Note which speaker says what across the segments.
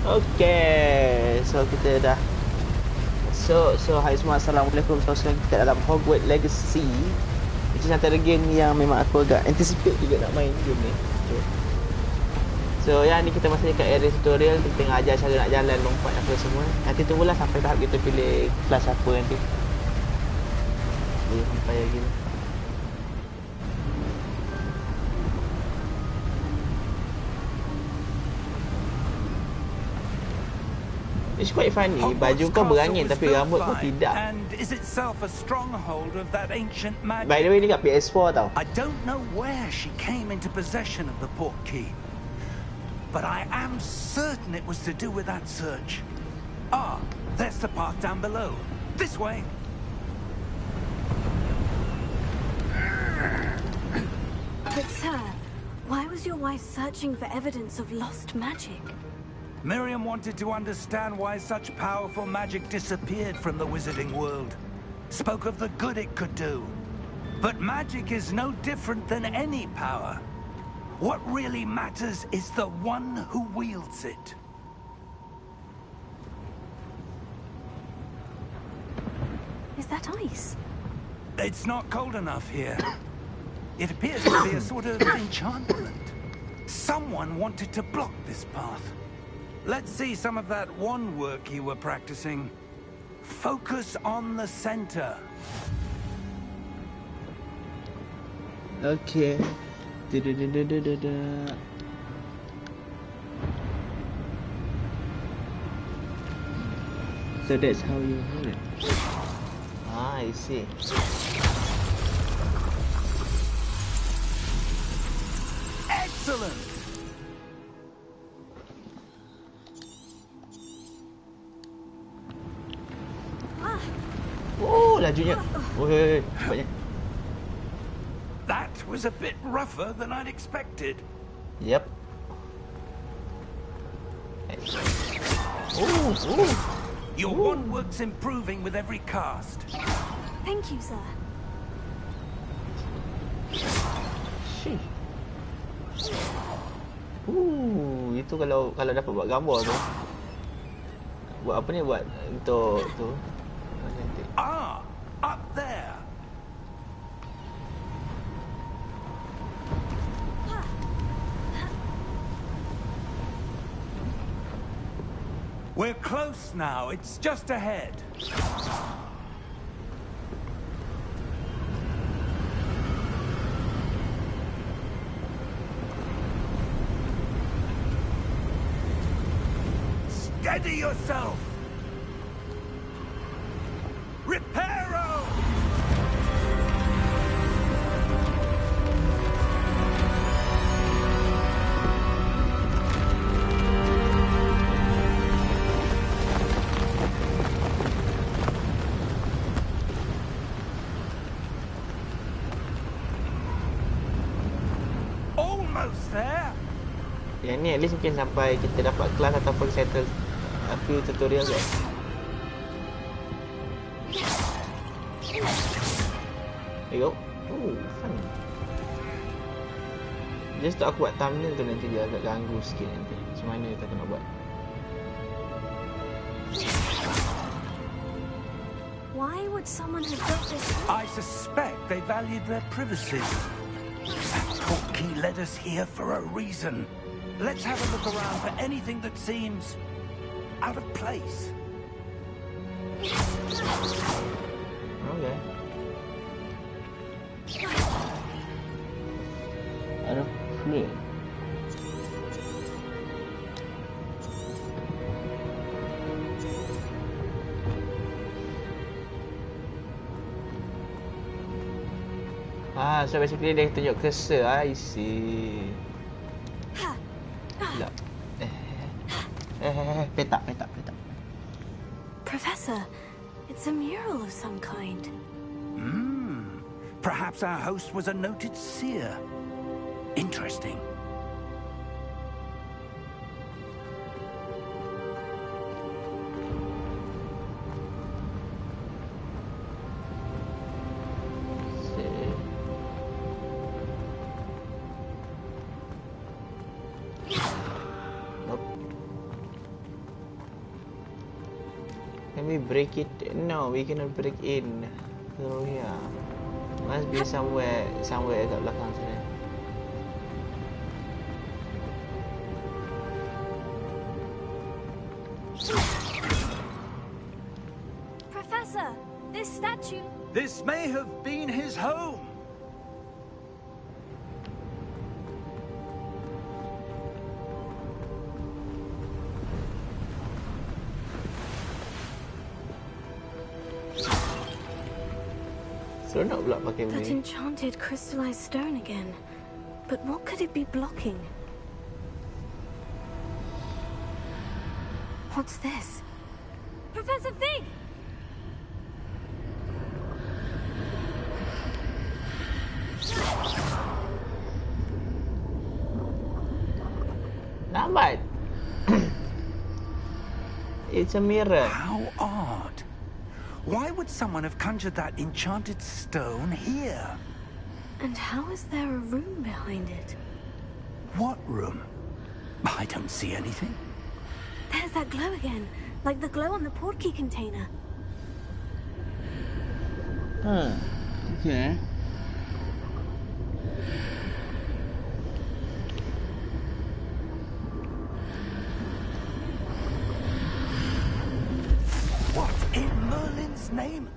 Speaker 1: Okay, so kita dah. So hai semua, assalamualaikum. So sekarang kita dalam Hogwarts Legacy. Itu antara game yang memang aku agak anticipate juga nak main game ni. Okay. So yang ni kita masih dekat area tutorial. Kita tengah ajar cara nak jalan, lompat apa semua. Nanti tunggulah sampai tahap kita pilih kelas apa nanti. Boleh sampai lagi ni. It's quite funny. Baju kau berangin tapi rambut kau tidak. By the way, ni kat PS4 tau.
Speaker 2: I don't know where she came into possession of the port key, but I am certain it was to do with that search. Ah, there's the path down below. This way.
Speaker 3: But sir, why was your wife searching for evidence of lost magic?
Speaker 2: Miriam wanted to understand why such powerful magic disappeared from the wizarding world. Spoke of the good it could do. But magic is no different than any power. What really matters is the one who wields it.
Speaker 3: Is that ice?
Speaker 2: It's not cold enough here. It appears to be a sort of enchantment. Someone wanted to block this path. Let's see some of that wand work you were practicing. Focus on the center.
Speaker 1: Okay. So that's how you hold it. Ah, I see.
Speaker 2: Excellent.
Speaker 1: Oh, lajunya. Oi, cepatnya.
Speaker 2: That was a bit rougher than I'd expected.
Speaker 1: Yep. Oh.
Speaker 2: Your wand work's improving with every cast.
Speaker 3: Thank you, sir.
Speaker 1: Shit. Itu kalau dapat buat gambar tu. Buat apa ni, buat untuk tu.
Speaker 2: Ah, up there. We're close now. It's just ahead. Steady yourself. Reparo! Almost there.
Speaker 1: Yang ni at least mungkin sampai kita dapat kelas ataupun settle a few tutorial guys. There you go. Fun. Just tu aku buat thumbnail tu nanti dia agak ganggu sikit nanti. Macam mana kita nak buat.
Speaker 3: Why would someone have built this?
Speaker 2: I suspect they valued their privacy. That port key led us here for a reason. Let's have a look around for anything that seems out of place.
Speaker 1: Okay. Out of place. So basically dia tunjuk cursor. I see. Sekejap. Petak.
Speaker 3: Professor, it's a mural of some kind.
Speaker 2: Perhaps our host was a noted seer. Interesting.
Speaker 1: Can we break it? No, we cannot break in through here. Must be somewhere kat belakang sana.
Speaker 3: Professor, this statue...
Speaker 2: This may have been his home.
Speaker 1: Seronok pula pakai
Speaker 3: That
Speaker 1: ni.
Speaker 3: enchanted crystallized stone again. But what could it be blocking? What's this? Professor Fig!
Speaker 1: Lambat. It's a mirror.
Speaker 2: How odd. Why would someone have conjured that enchanted stone here?
Speaker 3: And how is there a room behind it?
Speaker 2: What room? I don't see anything.
Speaker 3: There's that glow again, like the glow on the portkey container.
Speaker 1: Okay.
Speaker 2: What in Merlin's name?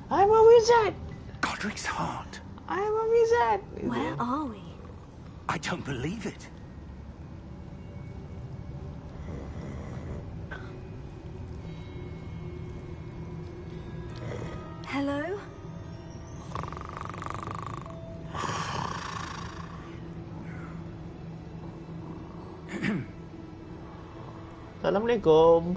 Speaker 1: I'm a wizard.
Speaker 2: Godric's heart.
Speaker 1: I'm a wizard.
Speaker 3: Where are we?
Speaker 2: I don't believe it.
Speaker 3: Hello?
Speaker 1: Assalamualaikum.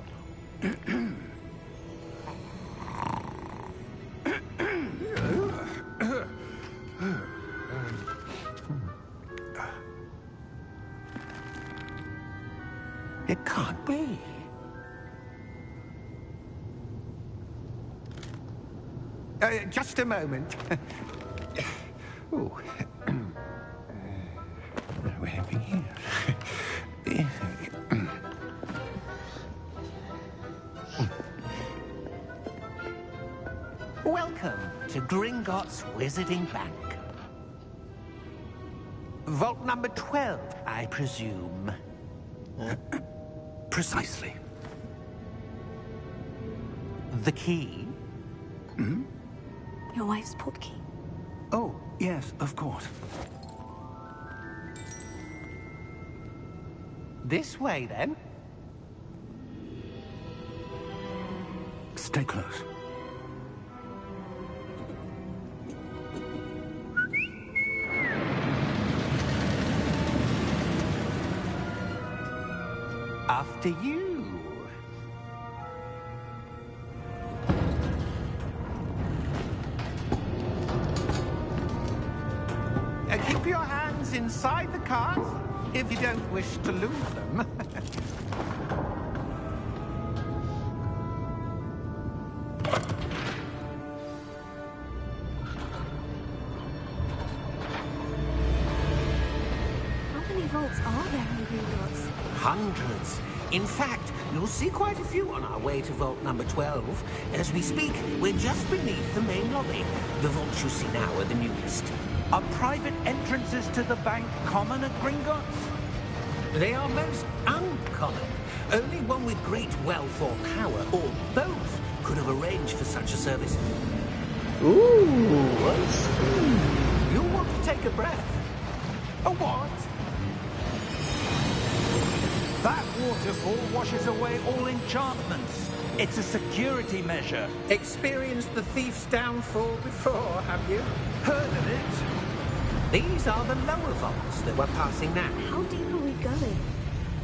Speaker 2: It can't be. Just a moment. Oh. We're having here.
Speaker 4: Welcome to Gringotts Wizarding Bank. Vault number 12, I presume.
Speaker 2: Precisely.
Speaker 4: The key?
Speaker 3: Your wife's portkey.
Speaker 2: Oh, yes, of course.
Speaker 4: This way, then.
Speaker 2: Stay close.
Speaker 4: After you. Keep your hands inside the cart if you don't wish to lose them.
Speaker 3: How many vaults are there in Gringotts?
Speaker 4: Hundreds. In fact, you'll see quite a few on our way to vault number 12. As we speak, we're just beneath the main lobby. The vaults you see now are the newest.
Speaker 2: Are private entrances to the bank common at Gringotts?
Speaker 4: They are most uncommon. Only one with great wealth or power, or both, could have arranged for such a service.
Speaker 1: Ooh, I see.
Speaker 4: You'll want to take a breath.
Speaker 2: A what? That waterfall washes away all enchantments. It's a security measure.
Speaker 4: Experienced the thief's downfall before, have you?
Speaker 2: Heard of it?
Speaker 4: These are the lower vaults that we're passing now.
Speaker 3: How deep are we going?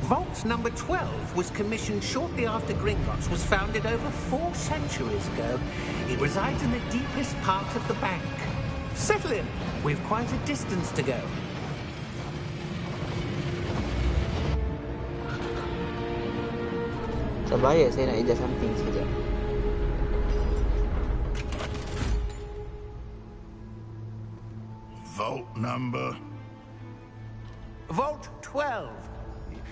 Speaker 4: Vault number 12 was commissioned shortly after Gringotts was founded over 4 centuries ago. It resides in the deepest part of the bank. Settle in. We've quite a distance to go.
Speaker 1: Sabar ya, saya nak adjust something sekejap.
Speaker 5: Vault number.
Speaker 4: Vault 12.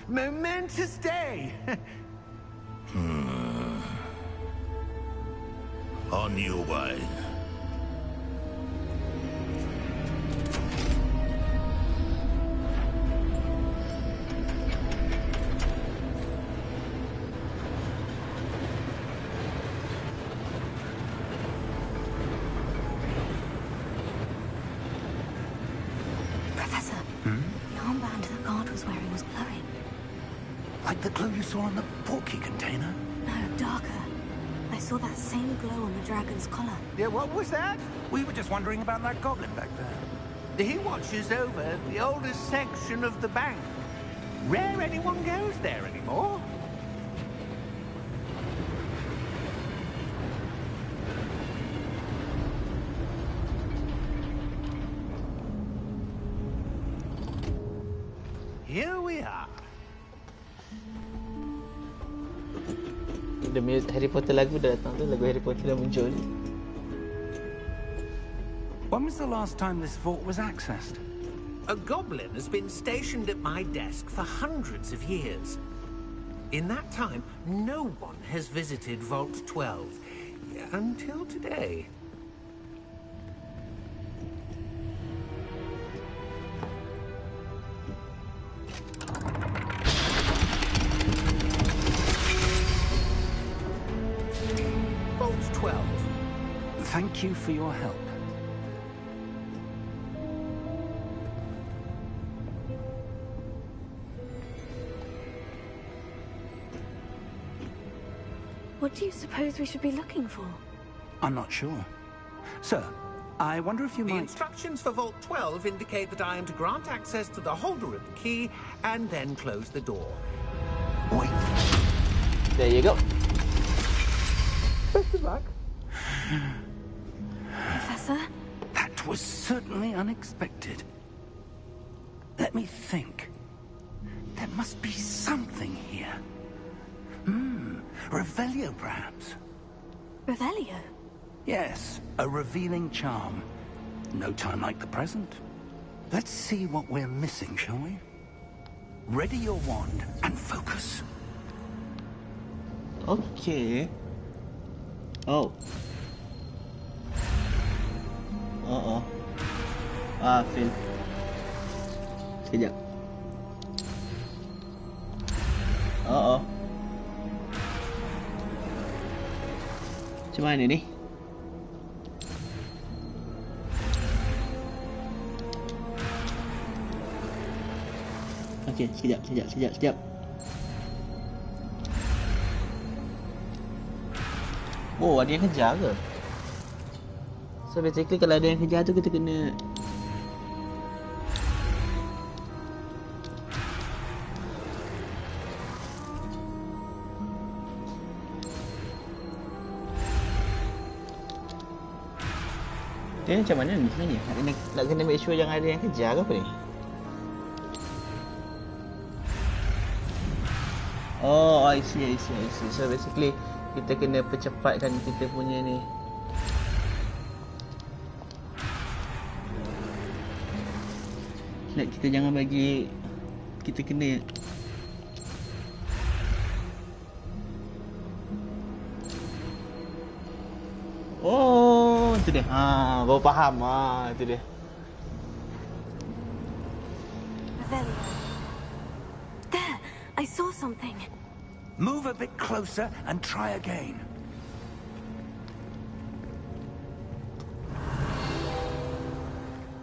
Speaker 4: Momentous day.
Speaker 5: on your way.
Speaker 3: Professor, the armband the guard was wearing was glowing.
Speaker 2: Like the glow you saw on the portkey container?
Speaker 3: No, darker. I saw that same glow on the dragon's collar.
Speaker 4: Yeah, what was that?
Speaker 2: We were just wondering about that goblin back there.
Speaker 4: He watches over the oldest section of the bank. Rare anyone goes there anymore. Here we are.
Speaker 1: Demi Harry Potter lagu dah datang tu, lagu Harry Potter dah muncul.
Speaker 2: When was the last time this vault was accessed?
Speaker 4: A goblin has been stationed at my desk for hundreds of years. In that time, no one has visited Vault 12 until today. Vault 12.
Speaker 2: Thank you for your help.
Speaker 3: What do you suppose we should be looking for?
Speaker 2: I'm not sure. Sir, I wonder if you
Speaker 4: The
Speaker 2: might...
Speaker 4: instructions for Vault 12 indicate that I am to grant access to the holder of the key and then close the door.
Speaker 2: Wait.
Speaker 1: There you go.
Speaker 4: Best of luck.
Speaker 3: Professor?
Speaker 2: That was certainly unexpected. Let me think. There must be something here. Revelio, perhaps?
Speaker 3: Revelio?
Speaker 2: Yes, a revealing charm. No time like the present. Let's see what we're missing, shall we? Ready your wand and focus.
Speaker 1: Okay. Oh. Fail. Sekejap. Macam mana ni? Okey, sekejap. Oh, ada yang kejar ke? So basically kalau ada yang kejar tu kita kena dia macam mana ni sebenarnya? Nak kena make sure jangan ada yang kejar ke apa ni? Oh, I see. So basically kita kena percepatkan kita punya ni. Like kita jangan bagi kita kena oh, itu dia. Baru faham. Itu dia.
Speaker 3: Revelio. There! I saw something.
Speaker 2: Move a bit closer and try again.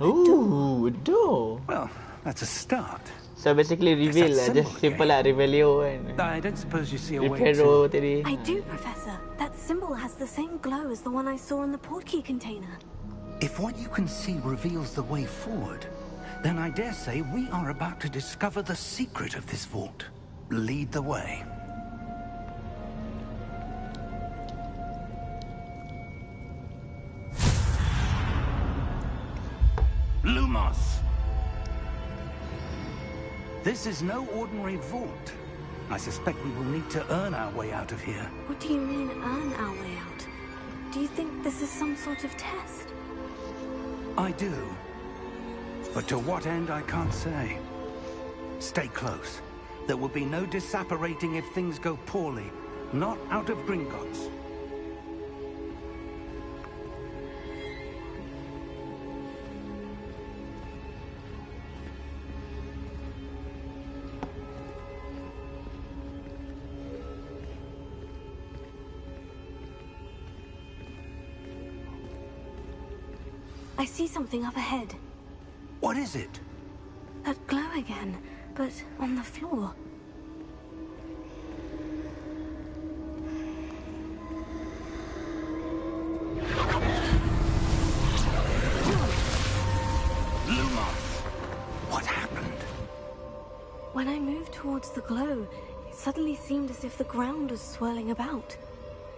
Speaker 1: Ooh, a door.
Speaker 2: Well, that's a start.
Speaker 1: So basically reveal lah. Just simple lah Revelio kan.
Speaker 2: I don't suppose you see a way
Speaker 1: Reparo
Speaker 2: to...
Speaker 1: tadi.
Speaker 3: I do, Professor. That symbol has the same glow as the one I saw in the portkey container.
Speaker 2: If what you can see reveals the way forward, then I dare say we are about to discover the secret of this vault. Lead the way. Lumos! This is no ordinary vault. I suspect we will need to earn our way out of here.
Speaker 3: What do you mean, earn our way out? Do you think this is some sort of test?
Speaker 2: I do. But to what end, I can't say. Stay close. There will be no disapparating if things go poorly. Not out of Gringotts.
Speaker 3: I see something up ahead.
Speaker 2: What is it?
Speaker 3: That glow again, but on the floor.
Speaker 2: Lumos! What happened?
Speaker 3: When I moved towards the glow, it suddenly seemed as if the ground was swirling about.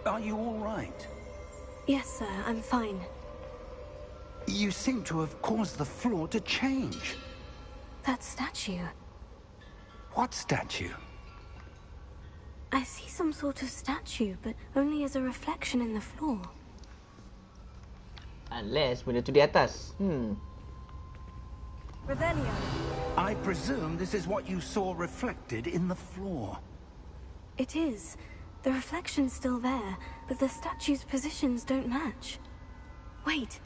Speaker 2: Are you all right?
Speaker 3: Yes, sir, I'm fine.
Speaker 2: You seem to have caused the floor to change.
Speaker 3: That statue.
Speaker 2: What statue?
Speaker 3: I see some sort of statue, but only as a reflection in the floor.
Speaker 1: Unless benda tu di atas.
Speaker 3: Revelio.
Speaker 2: I presume this is what you saw reflected in the floor.
Speaker 3: It is. The reflection's still there, but the statue's positions don't match. Wait.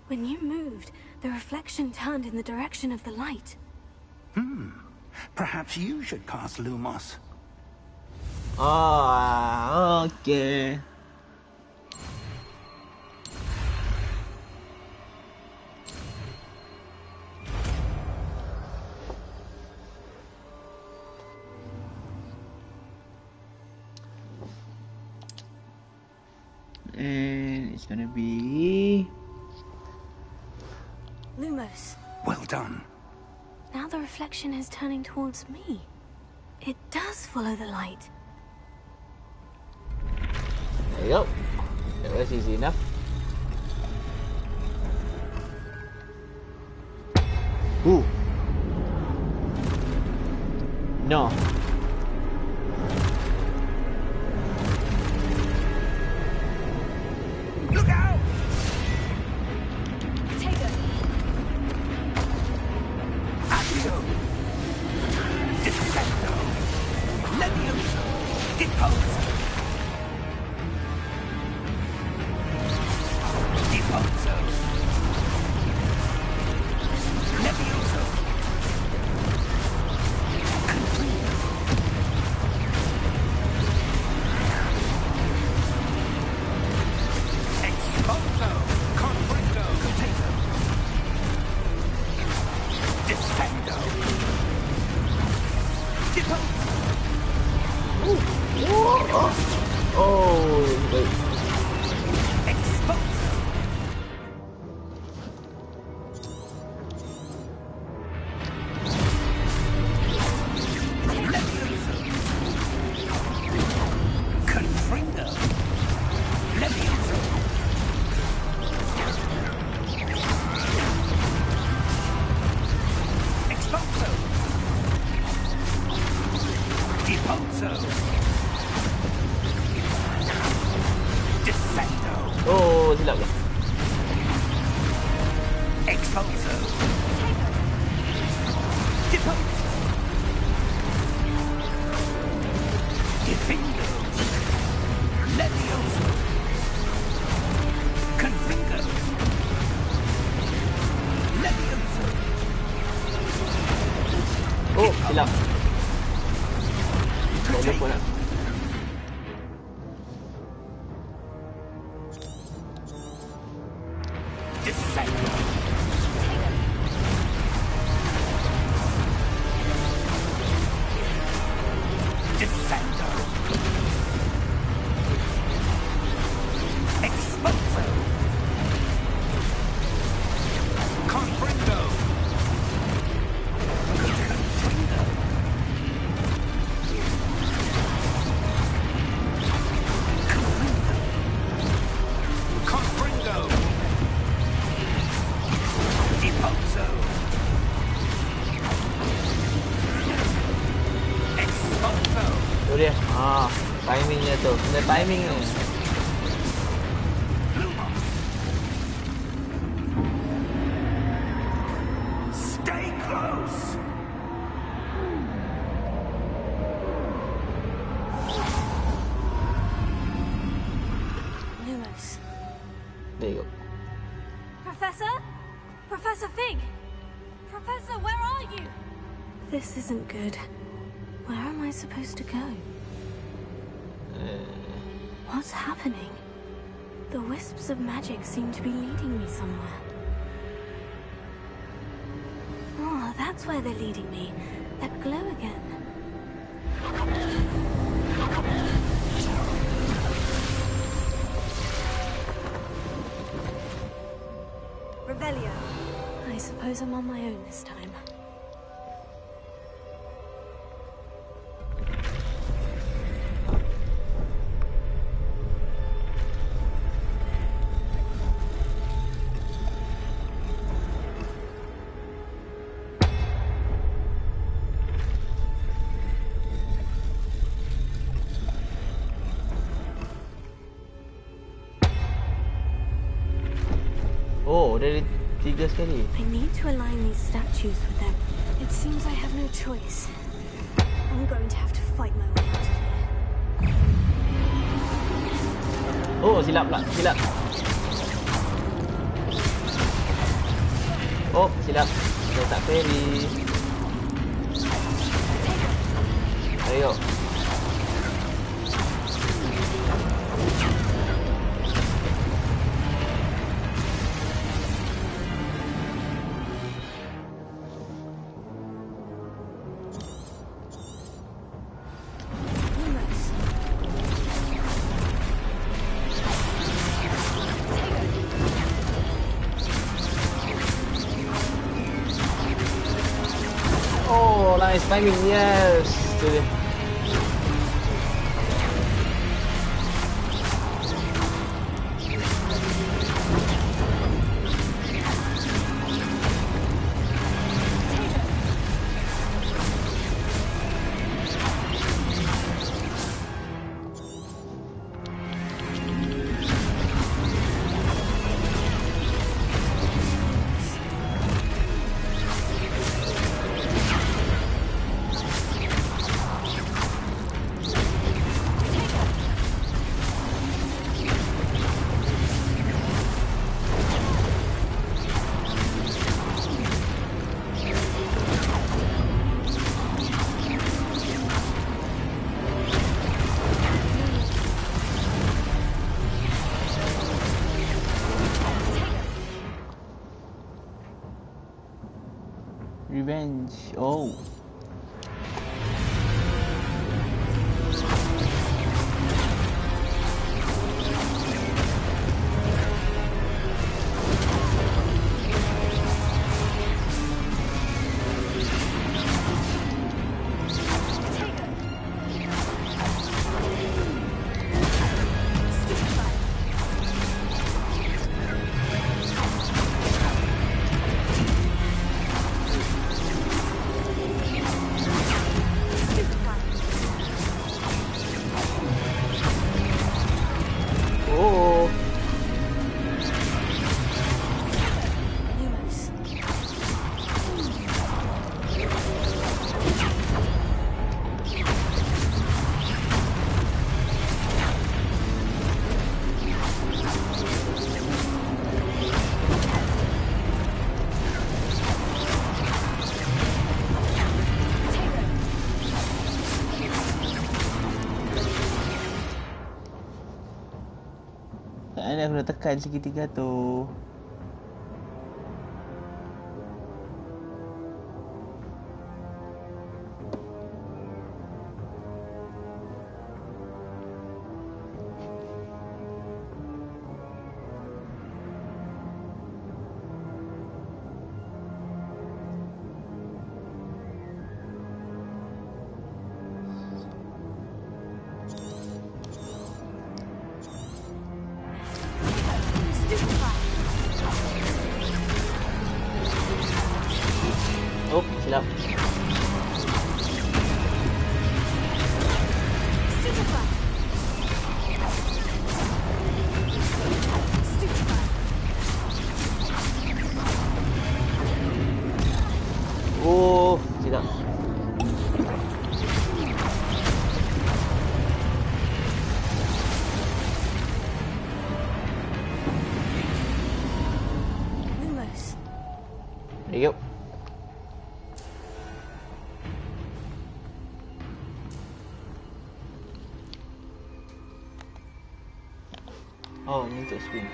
Speaker 3: When you moved, the reflection turned in the direction of the light.
Speaker 2: Perhaps you should cast Lumos.
Speaker 1: Oh, okay. And it's gonna be
Speaker 3: Lumos.
Speaker 2: Well done.
Speaker 3: Now the reflection is turning towards me. It does follow the light.
Speaker 1: There you go. That was easy enough. Ooh. No.
Speaker 2: Look out!
Speaker 3: Take it.
Speaker 2: Accio! Defecto! Levioso! Deposo! Deposo! Levioso! Exposo! Confringo! Potato! Defendo! Deposo!
Speaker 1: Oh, wait.
Speaker 2: Exposo! Levioso! Confringo! Levioso! Exposo! Deposo! Descendo!
Speaker 1: Oh, silap ke?
Speaker 2: Exposo! Deposo! Defendo! Levioso! Confringo! Levioso!
Speaker 1: Oh, silap. Tak lupa nak.
Speaker 2: Descendo! Descendo! Exposo! Confringo! Confringo! Confringo! Deposo! Exposo!
Speaker 1: Tu dia. Timing dia tu. Kena timing ni.
Speaker 2: Stay close!
Speaker 3: Lumos.
Speaker 1: There you go.
Speaker 3: Professor? Professor Fig! Professor, where are you? This isn't good. Where am I supposed to go? What's happening? The wisps of magic seem to be leading me somewhere. Ah, that's where they're leading me. That glow again. Revelio. I suppose I'm on my own this time.
Speaker 1: Oh, dari 3 sekali.
Speaker 3: I need to align these statues with them. It seems I have no choice. I'm going to have to fight my way out of here.
Speaker 1: Oh, silap pula. Silap. Oh, silap. Saya tak ferry. Ayo. Oh, nice timing. Yes. Tu dia. Revenge. Oh. Oh. Ni aku dah tekan segitiga tu. Oh, silap. Oh, silap. Yuk. Oh, ni untuk spin.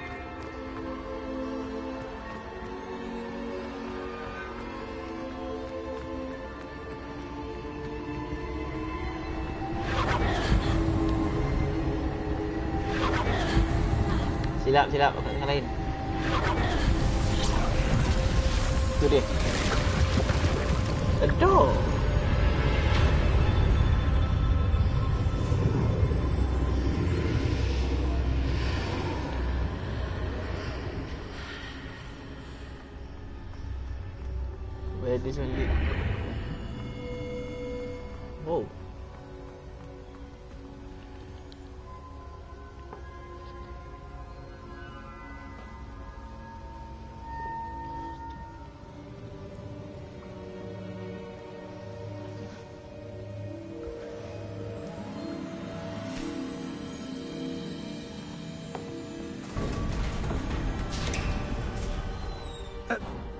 Speaker 1: Silap, makan yang lain. Itu dia. A door. Where this one lead? Oh.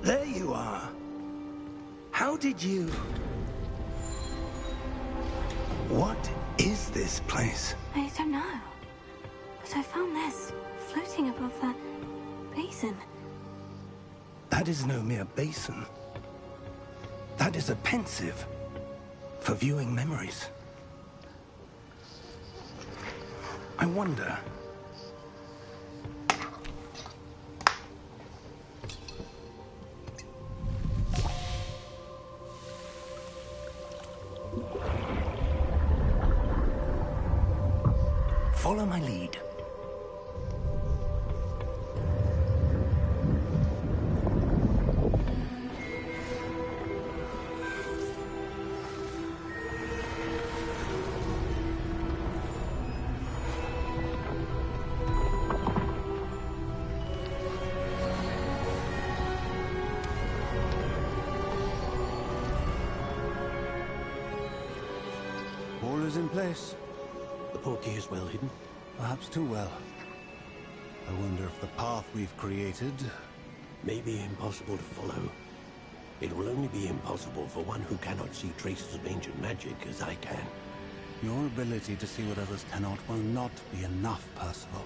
Speaker 2: There you are. How did you... What is this place?
Speaker 3: I don't know. But I found this floating above that basin.
Speaker 2: That is no mere basin. That is a pensive for viewing memories. I wonder... Follow my lead.
Speaker 5: All is in place.
Speaker 6: The portkey is well hidden.
Speaker 5: Perhaps too well. I wonder if the path we've created...
Speaker 6: May be impossible to follow. It will only be impossible for one who cannot see traces of ancient magic as I can.
Speaker 5: Your ability to see what others cannot will not be enough, Percival.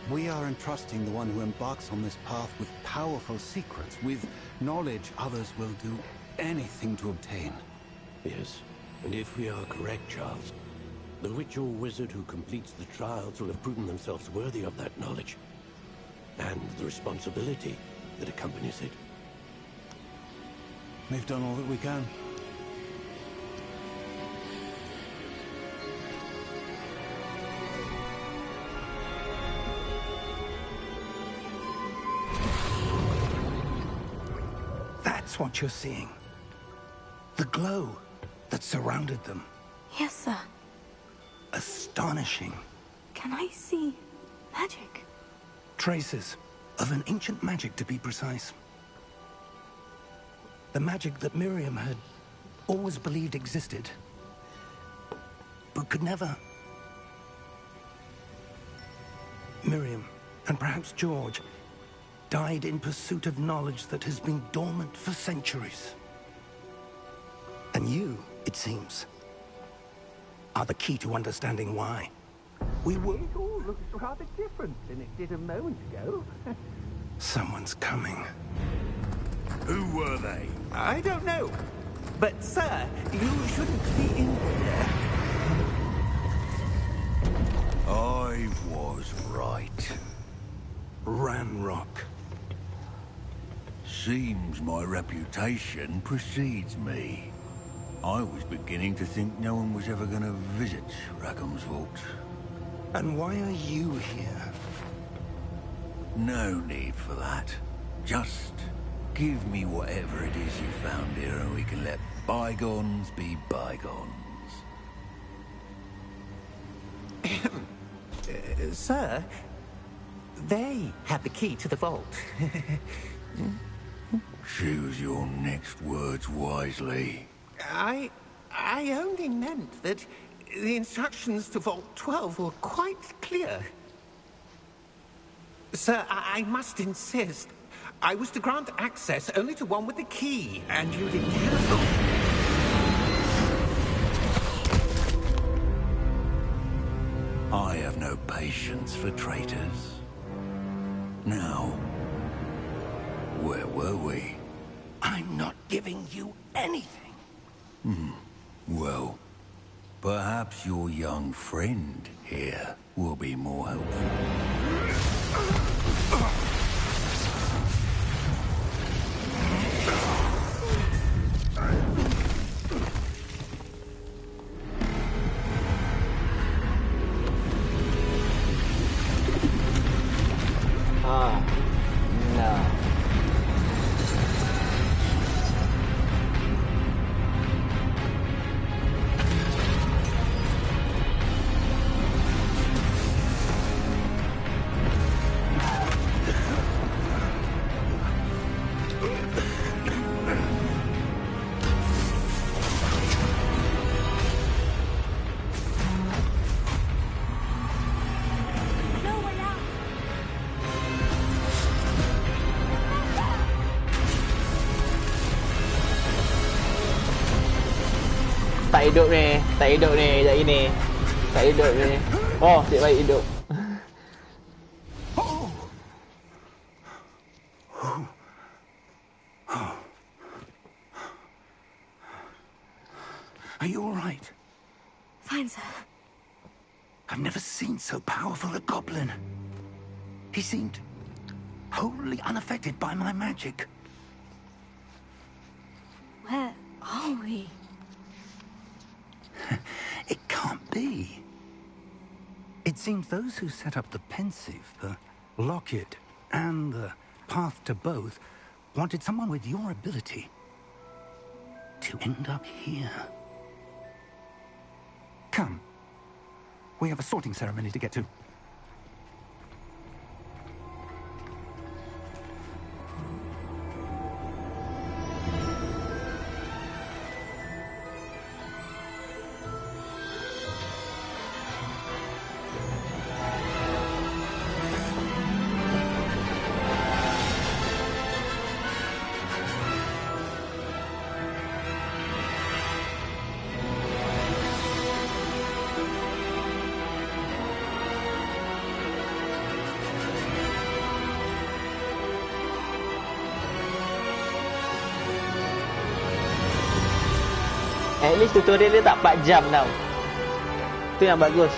Speaker 5: We are entrusting the one who embarks on this path with powerful secrets, with knowledge others will do anything to obtain.
Speaker 6: Yes, and if we are correct, Charles, the ritual wizard who completes the trials will have proven themselves worthy of that knowledge, and the responsibility that accompanies it.
Speaker 5: We've done all that we can.
Speaker 2: That's what you're seeing. The glow that surrounded them.
Speaker 3: Yes, sir.
Speaker 2: Astonishing.
Speaker 3: Can I see magic?
Speaker 2: Traces of an ancient magic, to be precise. The magic that Miriam had always believed existed, but could never. Miriam, and perhaps George, died in pursuit of knowledge that has been dormant for centuries. And you, it seems, are the key to understanding why.
Speaker 4: We it all looks rather different than it did a moment ago.
Speaker 2: Someone's coming.
Speaker 7: Who were they?
Speaker 4: I don't know. But, sir, you shouldn't be in here.
Speaker 7: I was right.
Speaker 2: Ranrock.
Speaker 7: Seems my reputation precedes me. I was beginning to think no one was ever going to visit Rackham's vault.
Speaker 2: And why are you here?
Speaker 7: No need for that. Just give me whatever it is you found here and we can let bygones be bygones.
Speaker 4: Sir, they had the key to the vault.
Speaker 7: Choose your next words wisely.
Speaker 4: I only meant that the instructions to Vault 12 were quite clear. Sir, I must insist. I was to grant access only to one with the key, and you didn't cancel.
Speaker 7: I have no patience for traitors. Now, where were we?
Speaker 2: I'm not giving you anything.
Speaker 7: Well, perhaps your young friend here will be more helpful.
Speaker 1: Ah, no.
Speaker 3: No way out.
Speaker 1: Tak hidup ni. Tak hidup ni. Sekejap ini. Tak hidup ni. Oh, cik baik hidup.
Speaker 7: Are you all right?
Speaker 3: Fine, sir.
Speaker 7: I've never seen so powerful a goblin. He seemed wholly unaffected by my magic.
Speaker 3: Where are we?
Speaker 7: It can't be. It seems those who set up the pensive, the locket, and the path to both wanted someone with your ability to end up here. Come. We have a sorting ceremony to get to.
Speaker 1: At least tutorial dia tak 4 jam tau. Tu yang bagus.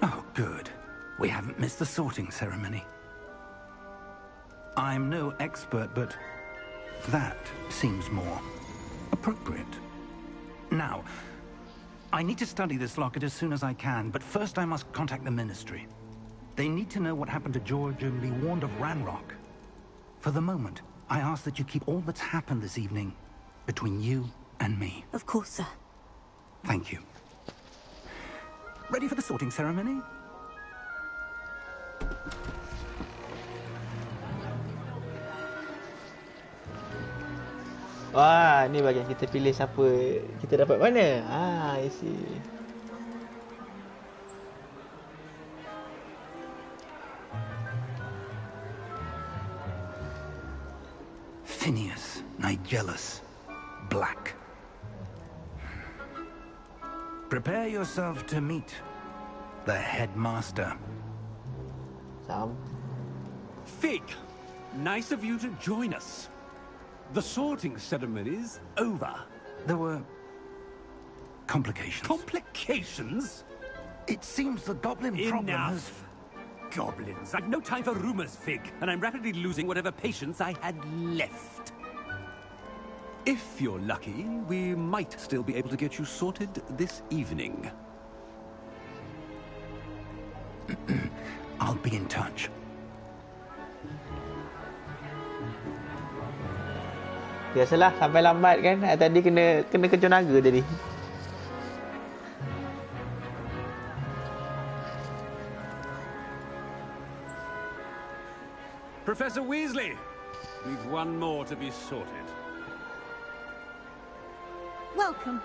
Speaker 7: Oh, good. We haven't missed the sorting ceremony. I'm no expert, but that seems more appropriate. Now, I need to study this locket as soon as I can, but first I must contact the Ministry. They need to know what happened to George and be warned of Ranrock. For the moment, I ask that you keep all that's happened this evening between you and me.
Speaker 3: Of course, sir.
Speaker 7: Thank you. Ready for the sorting ceremony?
Speaker 1: Wah, ni bagian kita pilih siapa kita dapat mana. Ah, I see.
Speaker 7: Phineas, Nigellus, Black. Prepare yourself to meet the headmaster.
Speaker 1: Sam.
Speaker 8: Fig, nice of you to join us. The sorting ceremony's over.
Speaker 7: There were complications.
Speaker 8: Complications?
Speaker 7: It seems the goblin problem has...
Speaker 8: Enough. Goblins. I've no time for rumors, Fig, and I'm rapidly losing whatever patience I had left. If you're lucky, we might still be able to get you sorted this evening.
Speaker 7: I'll be in touch.
Speaker 1: Biasalah sampai lambat kan. Tadi kena kencur naga tadi.
Speaker 8: Professor Weasley, we've one more to be sorted.
Speaker 9: Welcome.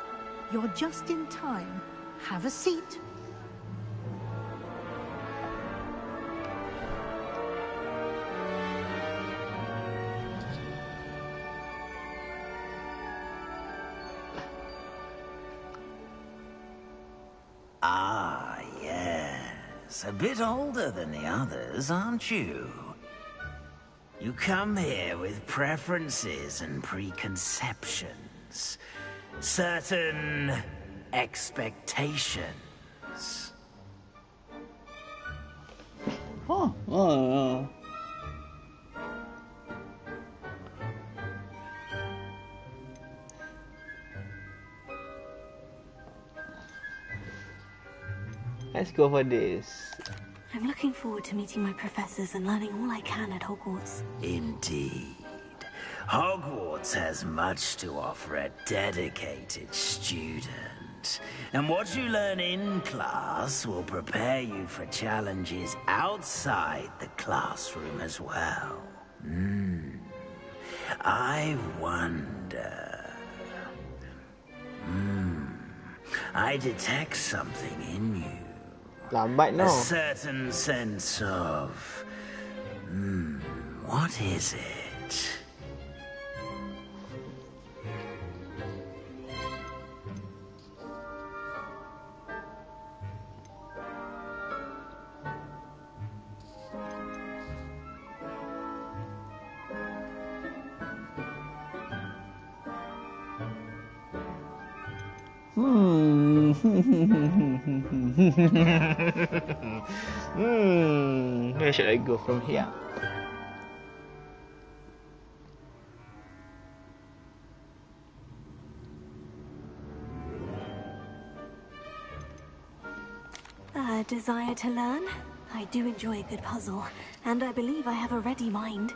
Speaker 9: You're just in time. Have a seat.
Speaker 10: Ah, yes. A bit older than the others, aren't you? You come here with preferences and preconceptions. Certain expectations.
Speaker 1: Oh. Let's go for this.
Speaker 3: I'm looking forward to meeting my professors and learning all I can at Hogwarts.
Speaker 10: Indeed. Hogwarts has much to offer a dedicated student. And what you learn in class will prepare you for challenges outside the classroom as well. I wonder... I detect something in you.
Speaker 1: Lambat no.
Speaker 10: A certain sense of... what is it?
Speaker 1: Where should I go from here?
Speaker 3: A desire to learn? I do enjoy a good puzzle, and I believe I have a ready mind.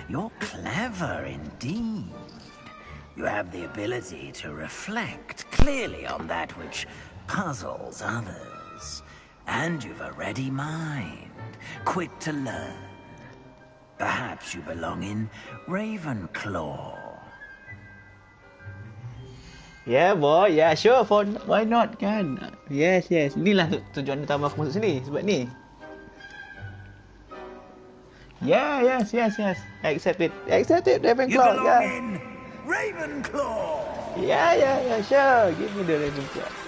Speaker 10: You're clever indeed. You have the ability to reflect clearly on that which puzzles others. And you've a ready mind, quick to learn. Perhaps you belong in Ravenclaw.
Speaker 1: Yeah boy, yeah sure, why not kan? Yes. Inilah tujuan utama aku masuk sini, sebab ni. Yeah, yes. Accept it, Ravenclaw.
Speaker 10: You belong in Ravenclaw.
Speaker 1: Yeah, sure. Give me the Ravenclaw.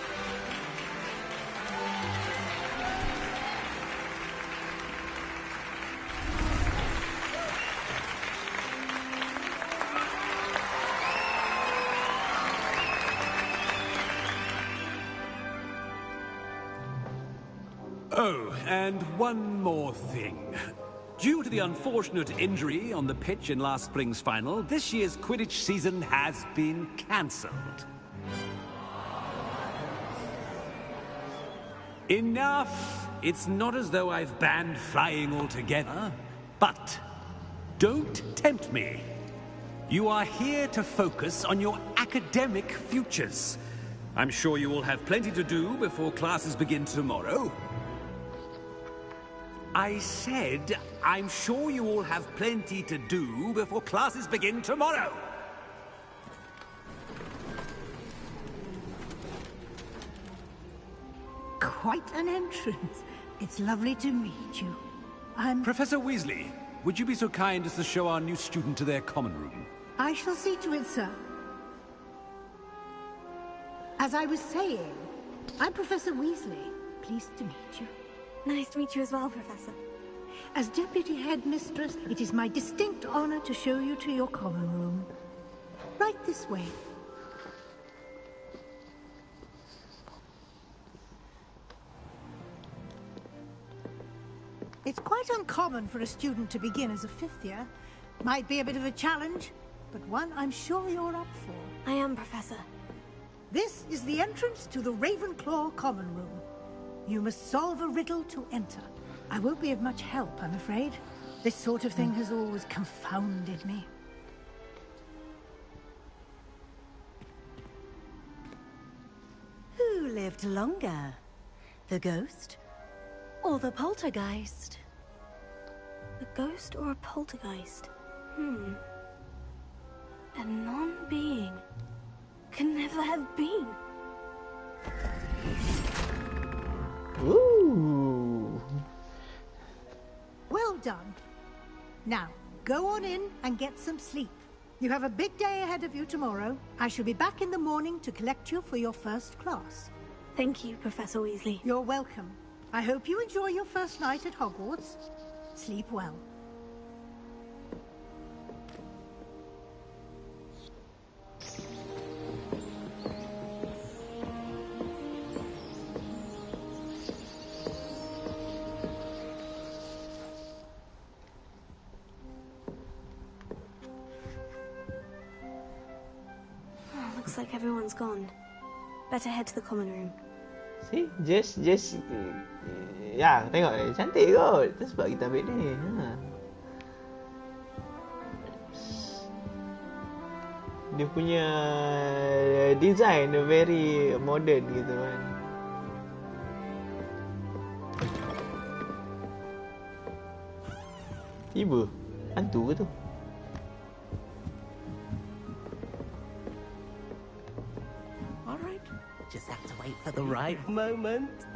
Speaker 8: Oh, and one more thing. Due to the unfortunate injury on the pitch in last spring's final, this year's Quidditch season has been cancelled. Enough! It's not as though I've banned flying altogether, but don't tempt me. You are here to focus on your academic futures. I'm sure you will have plenty to do before classes begin tomorrow. I said, I'm sure you all have plenty to do before classes begin tomorrow.
Speaker 9: Quite an entrance. It's lovely to meet you.
Speaker 8: Professor Weasley, would you be so kind as to show our new student to their common room?
Speaker 9: I shall see to it, sir. As I was saying, I'm Professor Weasley. Pleased to meet you.
Speaker 3: Nice to meet you as well, Professor.
Speaker 9: As Deputy Headmistress, it is my distinct honor to show you to your common room. Right this way. It's quite uncommon for a student to begin as a fifth year. Might be a bit of a challenge, but one I'm sure you're up for.
Speaker 3: I am, Professor.
Speaker 9: This is the entrance to the Ravenclaw Common Room. You must solve a riddle to enter. I won't be of much help, I'm afraid. This sort of thing has always confounded me.
Speaker 11: Who lived longer? The ghost or the poltergeist?
Speaker 3: A ghost or a poltergeist? A non-being can never have been.
Speaker 1: Ooh.
Speaker 9: Well done. Now, go on in and get some sleep. You have a big day ahead of you tomorrow. I shall be back in the morning to collect you for your first class.
Speaker 3: Thank you, Professor Weasley.
Speaker 9: You're welcome. I hope you enjoy your first night at Hogwarts. Sleep well.
Speaker 3: Looks like everyone's gone. Better head to the common room.
Speaker 1: See, just ya, tengok cantik kot. Itu sebab kita ambil ni. Dia punya design dia very modern gitu kan. Tiba hantu ke tu?
Speaker 12: Just have to wait for the right moment.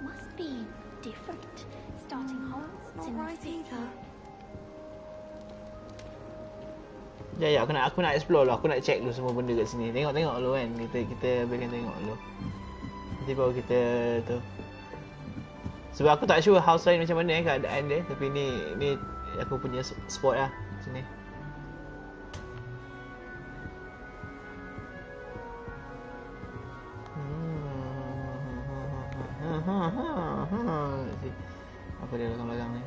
Speaker 13: Must be different. Starting Hogwarts in
Speaker 3: right either.
Speaker 1: Ya, aku nak explore lah. Aku nak check dulu semua benda kat sini. Tengok dulu kan. Kita biarkan tengok dulu. Nanti baru kita tu. Sebab aku tak sure house lain macam mana keadaan dia. Tapi ni aku punya spot lah sini. Apa dia belakang ni?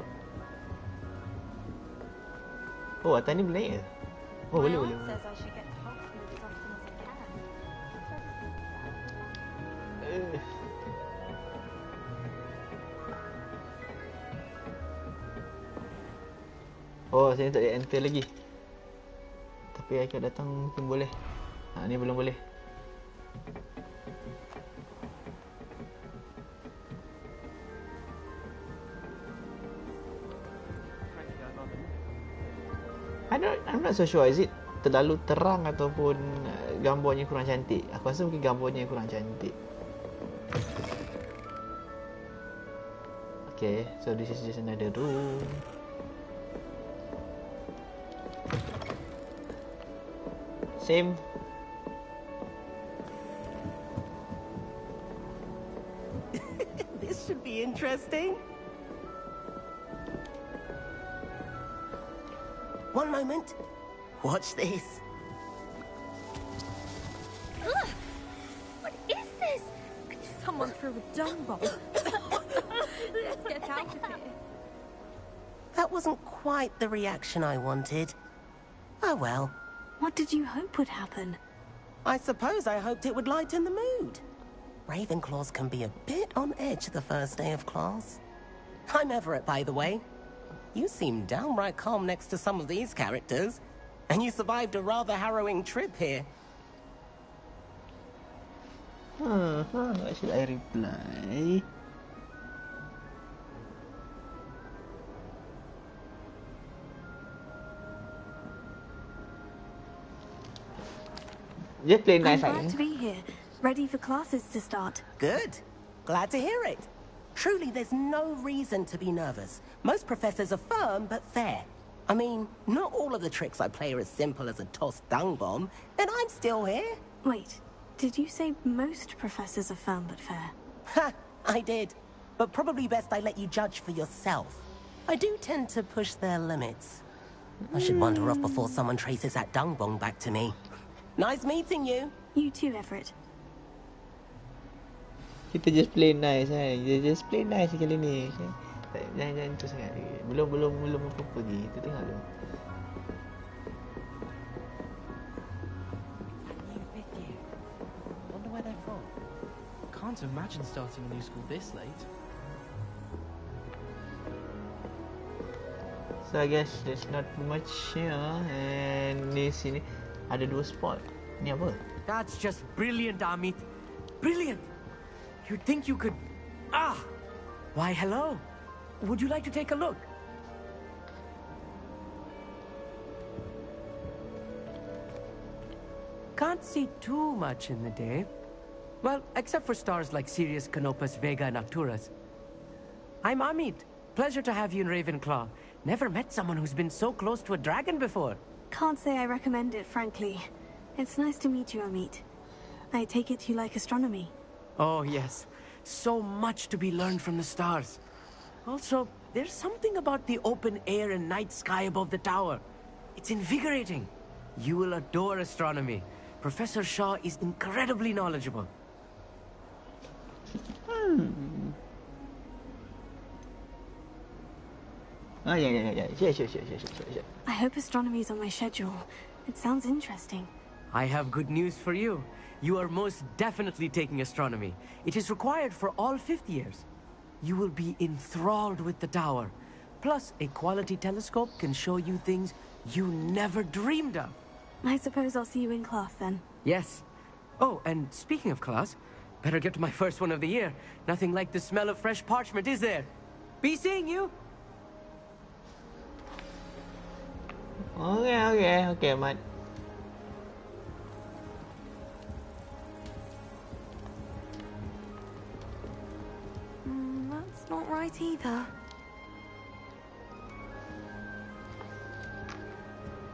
Speaker 1: Oh, atas ni boleh naik ke? Oh, boleh. Oh, sini tak boleh enter lagi. Tapi akan datang mungkin boleh. Ni belum boleh. I'm not so sure. Is it terlalu terang ataupun gambarnya kurang cantik? Aku rasa mungkin gambarnya kurang cantik. Okay, so this is just another room. Same.
Speaker 12: This should be interesting. One moment. Watch this.
Speaker 11: Ugh! What is this? Someone threw a dung bomb. Let's get out of here.
Speaker 12: That wasn't quite the reaction I wanted. Oh well.
Speaker 3: What did you hope would happen?
Speaker 12: I suppose I hoped it would lighten the mood. Ravenclaws can be a bit on edge the first day of class. I'm Everett, by the way. You seem downright calm next to some of these characters, and you survived a rather harrowing trip here.
Speaker 1: What should I reply? Just play nice.
Speaker 3: I'm glad to be here, ready for classes to start.
Speaker 12: Good. Glad to hear it. Truly, there's no reason to be nervous. Most professors are firm but fair. I mean, not all of the tricks I play are as simple as a tossed dung bomb, and I'm still here.
Speaker 3: Wait, did you say most professors are firm but fair?
Speaker 12: Ha! I did. But probably best I let you judge for yourself. I do tend to push their limits. I should wander off before someone traces that dung bomb back to me. Nice meeting you.
Speaker 3: You too, Everett.
Speaker 1: Kita just play nice kan. Just play nice kali ni. Jangan tu sangat lagi. Belum apa-apa lagi. Kita tengok dulu.
Speaker 14: Can't imagine starting a new school this late.
Speaker 1: So I guess there's not much here. And di sini ada 2 spot. Ni apa?
Speaker 15: That's just brilliant, Amit. Brilliant. You'd think you could... Ah! Why, hello. Would you like to take a look? Can't see too much in the day. Well, except for stars like Sirius, Canopus, Vega, and Arcturus. I'm Amit. Pleasure to have you in Ravenclaw. Never met someone who's been so close to a dragon before.
Speaker 3: Can't say I recommend it, frankly. It's nice to meet you, Amit. I take it you like astronomy.
Speaker 15: Oh, yes. So much to be learned from the stars. Also, there's something about the open air and night sky above the tower. It's invigorating. You will adore astronomy. Professor Shaw is incredibly knowledgeable.
Speaker 1: Oh, yeah. Sure.
Speaker 3: I hope astronomy's on my schedule. It sounds interesting.
Speaker 15: I have good news for you. You are most definitely taking astronomy. It is required for all 5th years. You will be enthralled with the tower. Plus, a quality telescope can show you things you never dreamed of.
Speaker 3: I suppose I'll see you in class then.
Speaker 15: Yes. Oh, and speaking of class, better get to my first one of the year. Nothing like the smell of fresh parchment, is there? Be seeing you.
Speaker 1: Okay, mate.
Speaker 3: That's not right either.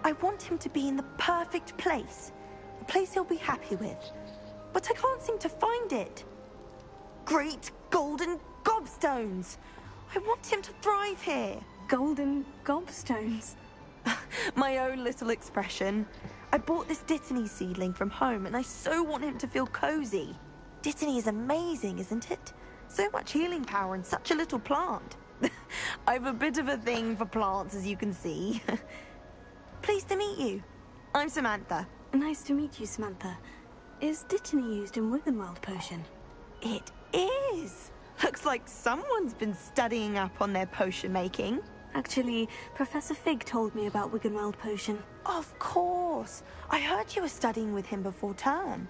Speaker 16: I want him to be in the perfect place. A place he'll be happy with. But I can't seem to find it. Great golden gobstones! I want him to thrive here.
Speaker 3: Golden gobstones?
Speaker 16: My own little expression. I bought this Dittany seedling from home and I so want him to feel cozy. Dittany is amazing, isn't it? So much healing power in such a little plant. I've a bit of a thing for plants, as you can see. Pleased to meet you. I'm Samantha.
Speaker 3: Nice to meet you, Samantha. Is Dittany used in Wiggenweld potion?
Speaker 16: It is. Looks like someone's been studying up on their potion making.
Speaker 3: Actually, Professor Fig told me about Wiggenweld potion.
Speaker 16: Of course. I heard you were studying with him before term.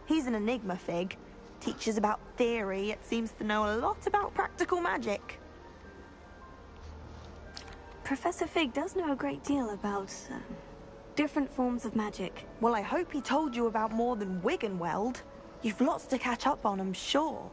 Speaker 16: He's an enigma, Fig. Teaches about theory, yet seems to know a lot about practical magic.
Speaker 3: Professor Fig does know a great deal about different forms of magic.
Speaker 16: Well, I hope he told you about more than Wiggenweld. You've lots to catch up on, I'm sure.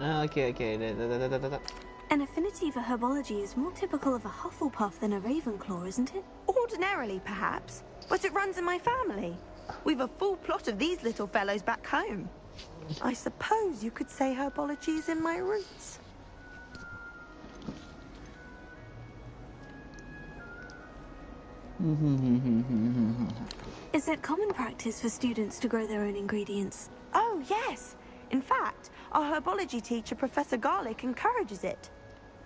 Speaker 1: Okay.
Speaker 3: An affinity for herbology is more typical of a Hufflepuff than a Ravenclaw, isn't it?
Speaker 16: Ordinarily, perhaps. But it runs in my family. We've a full plot of these little fellows back home. I suppose you could say herbology is in my roots.
Speaker 3: Is it common practice for students to grow their own ingredients?
Speaker 16: Oh, yes. In fact, our herbology teacher, Professor Garlick, encourages it.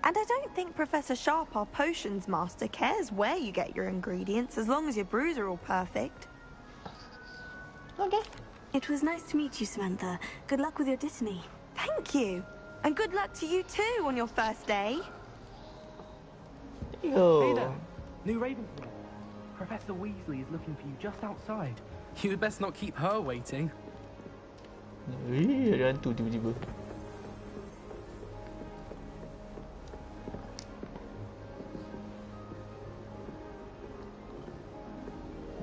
Speaker 16: And I don't think Professor Sharp, our potions master, cares where you get your ingredients, as long as your brews are all perfect.
Speaker 3: Okay. It was nice to meet you, Samantha. Good luck with your Dittany.
Speaker 16: Thank you. And good luck to you too on your first day.
Speaker 14: Hey there, new Ravenclaw. Professor Weasley is looking for you just outside. You'd best not keep her waiting.
Speaker 1: Ada hantu tiba-tiba.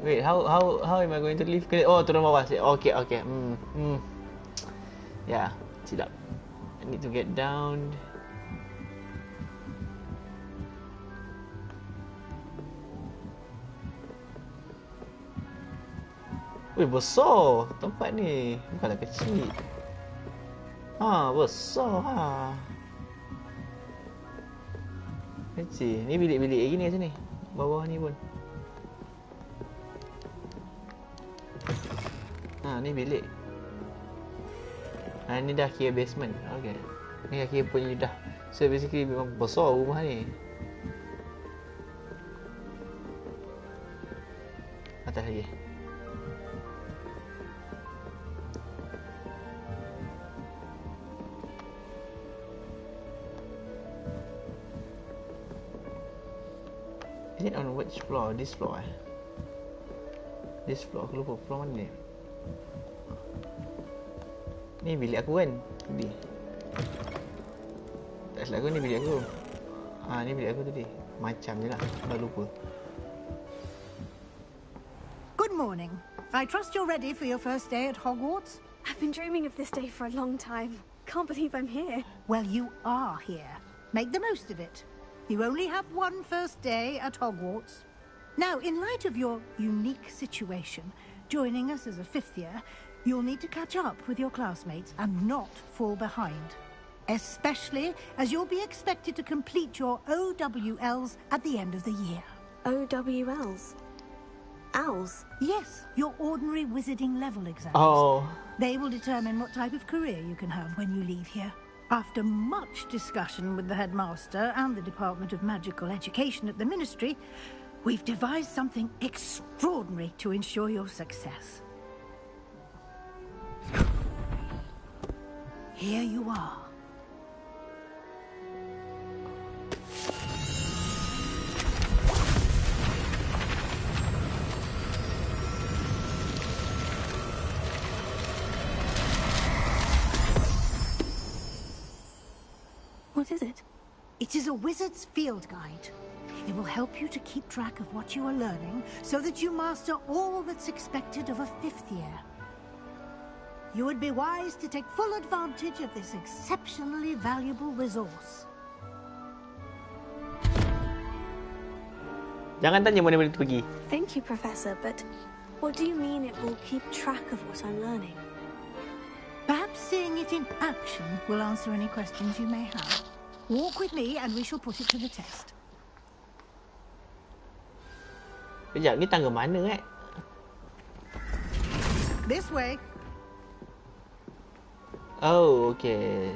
Speaker 1: Wait, how am I going to leave? Oh, turun bawah. Okay. Yeah, silap. I need to get down. Weh, besar tempat ni. Bukanlah kecil. Besar. Kecil. Ni bilik-bilik gini kat sini. Bawah ni pun. Ni bilik. Ni dah kira basement. Okay. Ni dah kira punya dah. So basically memang besar rumah ni. Atas lagi. Is it on which floor? This floor This floor, aku lupa floor mana ni. Ni bilik aku kan? Tadi. Tak silap aku ni bilik aku. Ni bilik aku tadi. Macam je lah, dah lupa.
Speaker 9: Good morning. I trust you're ready for your first day at Hogwarts?
Speaker 3: I've been dreaming of this day for a long time. Can't believe I'm here.
Speaker 9: Well, you are here. Make the most of it. You only have one first day at Hogwarts. Now, in light of your unique situation, joining us as a 5th year, you'll need to catch up with your classmates and not fall behind. Especially as you'll be expected to complete your OWLs at the end of the year.
Speaker 3: OWLs? Owls?
Speaker 9: Yes, your ordinary wizarding level exams.
Speaker 1: Oh.
Speaker 9: They will determine what type of career you can have when you leave here. After much discussion with the headmaster and the Department of Magical Education at the Ministry, we've devised something extraordinary to ensure your success. Here you are.
Speaker 3: What is it?
Speaker 9: It is a wizard's field guide. It will help you to keep track of what you are learning so that you master all that's expected of a 5th year. You would be wise to take full advantage of this exceptionally valuable resource.
Speaker 1: Jangan tanya mana boleh pergi.
Speaker 3: Thank you, Professor, but what do you mean it will keep track of what I'm learning?
Speaker 9: Perhaps seeing it in action will answer any questions you may have. Walk with me and we shall put it to the test.
Speaker 1: Sekejap, ni tangga mana
Speaker 9: This way.
Speaker 1: Oh, okay.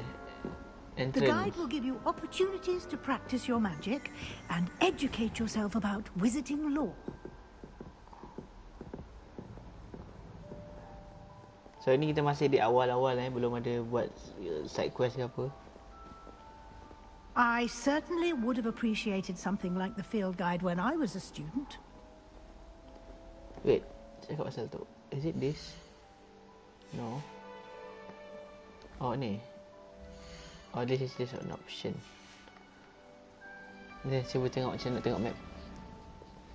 Speaker 9: The guide will give you opportunities to practice your magic and educate yourself about wizarding lore.
Speaker 1: So ni kita masih di awal-awal belum ada buat side quest ke apa.
Speaker 9: I certainly would have appreciated something like the field guide when I was a student.
Speaker 1: Wait, cakap pasal tu. Is it this? No. Oh ni. Oh, this is just an option. Ni cuba tengok macam nak tengok map.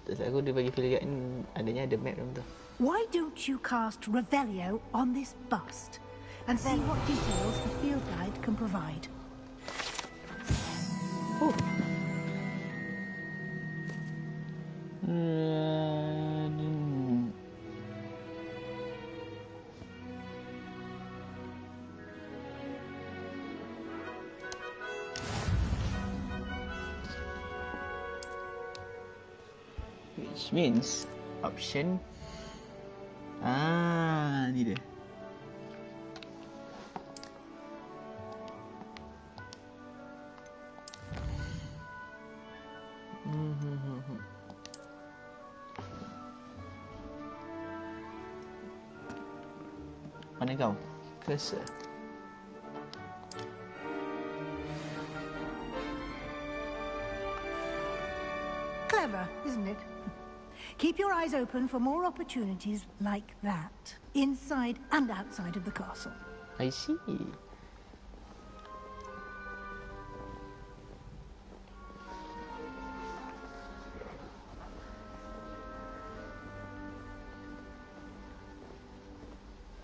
Speaker 1: Tak salah aku dia bagi field guide ni adanya ada map dalam tu.
Speaker 9: Why don't you cast Revelio on this bust and see what details the field guide can provide?
Speaker 1: Oh. Which means option. Ni dia. Mana kau? Cursor.
Speaker 9: Clever, isn't it? Keep your eyes open for more opportunities like that, inside and outside of the castle.
Speaker 1: I see.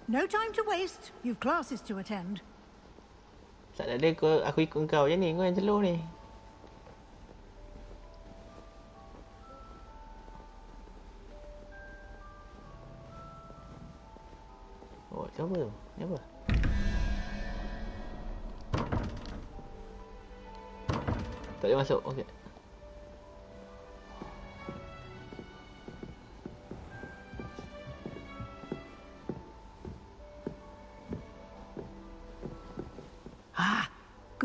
Speaker 9: No time to waste. You've classes to attend.
Speaker 1: Tak ada aku ikut kau je ni, kau yang celur ni. Oh, tu apa? Ni apa? Tak boleh masuk. Okey.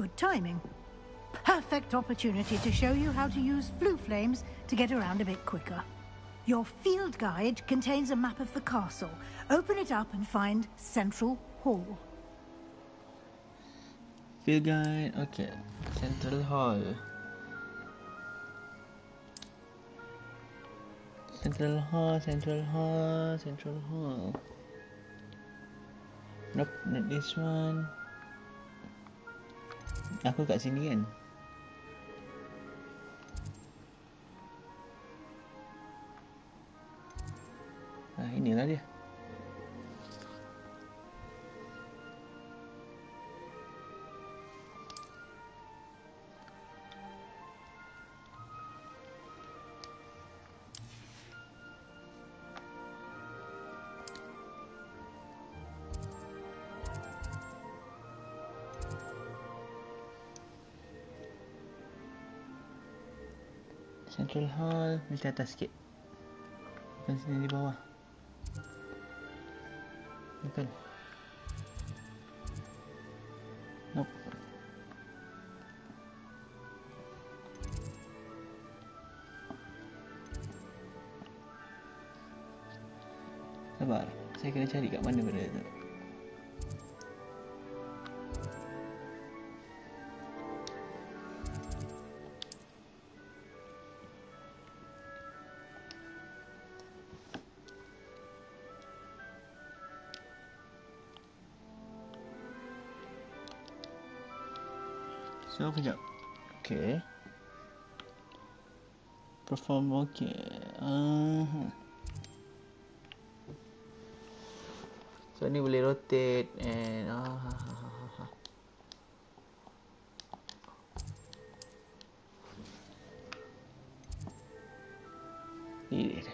Speaker 9: Good timing. Perfect opportunity to show you how to use flue flames to get around a bit quicker. Your field guide contains a map of the castle. Open it up and find Central Hall.
Speaker 1: Field guide, okay. Central Hall. Central Hall, Central Hall, Central Hall. Nope, not this one. Aku kat sini kan? Inilah dia. Central Hall, mesti atas sikit. Bukan sini di bawah. Bukan. Nope. Sabar, saya kena cari kat mana benda tu. So, kejap. Okay. Perform okay. So, ni boleh rotate and Ni dia.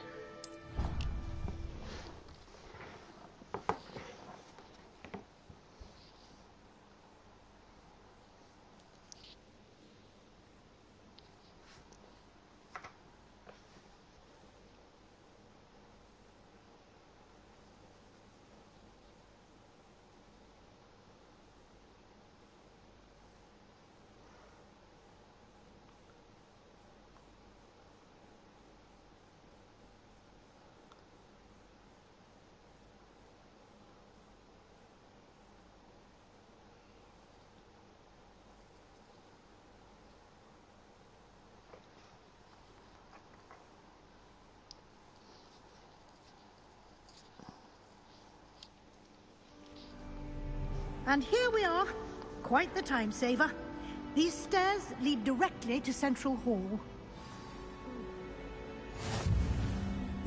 Speaker 9: And here we are. Quite the time saver. These stairs lead directly to Central Hall.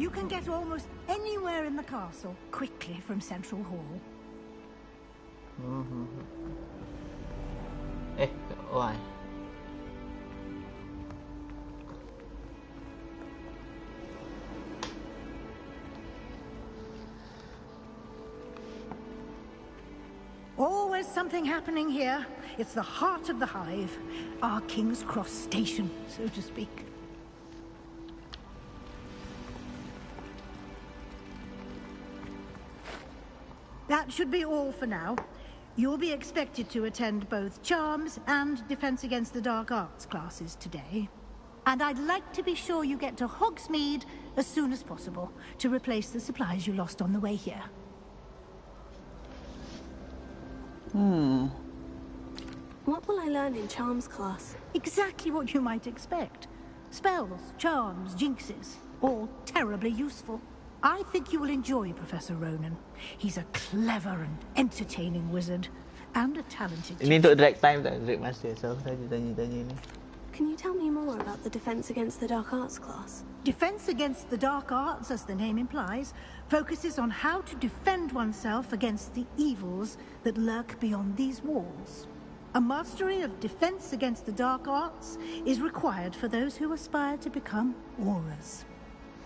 Speaker 9: You can get almost anywhere in the castle quickly from Central Hall.
Speaker 1: Why?
Speaker 9: Always something happening here. It's the heart of the hive. Our King's Cross station, so to speak. That should be all for now. You'll be expected to attend both Charms and Defense Against the Dark Arts classes today. And I'd like to be sure you get to Hogsmeade as soon as possible to replace the supplies you lost on the way here.
Speaker 3: What will I learn in Charms class?
Speaker 9: Exactly what you might expect. Spells, charms, jinxes, all terribly useful. I think you will enjoy Professor Ronan. He's a clever and entertaining wizard, and a talented teacher.
Speaker 1: Ini untuk drag time tak? Drag master. So, saya tanya ni.
Speaker 3: Can you tell me more about the Defense Against the Dark Arts class?
Speaker 9: Defense Against the Dark Arts, as the name implies, focuses on how to defend oneself against the evils that lurk beyond these walls. A mastery of Defense Against the Dark Arts is required for those who aspire to become Aurors.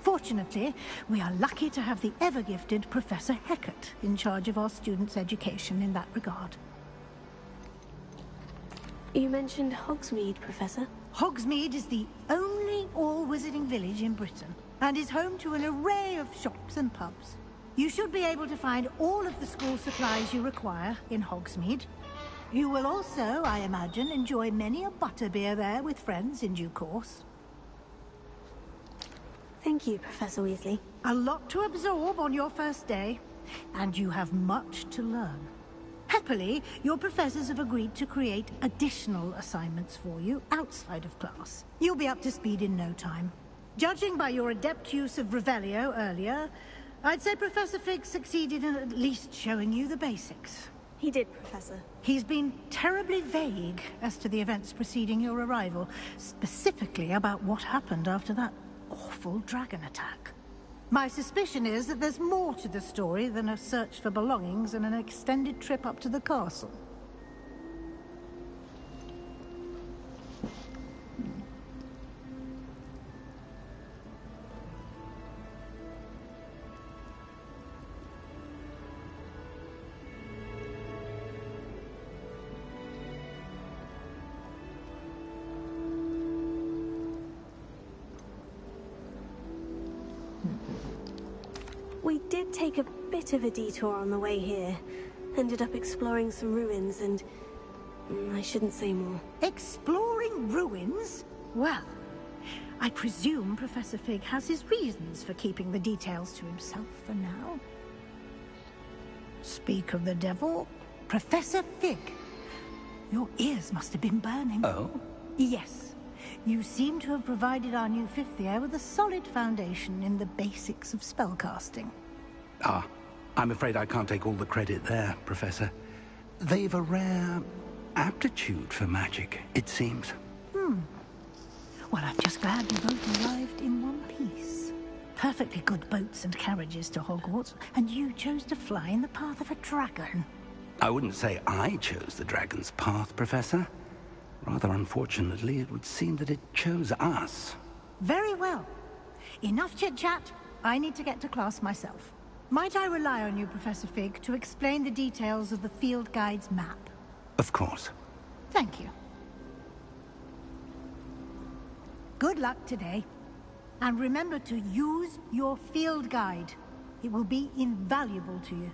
Speaker 9: Fortunately, we are lucky to have the ever-gifted Professor Hecat in charge of our students' education in that regard.
Speaker 3: You mentioned Hogsmeade, Professor.
Speaker 9: Hogsmeade is the only all-wizarding village in Britain, and is home to an array of shops and pubs. You should be able to find all of the school supplies you require in Hogsmeade. You will also, I imagine, enjoy many a butterbeer there with friends in due course.
Speaker 3: Thank you, Professor Weasley.
Speaker 9: A lot to absorb on your first day, and you have much to learn. Happily, your professors have agreed to create additional assignments for you outside of class. You'll be up to speed in no time. Judging by your adept use of Revelio earlier, I'd say Professor Fig succeeded in at least showing you the basics.
Speaker 3: He did, Professor.
Speaker 9: He's been terribly vague as to the events preceding your arrival, specifically about what happened after that awful dragon attack. My suspicion is that there's more to the story than a search for belongings and an extended trip up to the castle.
Speaker 3: We did take a bit of a detour on the way here. Ended up exploring some ruins and... I shouldn't say more.
Speaker 9: Exploring ruins? Well, I presume Professor Fig has his reasons for keeping the details to himself for now. Speak of the devil, Professor Fig. Your ears must have been burning.
Speaker 7: Oh?
Speaker 9: Yes. You seem to have provided our new fifth year with a solid foundation in the basics of spellcasting.
Speaker 7: Ah, I'm afraid I can't take all the credit there, Professor. They've a rare aptitude for magic, it seems.
Speaker 9: Well, I'm just glad you both arrived in one piece. Perfectly good boats and carriages to Hogwarts, and you chose to fly in the path of a dragon.
Speaker 7: I wouldn't say I chose the dragon's path, Professor. Rather unfortunately, it would seem that it chose us.
Speaker 9: Very well. Enough chit-chat. I need to get to class myself. Might I rely on you, Professor Fig, to explain the details of the field guide's map?
Speaker 7: Of course.
Speaker 9: Thank you. Good luck today. And remember to use your field guide. It will be invaluable to you.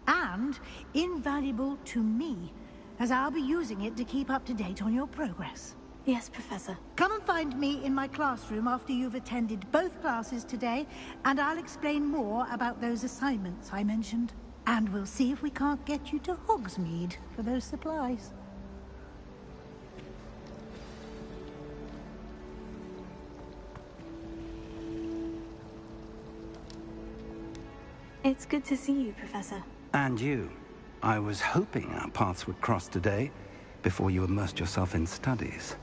Speaker 9: And invaluable to me, as I'll be using it to keep up to date on your progress.
Speaker 3: Yes, Professor.
Speaker 9: Come and find me in my classroom after you've attended both classes today, and I'll explain more about those assignments I mentioned. And we'll see if we can't get you to Hogsmeade for those supplies.
Speaker 3: It's good to see you, Professor.
Speaker 7: And you. I was hoping our paths would cross today, before you immersed yourself in studies.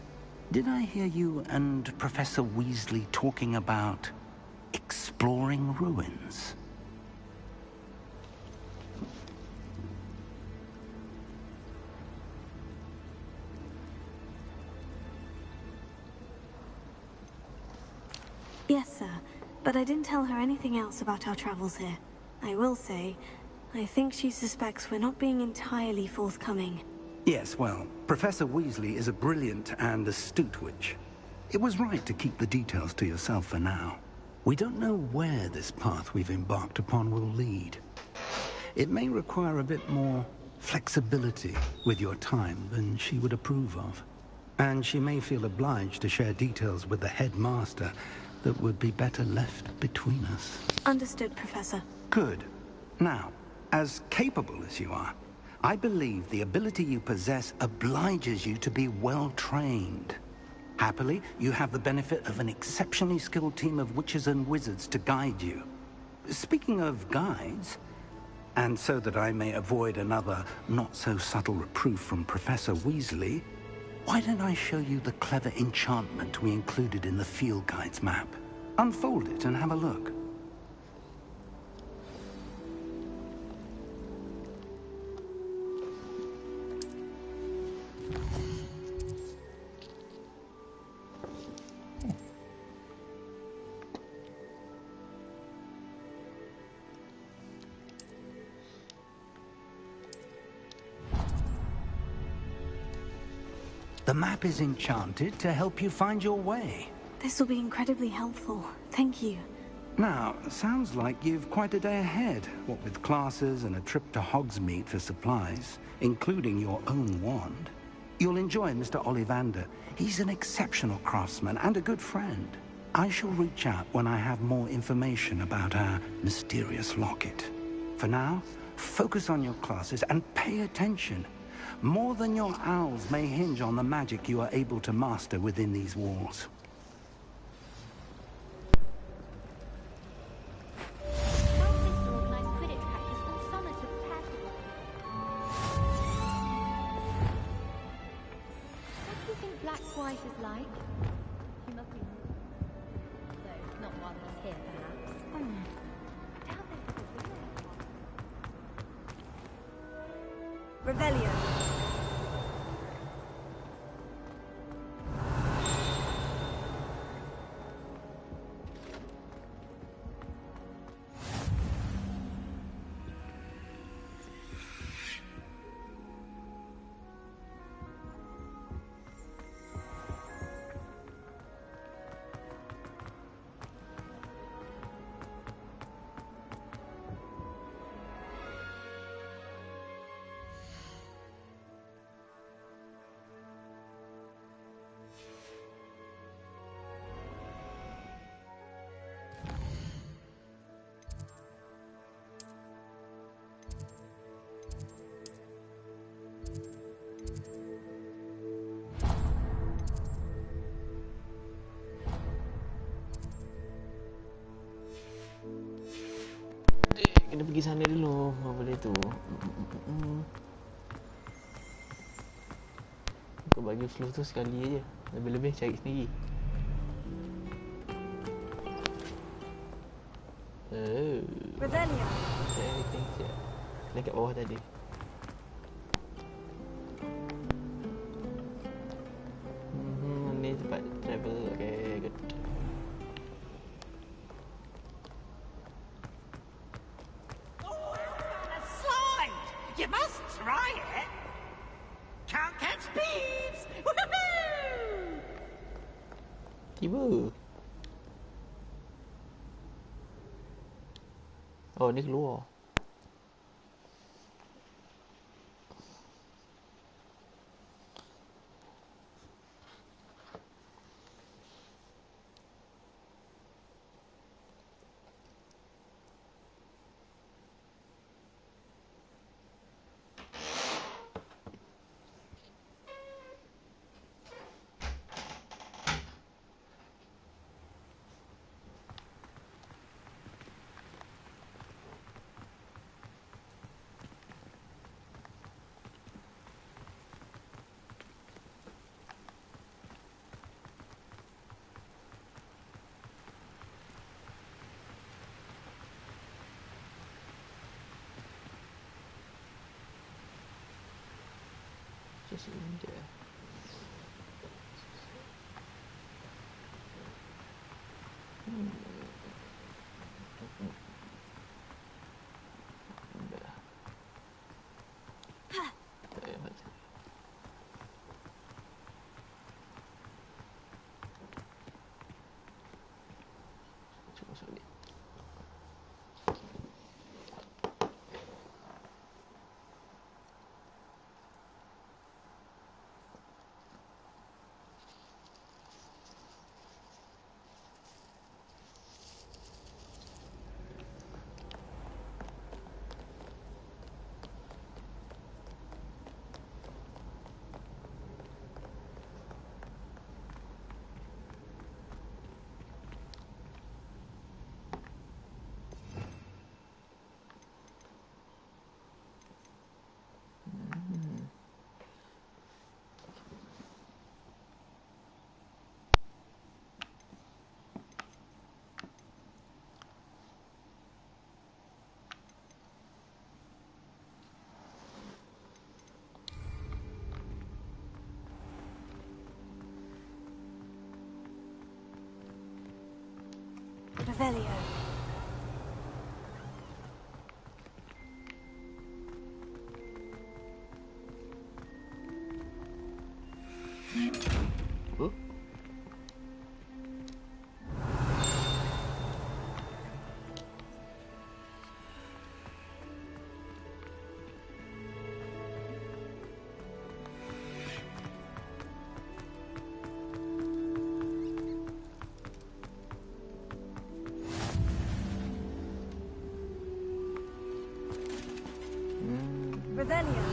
Speaker 7: Did I hear you and Professor Weasley talking about exploring ruins?
Speaker 3: Yes, sir. But I didn't tell her anything else about our travels here. I will say, I think she suspects we're not being entirely forthcoming.
Speaker 7: Yes, well, Professor Weasley is a brilliant and astute witch. It was right to keep the details to yourself for now. We don't know where this path we've embarked upon will lead. It may require a bit more flexibility with your time than she would approve of. And she may feel obliged to share details with the headmaster that would be better left between us.
Speaker 3: Understood, Professor.
Speaker 7: Good. Now, as capable as you are, I believe the ability you possess obliges you to be well-trained. Happily, you have the benefit of an exceptionally skilled team of witches and wizards to guide you. Speaking of guides, and so that I may avoid another not-so-subtle reproof from Professor Weasley, why don't I show you the clever enchantment we included in the field guide's map? Unfold it and have a look. The map is enchanted to help you find your way.
Speaker 3: This will be incredibly helpful. Thank you.
Speaker 7: Now, sounds like you've quite a day ahead, what with classes and a trip to Hogsmeade for supplies, including your own wand. You'll enjoy Mr. Ollivander. He's an exceptional craftsman and a good friend. I shall reach out when I have more information about our mysterious locket. For now, focus on your classes and pay attention. More than your owls may hinge on the magic you are able to master within these walls.
Speaker 1: Kena pergi sana dulu. Apa boleh tu? Kau bagi flow tu sekali aja. Lebih-lebih cari sendiri.
Speaker 3: Revelio.
Speaker 1: Everything siap. Dekat bawah tadi. Ni tempat travel. Okay, good.
Speaker 10: You must try it. Can't catch bees. Woohoo!
Speaker 1: Tiba. Oh, ni keluar. Just in there.
Speaker 3: Revelio. Revelio.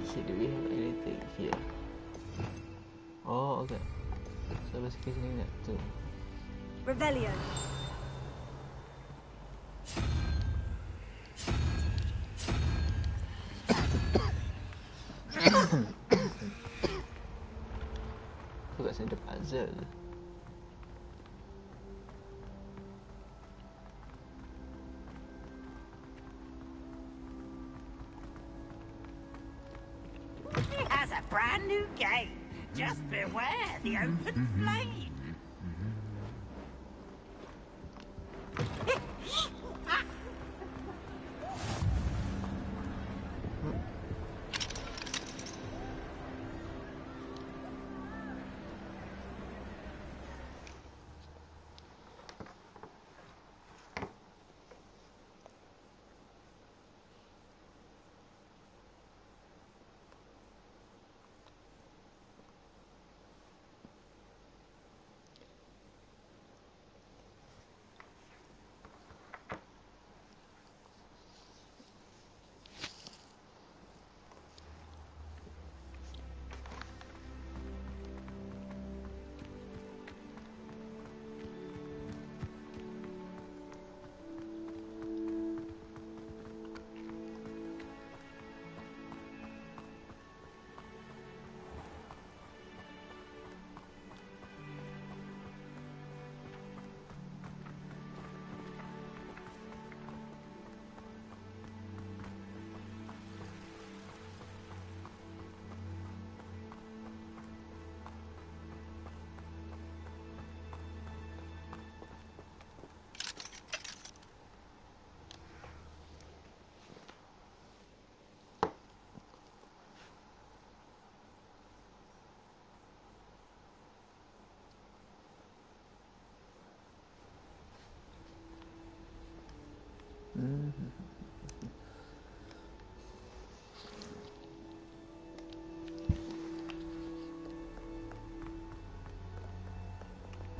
Speaker 1: See, do we have anything here? Oh, okay. So basically something that too.
Speaker 3: Revelio.
Speaker 1: Forgot send the puzzle.
Speaker 10: It has a brand new game. Just beware the open flame.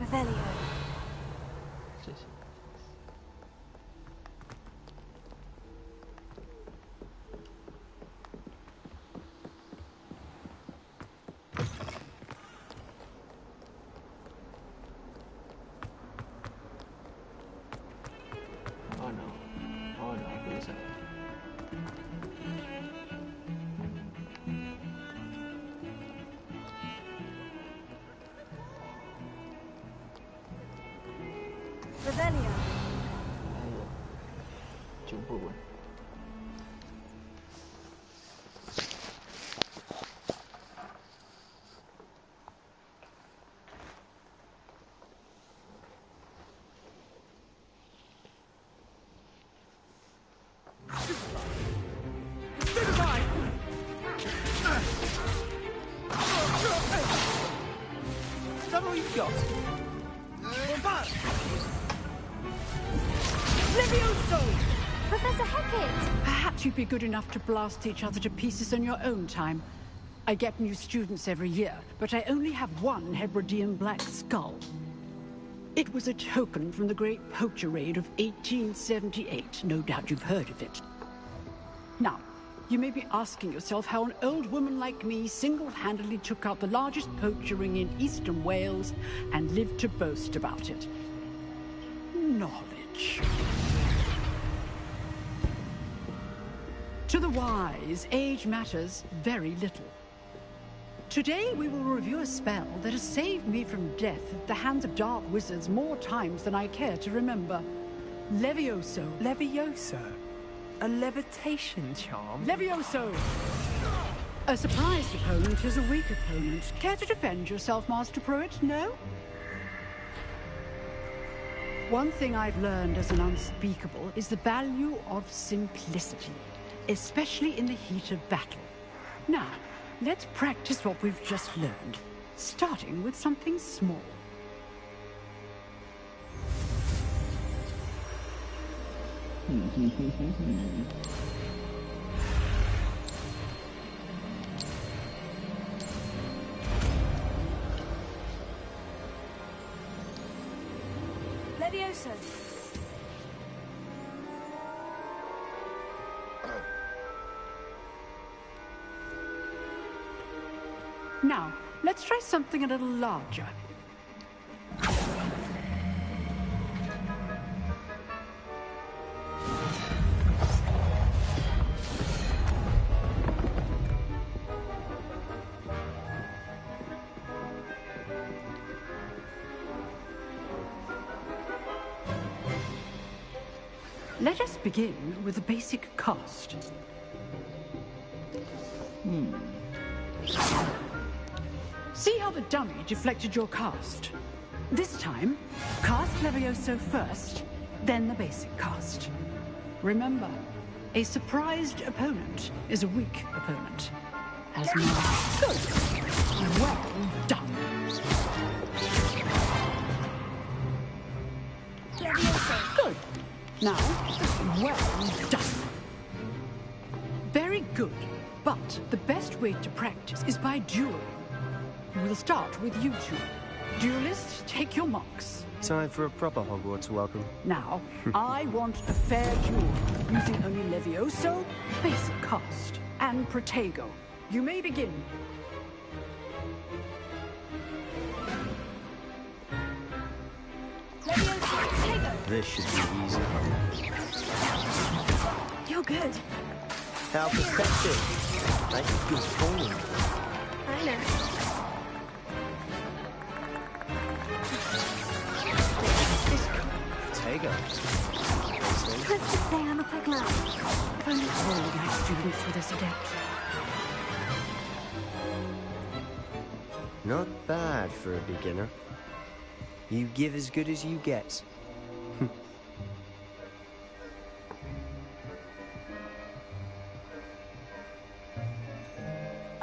Speaker 3: Revelio.
Speaker 1: Oh no. Oh no, please.
Speaker 3: Revelio.
Speaker 1: Ayo. Jumpa pun.
Speaker 14: Is that all you've got?
Speaker 17: Levioso!
Speaker 11: Professor Hackett!
Speaker 17: Perhaps you'd be good enough to blast each other to pieces on your own time. I get new students every year, but I only have one Hebridean black skull. It was a token from the Great Poacher Raid of 1878. No doubt you've heard of it. Now, you may be asking yourself how an old woman like me single-handedly took out the largest poacher ring in eastern Wales and lived to boast about it. Knowledge. To the wise, age matters very little. Today we will review a spell that has saved me from death at the hands of dark wizards more times than I care to remember. Levioso.
Speaker 15: Levioso? A levitation charm?
Speaker 17: Levioso! A surprised opponent is a weak opponent. Care to defend yourself, Master Pruitt? No? One thing I've learned as an unspeakable is the value of simplicity, especially in the heat of battle. Now, let's practice what we've just learned, starting with something small.
Speaker 3: Levioso.
Speaker 17: Now, let's try something a little larger. Let us begin with a basic cast. See how the dummy deflected your cast? This time, cast Levioso first, then the basic cast. Remember, a surprised opponent is a weak opponent. As good. Well done. Good. Now, well done. Very good. But the best way to practice is by dueling. We'll start with you two. Duelists, take your marks.
Speaker 18: Time for a proper Hogwarts welcome.
Speaker 17: Now, I want a fair duel, using only Levioso, basic cast, and Protego. You may begin.
Speaker 18: This should be easy.
Speaker 3: You're good.
Speaker 18: How pathetic. Like good form.
Speaker 3: I know.
Speaker 18: Protego.
Speaker 3: Let's just say I'm a quick learner.
Speaker 17: If only all my students were this adept.
Speaker 18: Not bad for a beginner. You give as good as you get.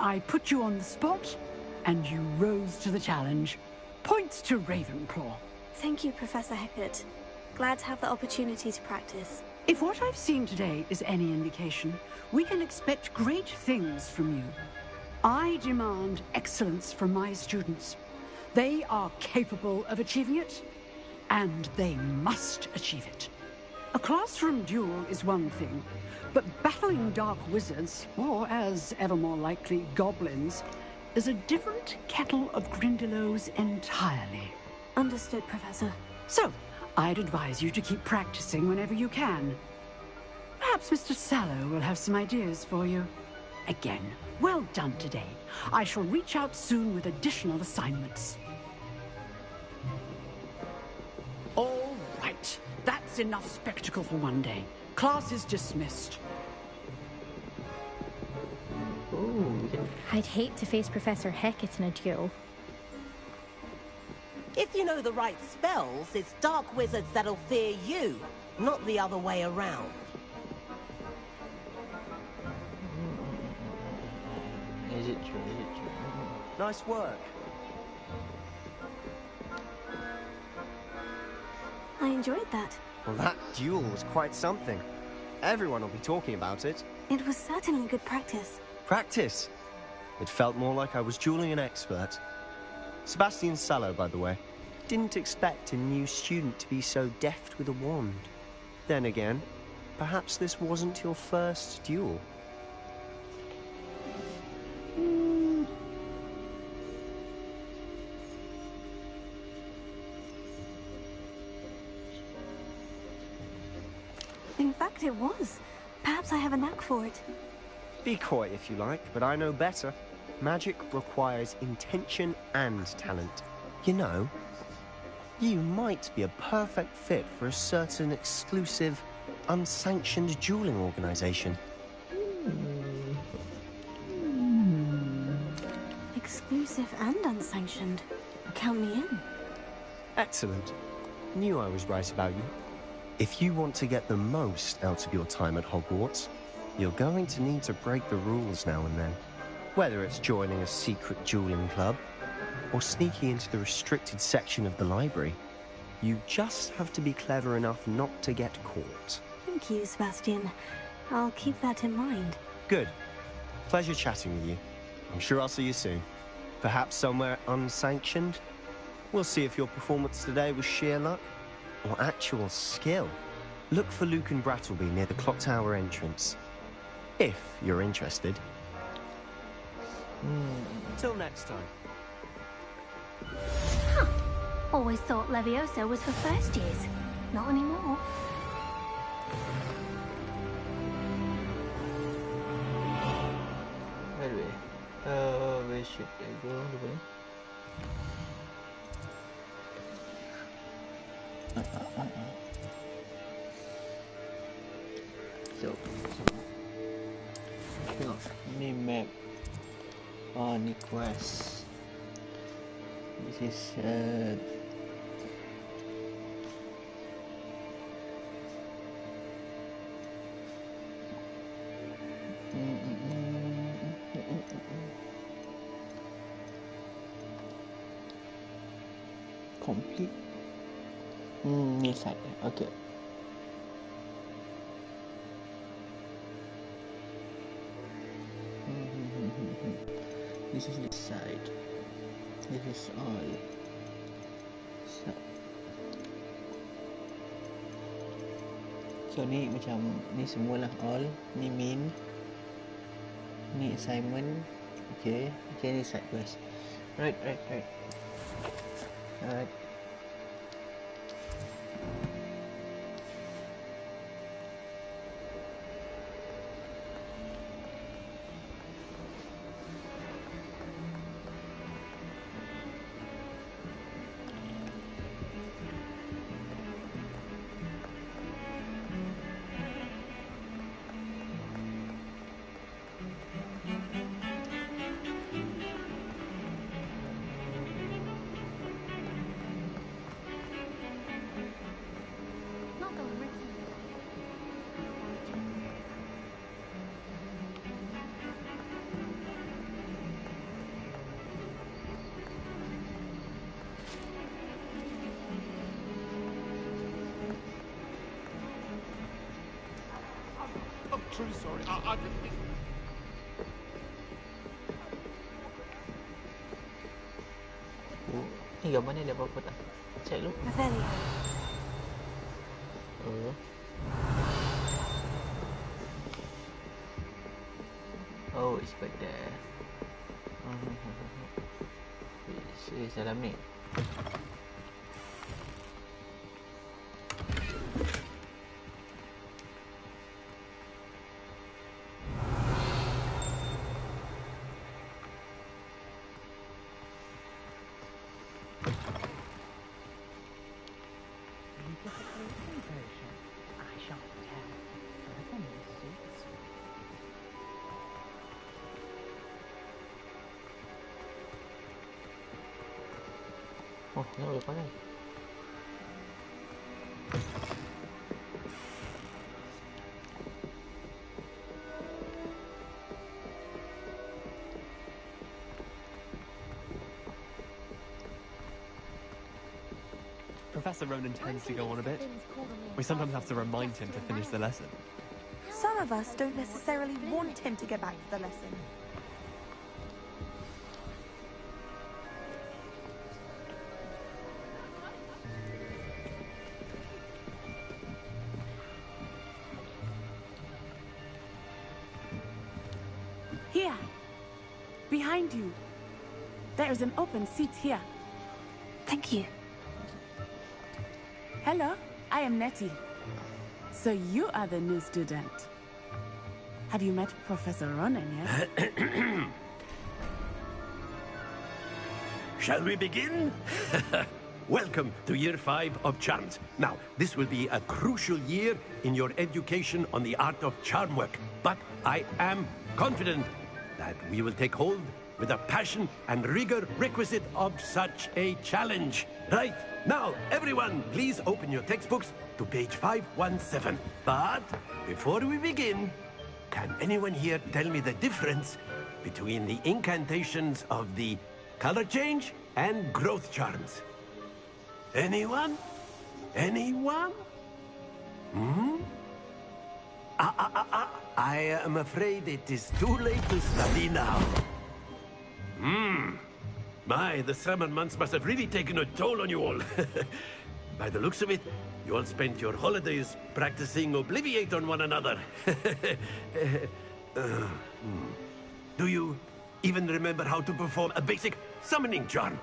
Speaker 17: I put you on the spot, and you rose to the challenge. Points to Ravenclaw.
Speaker 3: Thank you, Professor Hecat. Glad to have the opportunity to practice.
Speaker 17: If what I've seen today is any indication, we can expect great things from you. I demand excellence from my students. They are capable of achieving it, and they must achieve it. A classroom duel is one thing, but battling dark wizards, or as ever more likely, goblins, is a different kettle of Grindylows entirely.
Speaker 3: Understood, Professor.
Speaker 17: So, I'd advise you to keep practicing whenever you can. Perhaps Mr. Sallow will have some ideas for you. Again, well done today. I shall reach out soon with additional assignments. All right. That's enough spectacle for one day. Class is dismissed.
Speaker 13: I'd hate to face Professor Hecat in a duel.
Speaker 12: If you know the right spells, it's dark wizards that'll fear you, not the other way around.
Speaker 1: Is it true? Is it true?
Speaker 18: Nice work.
Speaker 3: I enjoyed that.
Speaker 18: Well, that duel was quite something. Everyone will be talking about it.
Speaker 3: It was certainly good practice.
Speaker 18: Practice? It felt more like I was dueling an expert. Sebastian Sallow, by the way. Didn't expect a new student to be so deft with a wand. Then again, perhaps this wasn't your first duel.
Speaker 3: In fact, it was. Perhaps I have a knack for it.
Speaker 18: Be coy if you like, but I know better. Magic requires intention and talent. You know, you might be a perfect fit for a certain exclusive, unsanctioned dueling organization.
Speaker 3: Exclusive and unsanctioned. Count me in.
Speaker 18: Excellent. Knew I was right about you. If you want to get the most out of your time at Hogwarts, you're going to need to break the rules now and then. Whether it's joining a secret dueling club, or sneaking into the restricted section of the library, you just have to be clever enough not to get caught.
Speaker 3: Thank you, Sebastian. I'll keep that in mind.
Speaker 18: Good. Pleasure chatting with you. I'm sure I'll see you soon. Perhaps somewhere unsanctioned? We'll see if your performance today was sheer luck or actual skill. Look for Luke and Brattleby near the clock tower entrance. If you're interested. Till next time.
Speaker 3: Huh. Always thought Leviosa was for first years. Not anymore.
Speaker 1: Anyway, where should I go? So, tengok ni map. Ni quest. This is complete. Ni side. Okay. This is the side. This is all. So ni macam ni semualah all. Ni main. Ni assignment. Okay. Okay, ni side quest. Right. Alright.
Speaker 19: Truly sorry. I didn't mean.
Speaker 1: Ni gambar ni ada apa-apa tak? Check dulu.
Speaker 3: Revelio.
Speaker 1: Oh, it's back there. It's dalam ni. Oh, ni boleh pakai.
Speaker 14: Professor Ronan tends to go on a bit. We sometimes have to remind him to finish the lesson.
Speaker 16: Some of us don't necessarily want him to get back to the lesson.
Speaker 20: Here. Behind you. There is an open seat here.
Speaker 3: Thank you.
Speaker 20: Hello, I am Nettie. So you are the new student. Have you met Professor Ronan yet?
Speaker 6: Shall we begin? Welcome to Year 5 of Charms. Now, this will be a crucial year in your education on the art of charm work, but I am confident that we will take hold with the passion and rigor requisite of such a challenge. Right, now, everyone, please open your textbooks to page 517. But before we begin, can anyone here tell me the difference between the incantations of the color change and growth charms? Anyone? Anyone? I am afraid it is too late to study now. My, the summer months must have really taken a toll on you all. By the looks of it, you all spent your holidays practicing Obliviate on one another. Do you even remember how to perform a basic summoning charm?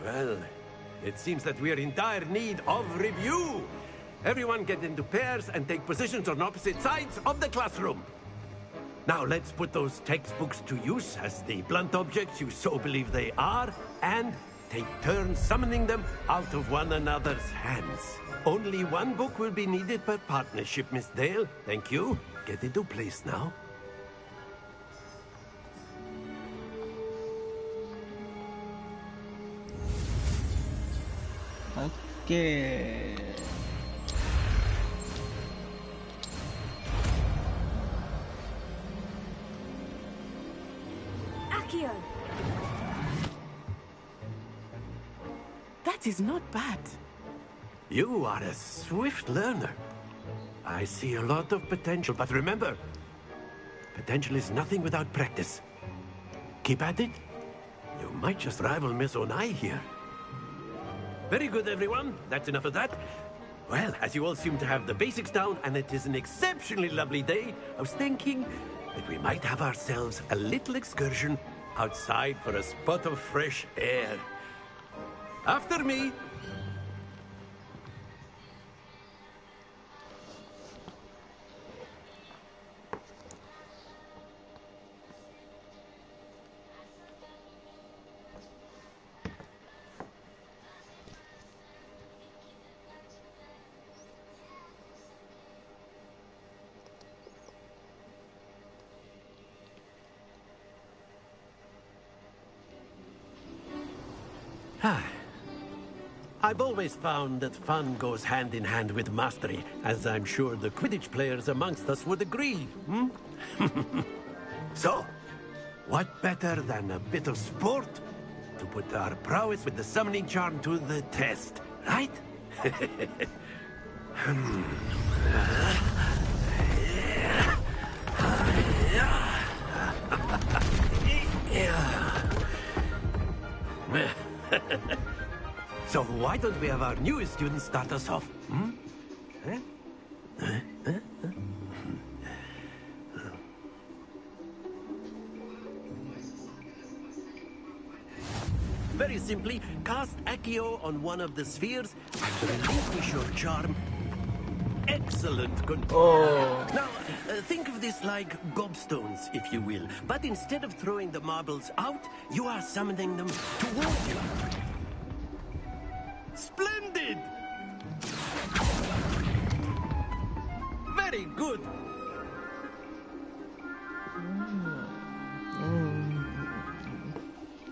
Speaker 6: Well, it seems that we are in dire need of review. Everyone get into pairs and take positions on opposite sides of the classroom. Now let's put those textbooks to use as the blunt objects you so believe they are, and take turns summoning them out of one another's hands. Only one book will be needed per partnership, Miss Dale. Thank you. Get into place now.
Speaker 1: Okay.
Speaker 20: Accio! That is not bad.
Speaker 6: You are a swift learner. I see a lot of potential, but remember, potential is nothing without practice. Keep at it. You might just rival Miss Onai here. Very good, everyone. That's enough of that. Well, as you all seem to have the basics down, and it is an exceptionally lovely day, I was thinking that we might have ourselves a little excursion outside for a spot of fresh air. After me. I've always found that fun goes hand in hand with mastery, as I'm sure the Quidditch players amongst us would agree, So, what better than a bit of sport to put our prowess with the summoning charm to the test, right? So why don't we have our newest student start us off? Very simply, cast Accio on one of the spheres and relinquish your charm. Excellent control. Now, think of this like gobstones, if you will. But instead of throwing the marbles out, you are summoning them toward you. Splendid! Very good.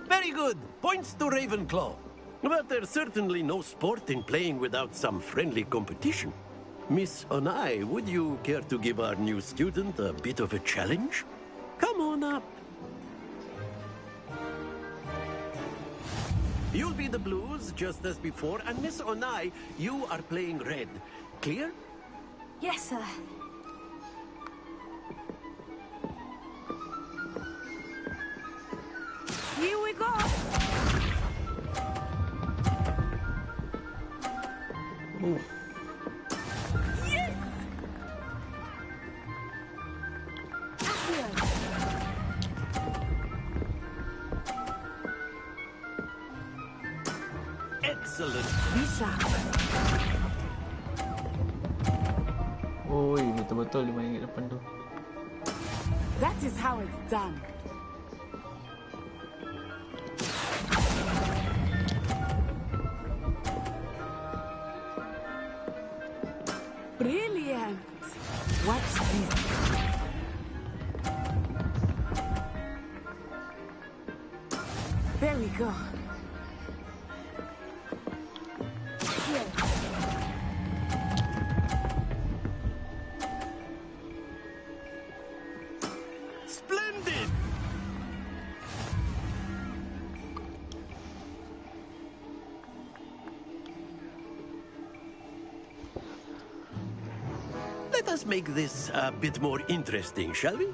Speaker 6: Very good. Points to Ravenclaw. But there's certainly no sport in playing without some friendly competition. Miss Onai, would you care to give our new student a bit of a challenge? Come on up. You'll be the blues, just as before, and Miss Onai, you are playing red. Clear?
Speaker 3: Yes, sir.
Speaker 20: Here we go!
Speaker 1: Ooh.
Speaker 20: Yes!
Speaker 6: Excellent.
Speaker 20: Bisa.
Speaker 1: Oi, betul-betul 5 ringgit depan tu.
Speaker 20: That is how it's done. Brilliant. Watch this. There we go. Here.
Speaker 6: Splendid! Let us make this a bit more interesting, shall we?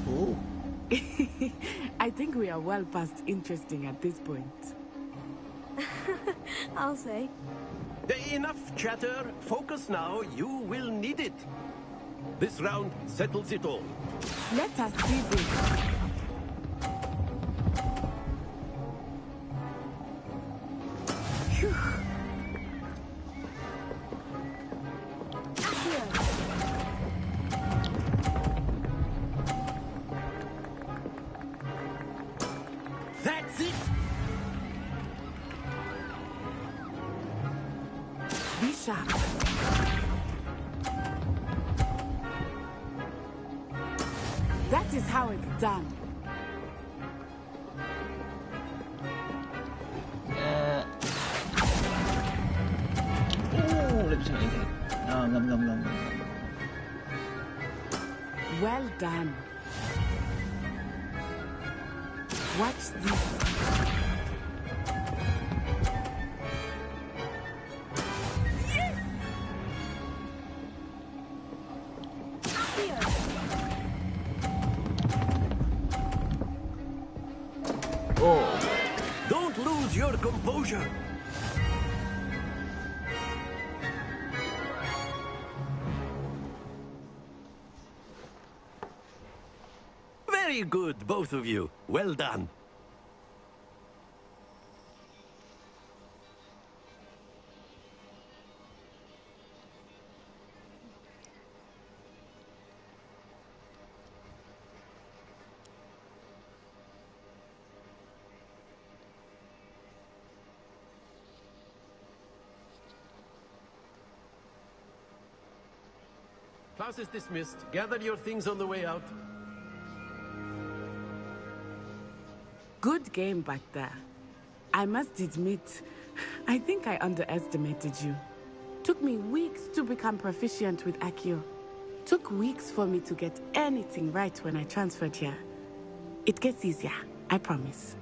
Speaker 1: Oh.
Speaker 20: I think we are well past interesting at this point.
Speaker 3: I'll say.
Speaker 6: Enough chatter. Focus now. You will need it. This round settles it all.
Speaker 20: Let us see this.
Speaker 6: That's it.
Speaker 20: Be sharp. That is how it's done.
Speaker 1: Oh, let's see. Nom, nom, nom, nom.
Speaker 20: Well done. Watch this.
Speaker 1: Oh.
Speaker 6: Don't lose your composure. Very good, both of you. Well done. Class is dismissed. Gather your things on the way out.
Speaker 20: Good game back there. I must admit, I think I underestimated you. Took me weeks to become proficient with Accio. Took weeks for me to get anything right when I transferred here. It gets easier, I promise.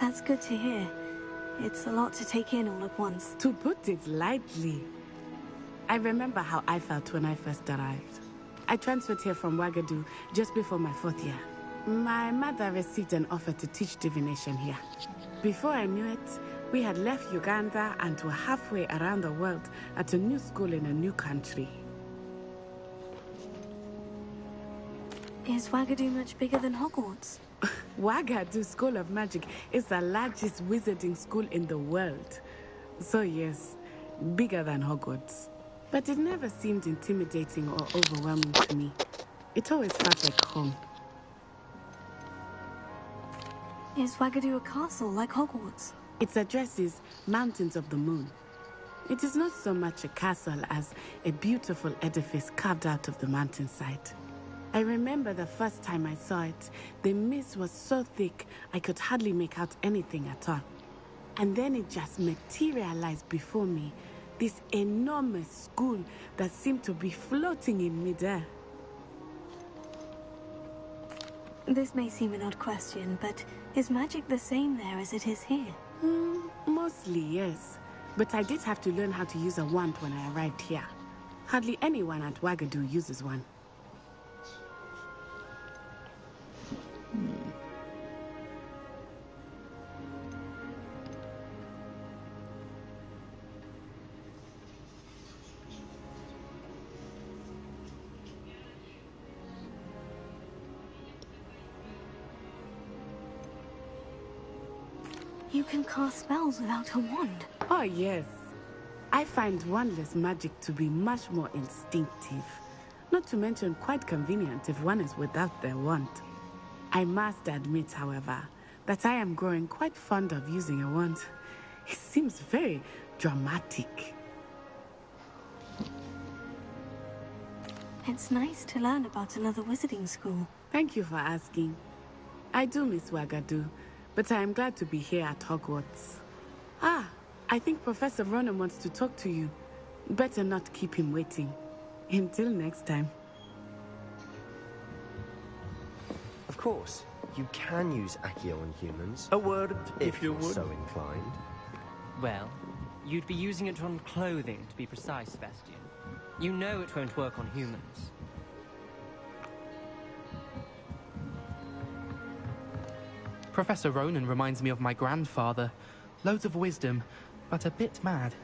Speaker 3: That's good to hear. It's a lot to take in all at once.
Speaker 20: To put it lightly, I remember how I felt when I first arrived. I transferred here from Wagadu just before my 4th year. My mother received an offer to teach divination here. Before I knew it, we had left Uganda and were halfway around the world at a new school in a new country.
Speaker 3: Is Wagadu much bigger than Hogwarts?
Speaker 20: Wagadu School of Magic is the largest wizarding school in the world. So yes, bigger than Hogwarts. But it never seemed intimidating or overwhelming to me. It always felt like home.
Speaker 3: Is Wagadu a castle like Hogwarts?
Speaker 20: Its address is Mountains of the Moon. It is not so much a castle as a beautiful edifice carved out of the mountainside. I remember the first time I saw it, the mist was so thick I could hardly make out anything at all. And then it just materialized before me, this enormous school that seemed to be floating in midair.
Speaker 3: This may seem an odd question, but is magic the same there as it is here?
Speaker 20: Mostly, yes. But I did have to learn how to use a wand when I arrived here. Hardly anyone at Wagadu uses one.
Speaker 3: You can cast spells without a wand.
Speaker 20: Oh, yes. I find wandless magic to be much more instinctive. Not to mention quite convenient if one is without their wand. I must admit, however, that I am growing quite fond of using a wand. It seems very dramatic.
Speaker 3: It's nice to learn about another wizarding school.
Speaker 20: Thank you for asking. I do miss Wagadu, but I am glad to be here at Hogwarts. Ah, I think Professor Ronan wants to talk to you. Better not keep him waiting. Until next time.
Speaker 18: Of course, you can use Accio on humans.
Speaker 21: A word,
Speaker 18: if
Speaker 21: you
Speaker 18: you're
Speaker 21: would.
Speaker 18: so inclined.
Speaker 22: Well, you'd be using it on clothing, to be precise, Sebastian. You know it won't work on humans.
Speaker 14: Professor Ronan reminds me of my grandfather. Loads of wisdom, but a bit mad.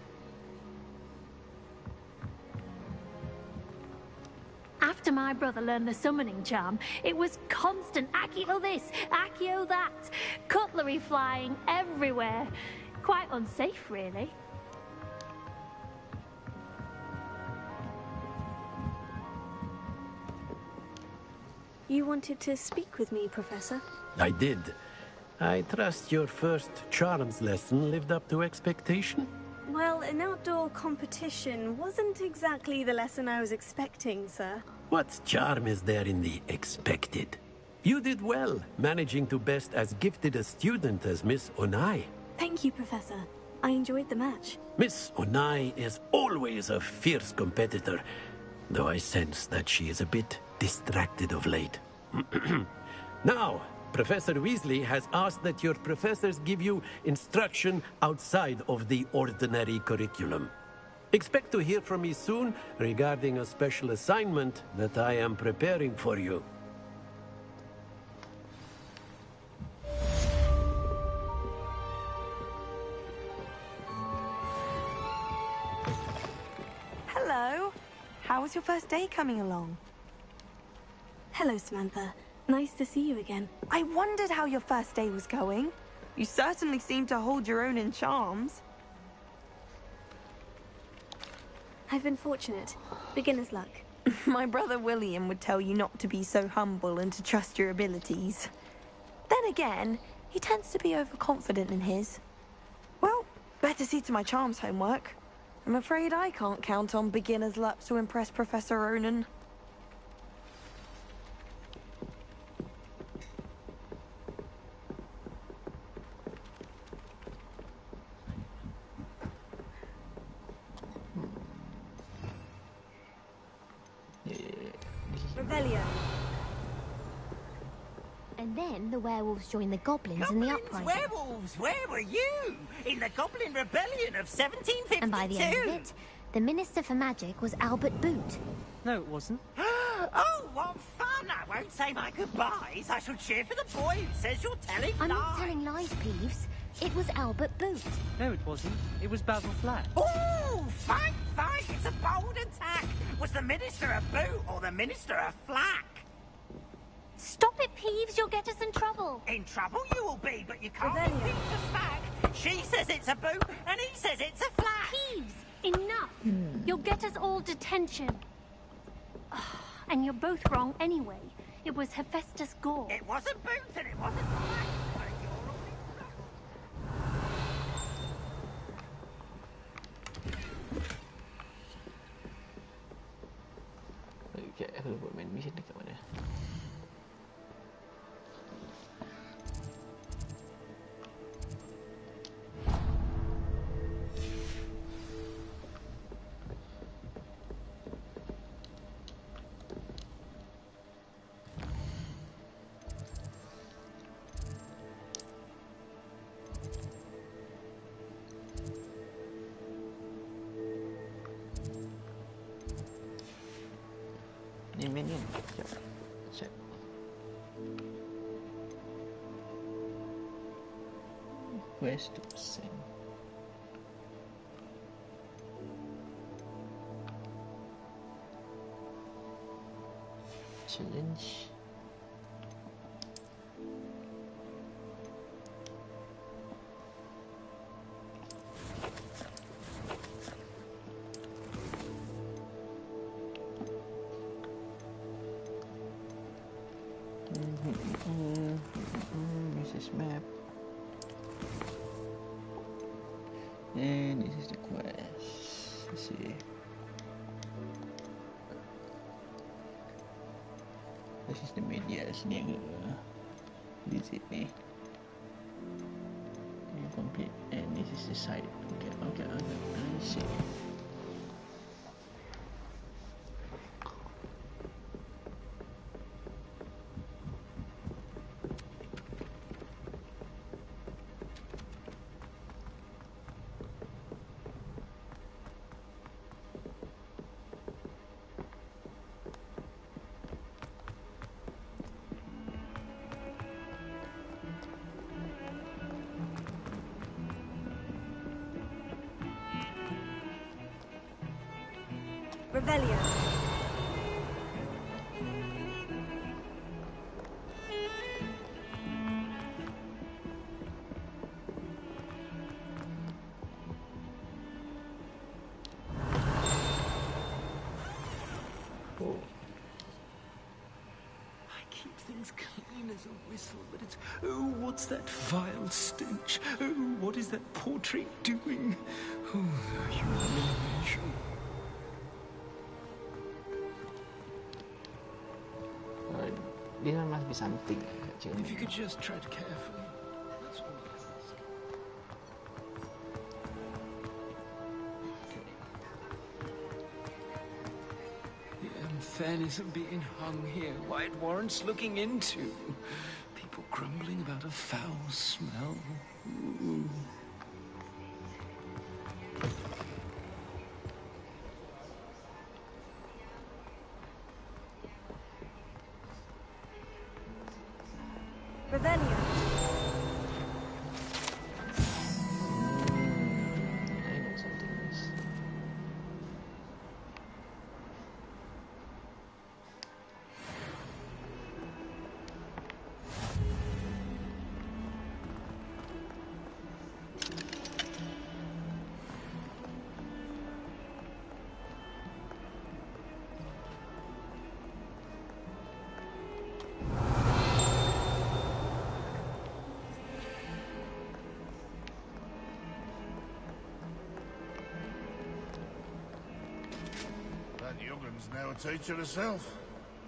Speaker 23: After my brother learned the summoning charm, it was constant Accio this, Accio that. Cutlery flying everywhere. Quite unsafe, really.
Speaker 3: You wanted to speak with me, Professor?
Speaker 6: I did. I trust your first charms lesson lived up to expectation?
Speaker 3: Well, an outdoor competition wasn't exactly the lesson I was expecting, sir.
Speaker 6: What charm is there in the expected? You did well, managing to best as gifted a student as Miss Onai.
Speaker 3: Thank you, Professor. I enjoyed the match.
Speaker 6: Miss Onai is always a fierce competitor, though I sense that she is a bit distracted of late. Now, Professor Weasley has asked that your professors give you instruction outside of the ordinary curriculum. Expect to hear from me soon regarding a special assignment that I am preparing for you.
Speaker 16: Hello. How was your first day coming along?
Speaker 3: Hello, Samantha. Nice to see you again.
Speaker 16: I wondered how your first day was going. You certainly seem to hold your own in charms.
Speaker 3: I've been fortunate. Beginner's luck.
Speaker 16: My brother William would tell you not to be so humble and to trust your abilities. Then again, he tends to be overconfident in his. Well, better see to my charms homework. I'm afraid I can't count on beginner's luck to impress Professor Ronan.
Speaker 3: Revelio.
Speaker 24: And then the werewolves joined the goblins in the uprising.
Speaker 10: Werewolves, where were you? In the Goblin Rebellion of 1752?
Speaker 24: And by the end of it, the Minister for Magic was Albert Boot.
Speaker 22: No, it wasn't.
Speaker 10: Oh, what fun! I won't say my goodbyes. I shall cheer for the boy who says you're telling
Speaker 24: I'm
Speaker 10: lies.
Speaker 24: not telling lies, Peeves. It was Albert Boot.
Speaker 22: No, it wasn't. It was Basil Flack.
Speaker 10: Ooh, fight, fight! It's a bold attack. Was the Minister a boot or the Minister a flack?
Speaker 23: Stop it, Peeves. You'll get us in trouble.
Speaker 10: In trouble you will be, but you can't beat the smack. She says it's a boot, and he says it's a flack.
Speaker 23: Peeves, enough. You'll get us all detention. And you're both wrong anyway. It was Hephaestus Gore.
Speaker 10: It wasn't boot and it wasn't flack.
Speaker 1: Okay, aku lupa main mission dekat mana. Ni minion. Sekejap. Check. Quest to send. Challenge. This is map. And this is the quest. Let's see. Sistem media sini ke visit ni. You complete and this is the site. Okay. I see.
Speaker 2: Revelio.
Speaker 8: Keep things clean as a whistle, but it's... Oh, what's that vile stench? Oh, what is that portrait doing? Oh, the humiliation.
Speaker 1: This one must be something.
Speaker 8: If you could just tread carefully. That's all I ask. The unfairness of being hung here, why it warrants looking into. People grumbling about a foul smell. Ooh.
Speaker 2: Revelio.
Speaker 1: I know something else.
Speaker 19: Youngun's now a teacher herself.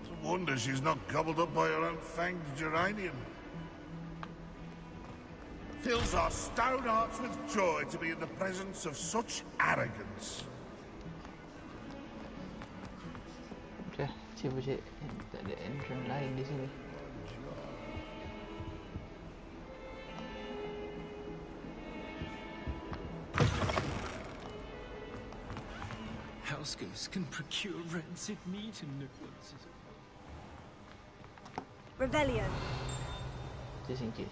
Speaker 19: It's a wonder she's not gobbled up by her unfanged geranium. Fills our stout hearts with joy to be in the presence of such arrogance.
Speaker 1: Okay, cuba cek tak ada entrance lain di sini.
Speaker 8: House ghosts can procure rancid meat and no one's...
Speaker 2: Revelio.
Speaker 1: Just in case.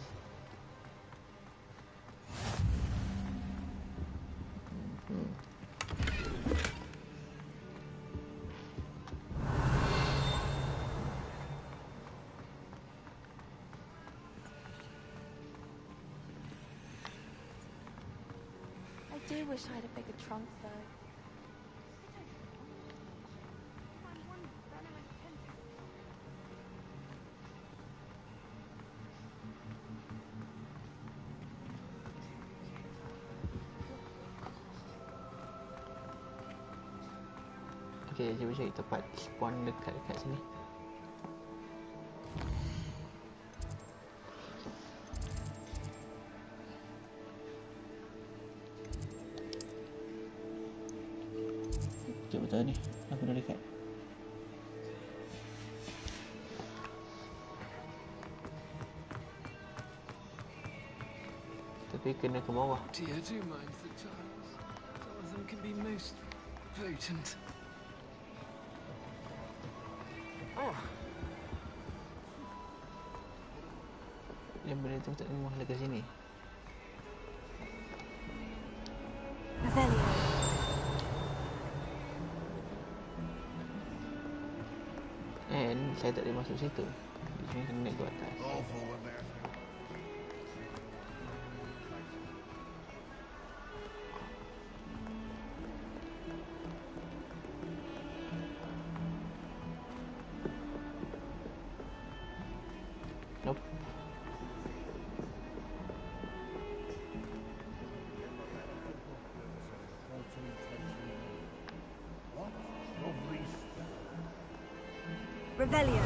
Speaker 16: I do wish I had a bigger trunk, though.
Speaker 1: Okay, cuba cari tempat spawn dekat sini. Sekejap betul ni, aku dah dekat. Tapi kena ke bawah.
Speaker 8: Dear, do mind the tiles. Some of them can be most potent.
Speaker 1: Yang benda tu tak memang dekat sini.
Speaker 2: Revelio.
Speaker 1: And saya tak boleh masuk situ. Jadi kena naik ke atas. Nope.
Speaker 2: Revelio.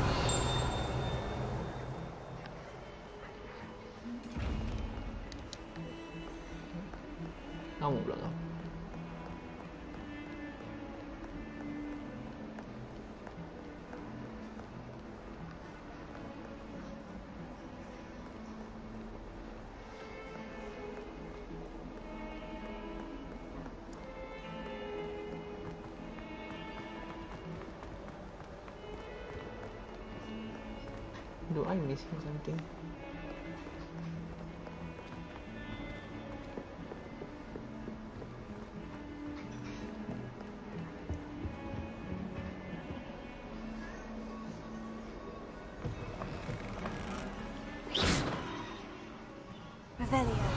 Speaker 1: Do I missing something?
Speaker 2: Revelio.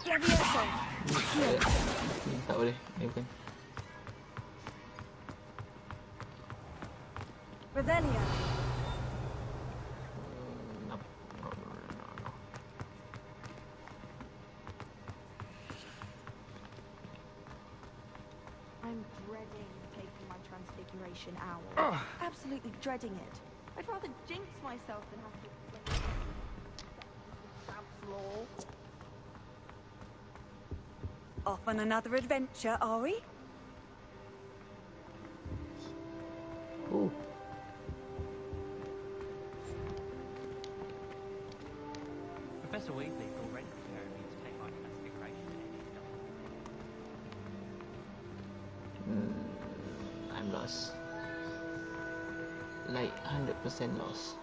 Speaker 2: Levioso.
Speaker 1: Tak boleh, ni bukan.
Speaker 2: Revelio.
Speaker 16: I'm dreading taking my transfiguration hour. Absolutely dreading it. I'd rather jinx myself than have to explain law.
Speaker 2: Off on another adventure, are we?
Speaker 1: Ooh.
Speaker 22: Professor Weasley's already preparing me to take my transfiguration
Speaker 1: I'm lost. Like 100% lost.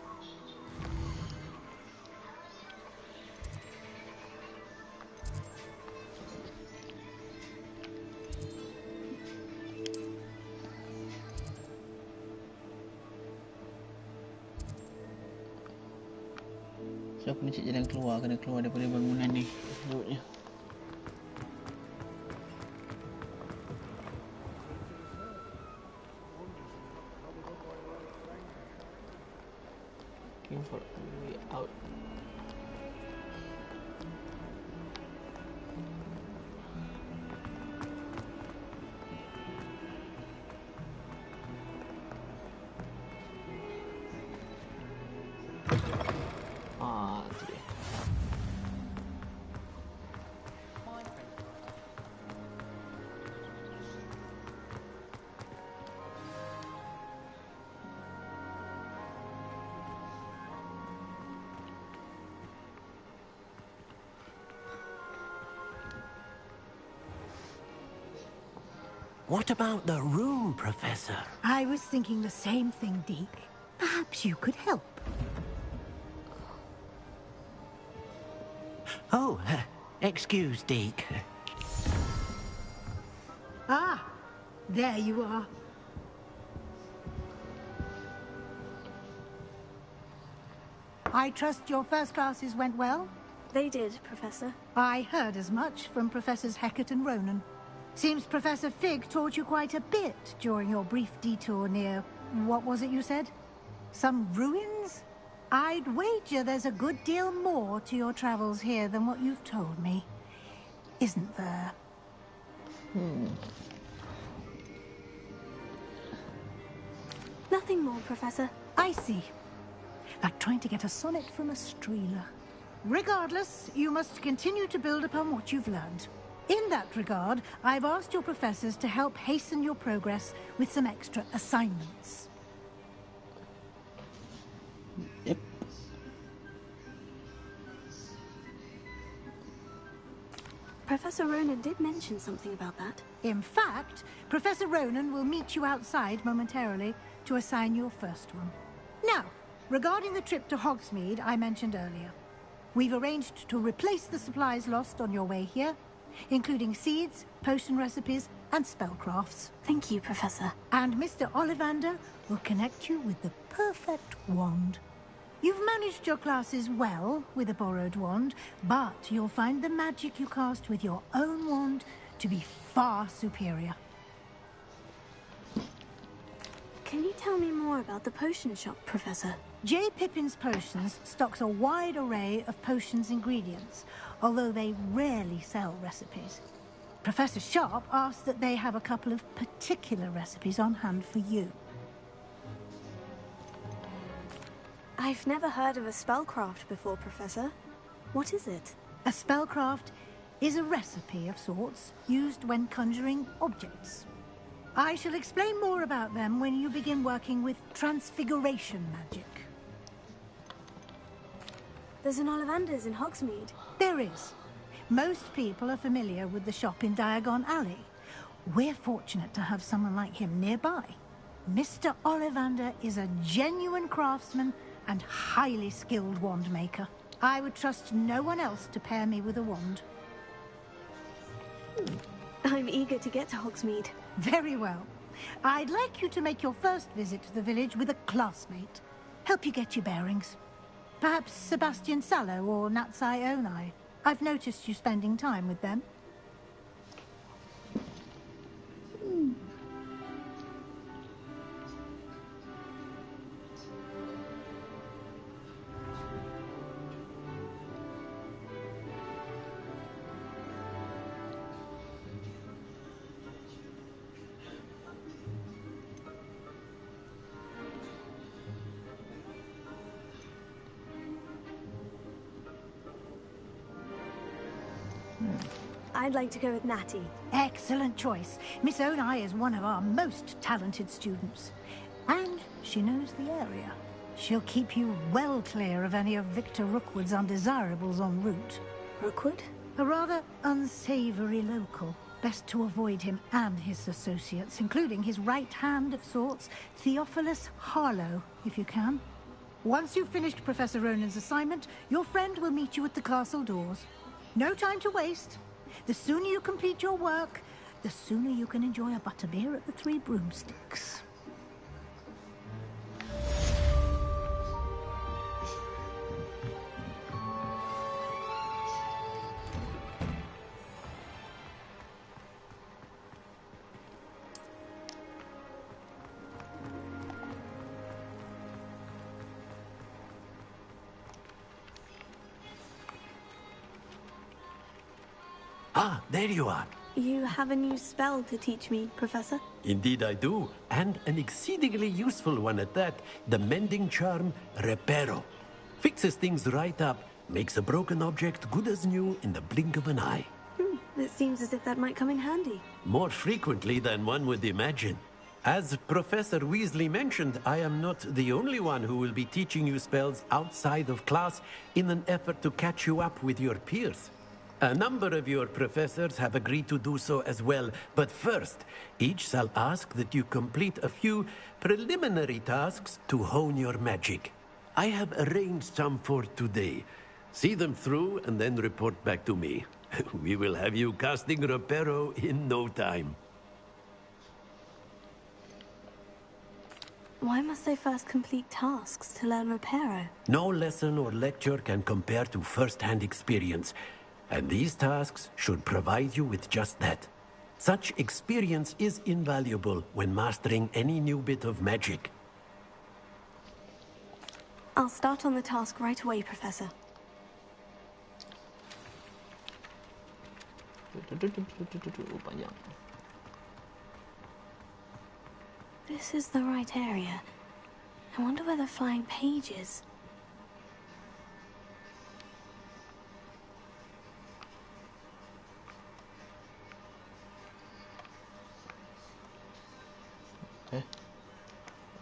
Speaker 1: So aku nak cari jalan keluar, kena keluar daripada bangunan ni sebutnya. Looking for a way out. Tu dia.
Speaker 10: What about the room, Professor?
Speaker 4: I was thinking the same thing, Deke. Perhaps you could help.
Speaker 10: Oh, excuse, Deke.
Speaker 4: Ah, there you are. I trust your first classes went well?
Speaker 3: They did, Professor.
Speaker 4: I heard as much from Professors Hecat and Ronan. Seems Professor Fig taught you quite a bit during your brief detour near... what was it you said? Some ruins? I'd wager there's a good deal more to your travels here than what you've told me. Isn't there?
Speaker 3: Nothing more, Professor.
Speaker 4: I see. Like trying to get a sonnet from a streeler. Regardless, you must continue to build upon what you've learned. In that regard, I've asked your professors to help hasten your progress with some extra assignments.
Speaker 1: Yep.
Speaker 3: Professor Ronan did mention something about that.
Speaker 4: In fact, Professor Ronan will meet you outside momentarily to assign your first one. Now, regarding the trip to Hogsmeade I mentioned earlier, we've arranged to replace the supplies lost on your way here, including seeds, potion recipes, and spellcrafts.
Speaker 3: Thank you, Professor.
Speaker 4: And Mr. Ollivander will connect you with the perfect wand. You've managed your classes well with a borrowed wand, but you'll find the magic you cast with your own wand to be far superior.
Speaker 3: Can you tell me more about the potion shop, Professor?
Speaker 4: J. Pippin's Potions stocks a wide array of potions ingredients, although they rarely sell recipes. Professor Sharp asked that they have a couple of particular recipes on hand for you.
Speaker 3: I've never heard of a spellcraft before, Professor. What is it?
Speaker 4: A spellcraft is a recipe of sorts used when conjuring objects. I shall explain more about them when you begin working with transfiguration magic.
Speaker 3: There's an Ollivander's in Hogsmeade.
Speaker 4: There is. Most people are familiar with the shop in Diagon Alley. We're fortunate to have someone like him nearby. Mr. Ollivander is a genuine craftsman and highly skilled wand maker. I would trust no one else to pair me with a wand.
Speaker 3: I'm eager to get to Hogsmeade.
Speaker 4: Very well. I'd like you to make your first visit to the village with a classmate. Help you get your bearings. Perhaps Sebastian Sallow or Natsai Onai. I've noticed you spending time with them.
Speaker 3: I'd like to go with Natty.
Speaker 4: Excellent choice. Miss Onai is one of our most talented students. And she knows the area. She'll keep you well clear of any of Victor Rookwood's undesirables en route.
Speaker 3: Rookwood?
Speaker 4: A rather unsavory local. Best to avoid him and his associates, including his right hand of sorts, Theophilus Harlow, if you can. Once you've finished Professor Ronan's assignment, your friend will meet you at the castle doors. No time to waste. The sooner you complete your work, the sooner you can enjoy a butterbeer at the Three Broomsticks.
Speaker 6: Ah, there you are.
Speaker 3: You have a new spell to teach me, Professor?
Speaker 6: Indeed I do, and an exceedingly useful one at that. The mending charm, Reparo. Fixes things right up, makes a broken object good as new in the blink of an eye.
Speaker 3: It seems as if that might come in handy.
Speaker 6: More frequently than one would imagine. As Professor Weasley mentioned, I am not the only one who will be teaching you spells outside of class in an effort to catch you up with your peers. A number of your professors have agreed to do so as well, but first, each shall ask that you complete a few preliminary tasks to hone your magic. I have arranged some for today. See them through and then report back to me. We will have you casting Reparo in no time.
Speaker 3: Why must I first complete tasks to learn Reparo?
Speaker 6: No lesson or lecture can compare to first-hand experience. And these tasks should provide you with just that. Such experience is invaluable when mastering any new bit of magic.
Speaker 3: I'll start on the task right away, Professor. This is the right area. I wonder where the flying page is.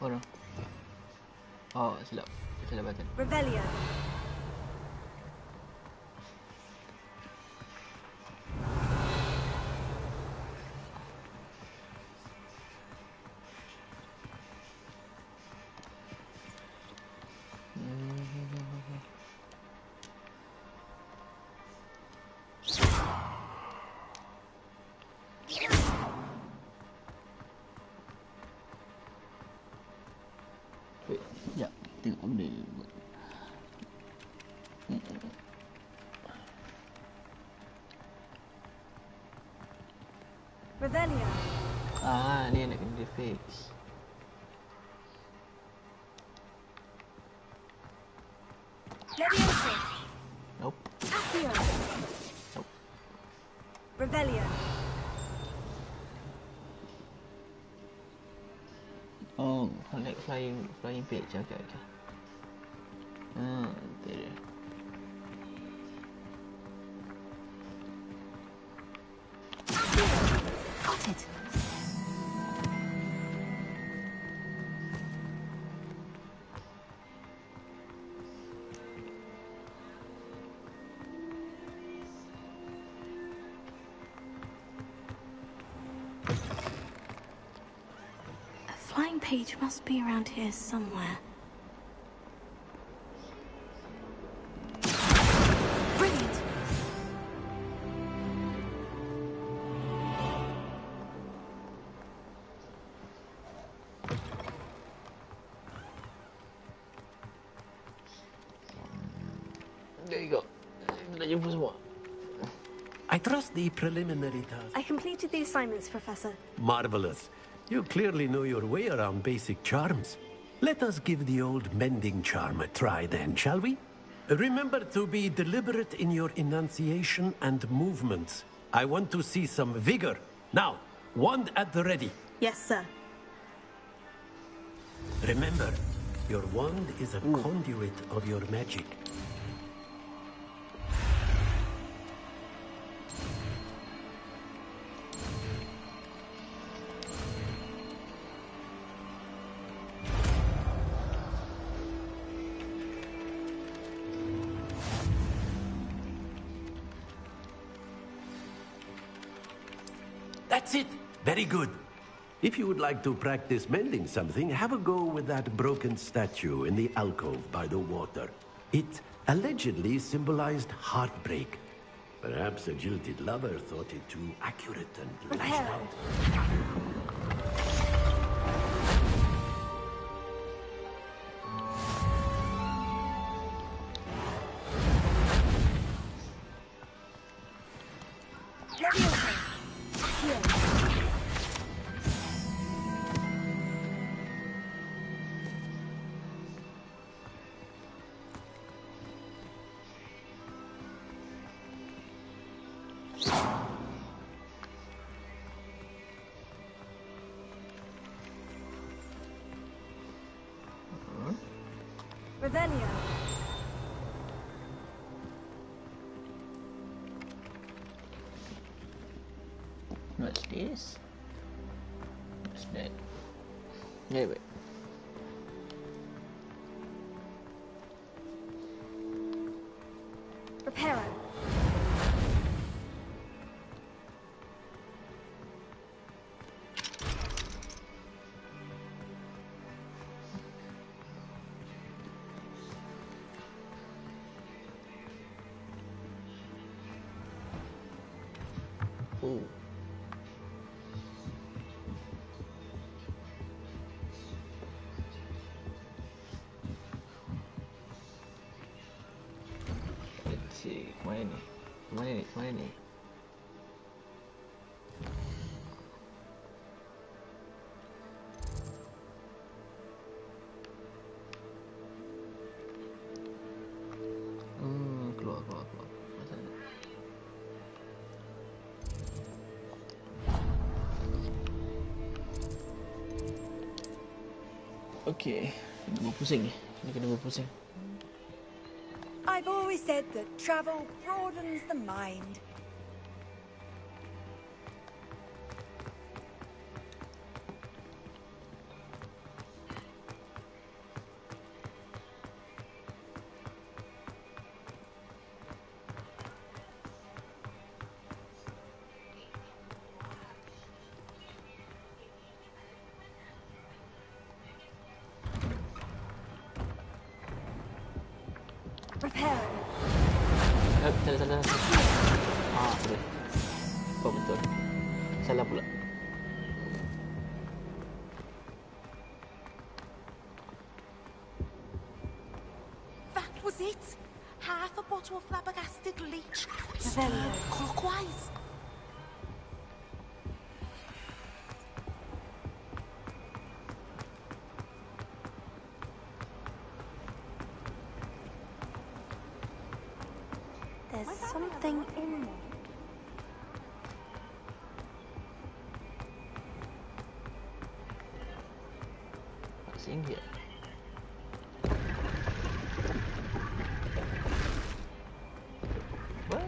Speaker 1: Orang. Oh, silap. Silap button.
Speaker 2: Revelio.
Speaker 1: Sekejap, tengok apa dia buat.
Speaker 2: Revelio.
Speaker 1: Ah, ni nak kena dia fix.
Speaker 2: Leviosa.
Speaker 1: Nope.
Speaker 2: Accio.
Speaker 1: Nope.
Speaker 2: Revelio.
Speaker 1: Oh, like flying page. Okay. Ah, there.
Speaker 3: Got it. A flying page must be around here somewhere.
Speaker 2: Brilliant!
Speaker 1: There you go. Dah jumpa semua.
Speaker 6: I trust the preliminary task.
Speaker 2: I completed the assignments, Professor.
Speaker 6: Marvelous. You clearly know your way around basic charms. Let us give the old mending charm a try then, shall we? Remember to be deliberate in your enunciation and movements. I want to see some vigor. Now, wand at the ready.
Speaker 2: Yes, sir.
Speaker 6: Remember, your wand is a conduit of your magic. That's it. Very good. If you would like to practice mending something, have a go with that broken statue in the alcove by the water. It allegedly symbolized heartbreak. Perhaps a jilted lover thought it too accurate and lashed out.
Speaker 2: Revelio.
Speaker 1: What's this? What's that? Yeah, wait.
Speaker 2: Reparo.
Speaker 1: Ooh. Let's see. Mana ni? Mana ni? Mana ni? Keluar. Macam ni. Okay, kena berpusing ni. Ni kena berpusing.
Speaker 2: I've always said that travel broadens the mind. Reparo.
Speaker 1: Salah. Betul. Oh, betul. Salah pula.
Speaker 5: That was it. Half a bottle of flabbergasted leech.
Speaker 2: Revelio.
Speaker 5: Clockwise.
Speaker 16: There's something in there.
Speaker 1: What's in here? What?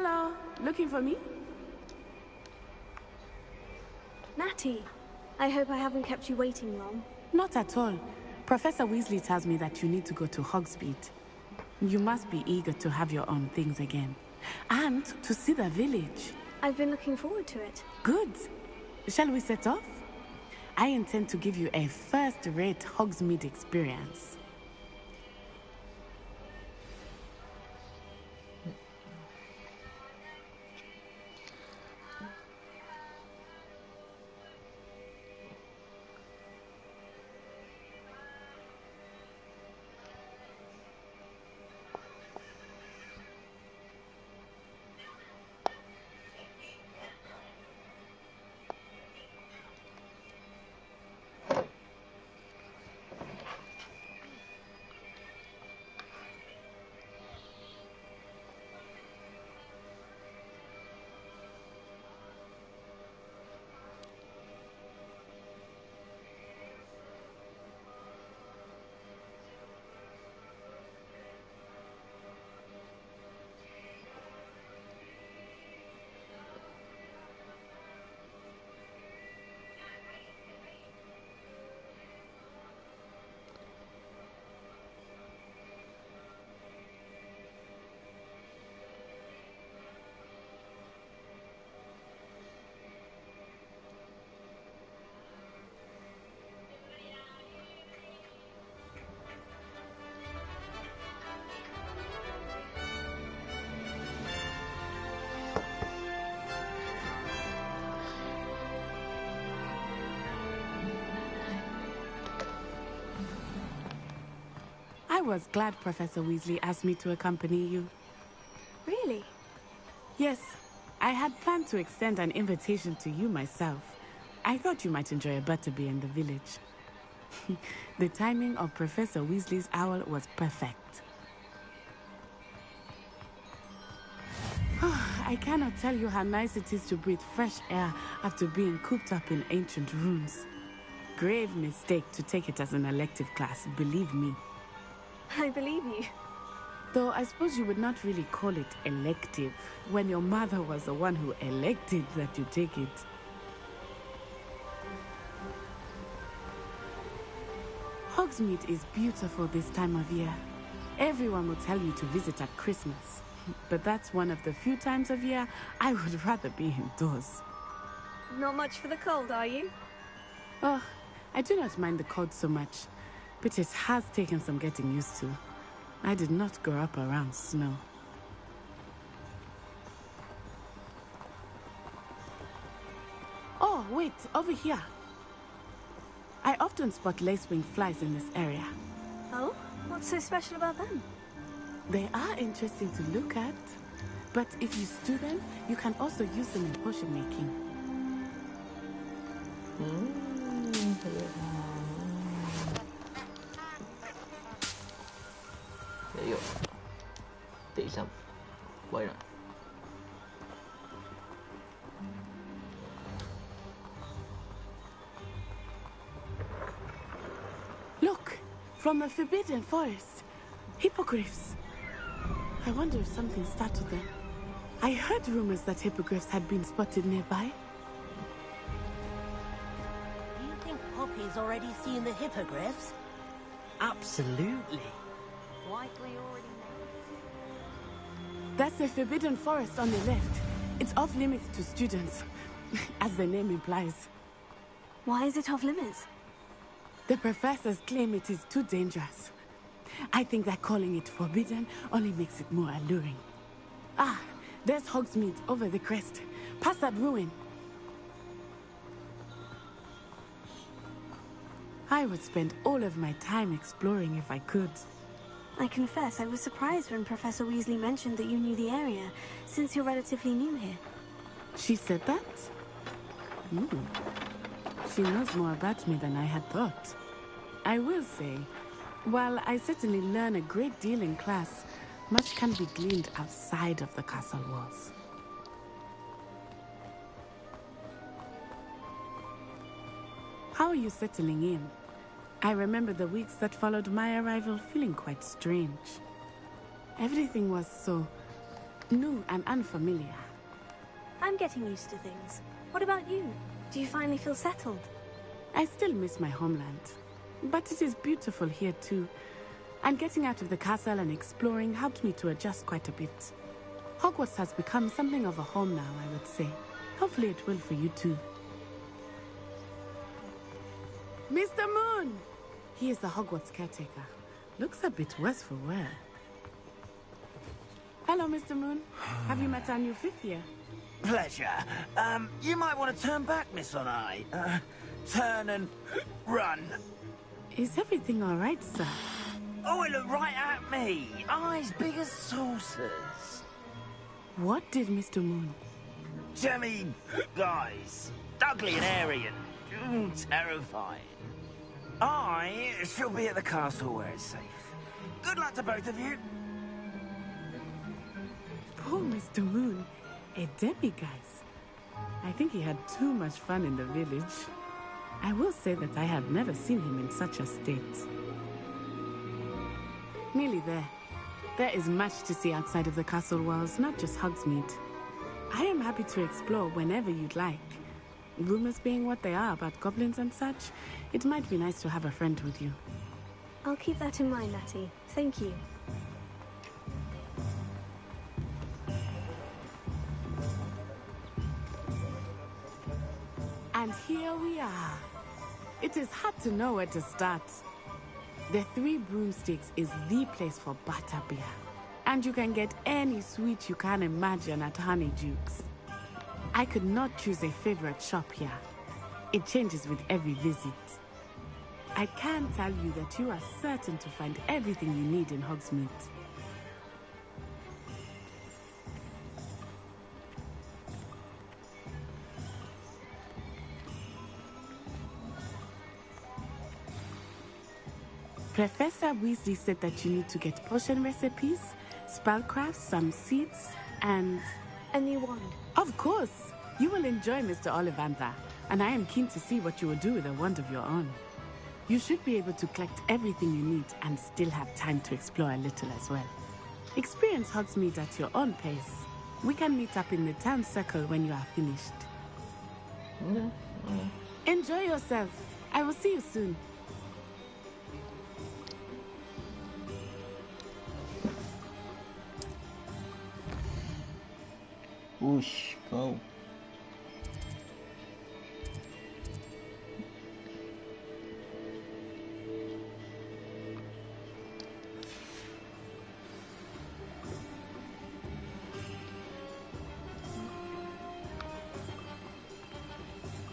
Speaker 20: Hello, looking for me?
Speaker 3: Natty, I hope I haven't kept you waiting long.
Speaker 20: Not at all. Professor Weasley tells me that you need to go to Hogsmeade. You must be eager to have your own things again. And to see the village.
Speaker 3: I've been looking forward to it.
Speaker 20: Good. Shall we set off? I intend to give you a first-rate Hogsmeade experience. I was glad Professor Weasley asked me to accompany you.
Speaker 3: Really?
Speaker 20: Yes, I had planned to extend an invitation to you myself. I thought you might enjoy a butterbeer in the village. The timing of Professor Weasley's owl was perfect. I cannot tell you how nice it is to breathe fresh air after being cooped up in ancient rooms. Grave mistake to take it as an elective class, believe me.
Speaker 3: I believe you.
Speaker 20: Though I suppose you would not really call it elective when your mother was the one who elected that you take it. Hogsmeade is beautiful this time of year. Everyone will tell you to visit at Christmas. But that's one of the few times of year I would rather be indoors.
Speaker 3: Not much for the cold, are you?
Speaker 20: Oh, I do not mind the cold so much, but it has taken some getting used to. I did not grow up around snow. Oh, wait, over here. I often spot lacewing flies in this area.
Speaker 3: Oh? What's so special about them?
Speaker 20: They are interesting to look at, but if you stew them, you can also use them in potion making.
Speaker 1: There you go. Take some. Why not?
Speaker 20: Look, from the Forbidden Forest. Hippogriffs. I wonder if something startled them. I heard rumors that hippogriffs had been spotted nearby.
Speaker 10: You think Poppy's already seen the hippogriffs?
Speaker 15: Absolutely.
Speaker 10: Likely already
Speaker 20: That's the Forbidden Forest on the left. It's off limits to students, as the name implies.
Speaker 3: Why is it off limits?
Speaker 20: The professors claim it is too dangerous. I think that calling it forbidden only makes it more alluring. Ah, there's Hogsmeade over the crest. Past that ruin. I would spend all of my time exploring if I could.
Speaker 3: I confess I was surprised when Professor Weasley mentioned that you knew the area, since you're relatively new here.
Speaker 20: She said that? She knows more about me than I had thought. I will say, while I certainly learn a great deal in class, much can be gleaned outside of the castle walls. How are you settling in? I remember the weeks that followed my arrival feeling quite strange. Everything was so new and unfamiliar.
Speaker 3: I'm getting used to things. What about you? Do you finally feel settled?
Speaker 20: I still miss my homeland, but it is beautiful here too. And getting out of the castle and exploring helped me to adjust quite a bit. Hogwarts has become something of a home now, I would say. Hopefully it will for you too. Mr. Moon! He is the Hogwarts caretaker. Looks a bit worse for wear. Hello, Mr. Moon. Have you met our new fifth year?
Speaker 10: Pleasure. You might want to turn back, Miss Onai. Turn and run.
Speaker 20: Is everything all right, sir?
Speaker 10: Oh, it looked right at me. Eyes big as saucers.
Speaker 20: What did Mr. Moon?
Speaker 10: Jemmy guys. Ugly and hairy and terrifying. I shall be at the castle where it's safe. Good luck to both of you.
Speaker 20: Poor Mr. Moon. A demiguise. I think he had too much fun in the village. I will say that I have never seen him in such a state. Nearly there. There is much to see outside of the castle walls, not just Hogsmeade. I am happy to explore whenever you'd like. Rumors being what they are about goblins and such, it might be nice to have a friend with you.
Speaker 3: I'll keep that in mind, Natty. Thank you.
Speaker 20: And here we are. It is hard to know where to start. The Three Broomsticks is the place for butterbeer. And you can get any sweet you can imagine at Honeydukes. I could not choose a favorite shop here. It changes with every visit. I can tell you that you are certain to find everything you need in Hogsmeade. Professor Weasley said that you need to get potion recipes, spellcrafts, some seeds, and...
Speaker 3: a new wand.
Speaker 20: Of course! You will enjoy Mr. Ollivander, and I am keen to see what you will do with a wand of your own. You should be able to collect everything you need and still have time to explore a little as well. Experience Hogsmeade at your own pace. We can meet up in the town circle when you are finished. Enjoy yourself. I will see you soon.
Speaker 1: Whoosh, go.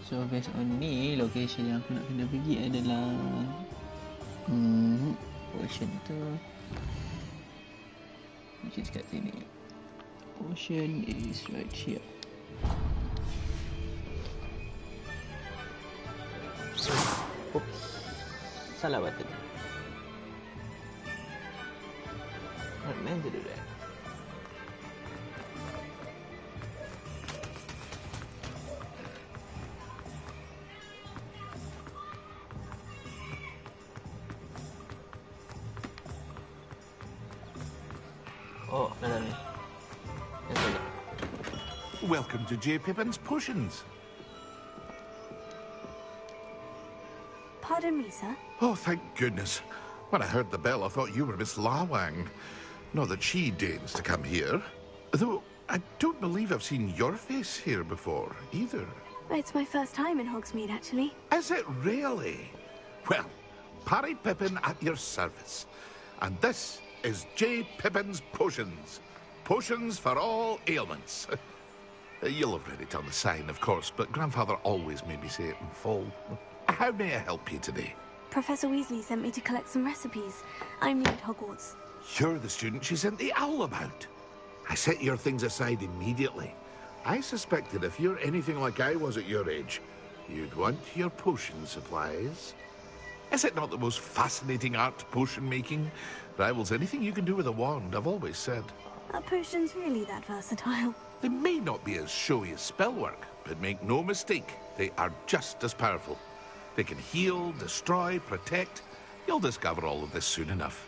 Speaker 1: So based on ni, location yang aku nak kena pergi adalah potion tu which is kat sini. Potion is right here. Oops, salah button. Not meant to do that. Oh, no.
Speaker 19: Welcome to J. Pippin's Potions.
Speaker 3: Pardon me, sir.
Speaker 19: Oh, thank goodness. When I heard the bell, I thought you were Miss Lawang. Not that she deigns to come here. Though, I don't believe I've seen your face here before, either.
Speaker 3: It's my first time in Hogsmeade, actually.
Speaker 19: Is it really? Well, Parry Pippin at your service. And this is J. Pippin's Potions. Potions for all ailments. You'll have read it on the sign, of course, but Grandfather always made me say it in full. How may I help you today?
Speaker 3: Professor Weasley sent me to collect some recipes. I'm new at Hogwarts.
Speaker 19: You're the student she sent the owl about. I set your things aside immediately. I suspected if you're anything like I was at your age, you'd want your potion supplies. Is it not the most fascinating art, potion making? Rivals anything you can do with a wand, I've always said.
Speaker 3: Are potions really that versatile?
Speaker 19: They may not be as showy as spellwork, but make no mistake, they are just as powerful. They can heal, destroy, protect. You'll discover all of this soon enough.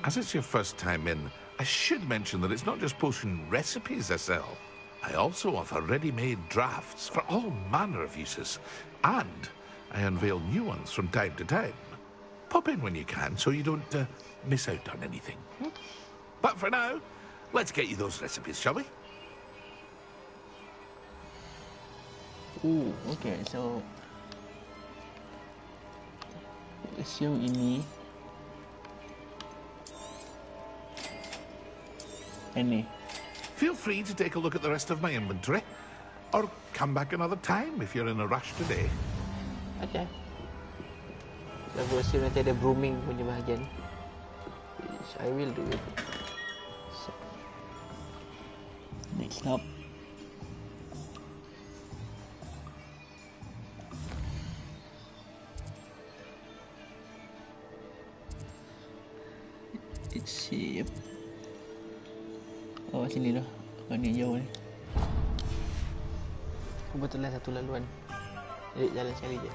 Speaker 19: As it's your first time in, I should mention that it's not just potion recipes I sell. I also offer ready-made drafts for all manner of uses. And I unveil new ones from time to time. Pop in when you can so you don't miss out on anything. But for now, let's get you those recipes, shall we?
Speaker 1: Ooh, okay, so assume ini ini.
Speaker 19: Feel free to take a look at the rest of my inventory, or come back another time if you're in a rush today.
Speaker 1: Okay. So aku assume nanti ada brooming punya bahagian, which I will do it. So, next up. Let's see. Oh, sini lah. Kau ni jauh ni. Kebetulan satu laluan. Jadi jalan sekali je.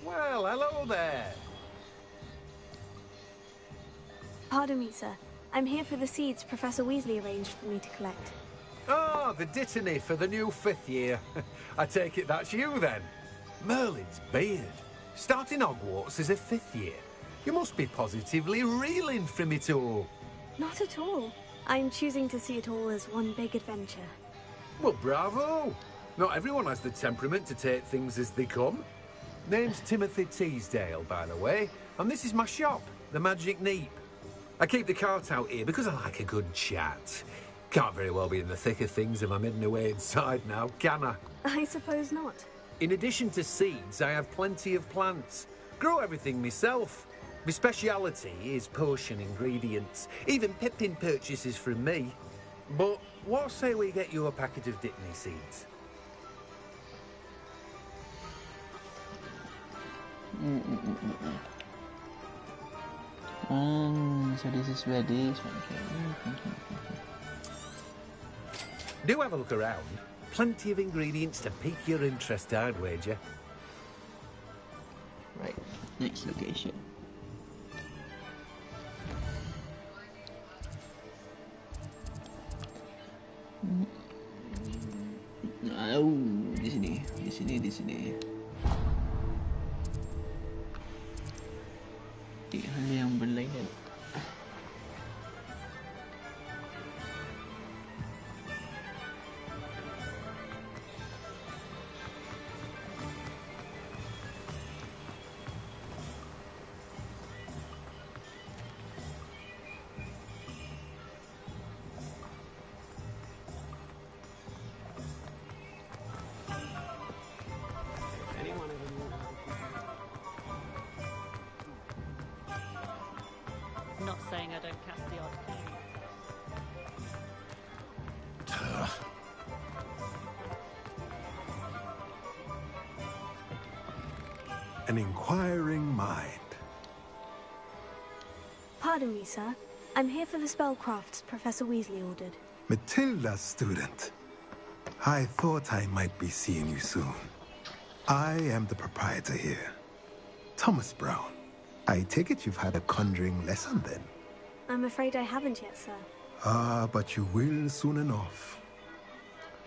Speaker 7: Well, hello there.
Speaker 3: Pardon me, sir. I'm here for the seeds Professor Weasley arranged for me to collect.
Speaker 7: Ah, the dittany for the new 5th year. I take it that's you, then. Merlin's beard. Starting Hogwarts as a 5th year. You must be positively reeling from it all.
Speaker 3: Not at all. I'm choosing to see it all as one big adventure.
Speaker 7: Well, bravo. Not everyone has the temperament to take things as they come. Name's Timothy Teasdale, by the way, and this is my shop, the Magic Neep. I keep the cart out here because I like a good chat. Can't very well be in the thick of things if I'm hidden away inside now, can I?
Speaker 3: I suppose not.
Speaker 7: In addition to seeds, I have plenty of plants. Grow everything myself. My speciality is potion ingredients. Even Pippin purchases from me. But what say we get you a packet of dittany seeds?
Speaker 1: So this is where this one came.
Speaker 7: Do have a look around. Plenty of ingredients to pique your interest, I'd wager.
Speaker 1: Right, next location. Oh, di sini. Hal yang berlainan.
Speaker 9: Not saying I don't cast the odd key.
Speaker 11: An inquiring mind.
Speaker 3: Pardon me, sir. I'm here for the spellcrafts Professor Weasley ordered.
Speaker 11: Matilda's student. I thought I might be seeing you soon. I am the proprietor here, Thomas Brown. I take it you've had a conjuring lesson then?
Speaker 3: I'm afraid I haven't yet, sir.
Speaker 11: Ah, but you will soon enough.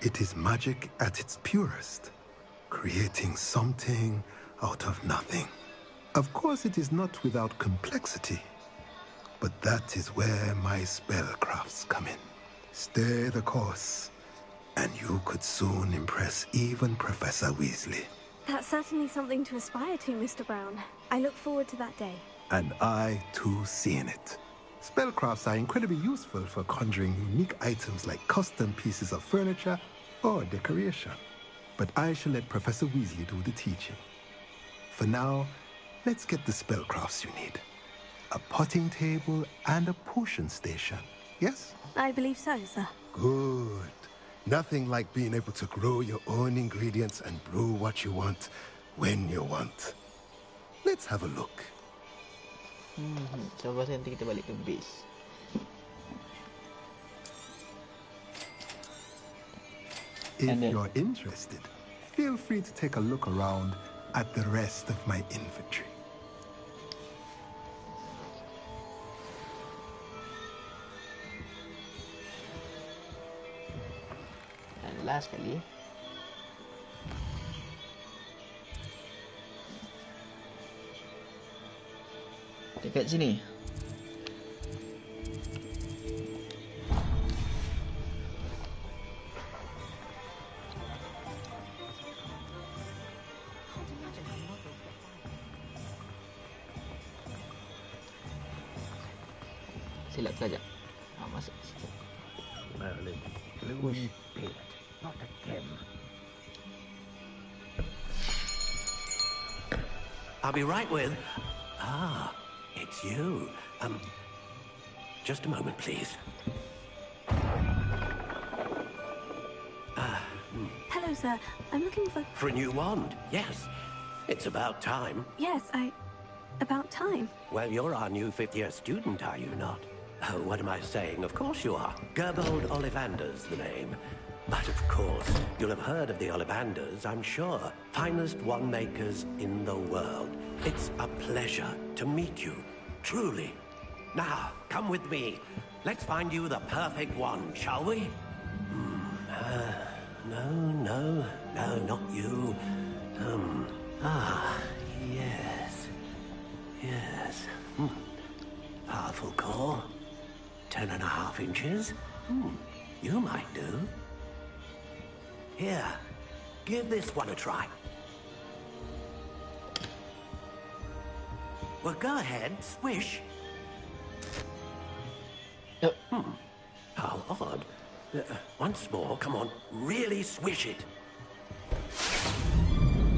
Speaker 11: It is magic at its purest, creating something out of nothing. Of course, it is not without complexity, but that is where my spellcrafts come in. Stay the course, and you could soon impress even Professor Weasley.
Speaker 3: That's certainly something to aspire to, Mr. Brown. I look forward to that day.
Speaker 11: And I, too, seeing it. Spellcrafts are incredibly useful for conjuring unique items like custom pieces of furniture or decoration. But I shall let Professor Weasley do the teaching. For now, let's get the spellcrafts you need. A potting table and a potion station, yes?
Speaker 3: I believe so, sir.
Speaker 11: Good. Nothing like being able to grow your own ingredients and brew what you want when you want. Let's have a look.
Speaker 1: So, lepas nanti kita balik ke base.
Speaker 11: If you're interested, feel free to take a look around at the rest of my inventory.
Speaker 1: Dan last sekali. Dekat sini. Silap sekejap. Masuk.
Speaker 10: Merlin, Louis Beard, not again.
Speaker 6: I'll be right with... Ah, it's you. Just a moment, please.
Speaker 3: Hello, sir. I'm looking for...
Speaker 6: For a new wand, yes. It's about time.
Speaker 3: Yes, about time.
Speaker 6: Well, you're our new fifth-year student, are you not? Oh, what am I saying? Of course you are. Gerbold Ollivander's the name. But of course, you'll have heard of the Ollivanders, I'm sure. Finest wand makers in the world. It's a pleasure to meet you, truly. Now, come with me. Let's find you the perfect wand, shall we? No, not you. Yes. Powerful core. 10.5 inches. You might do. Here, give this one a try. Well, go ahead, swish. How odd. Once more, come on, really swish it.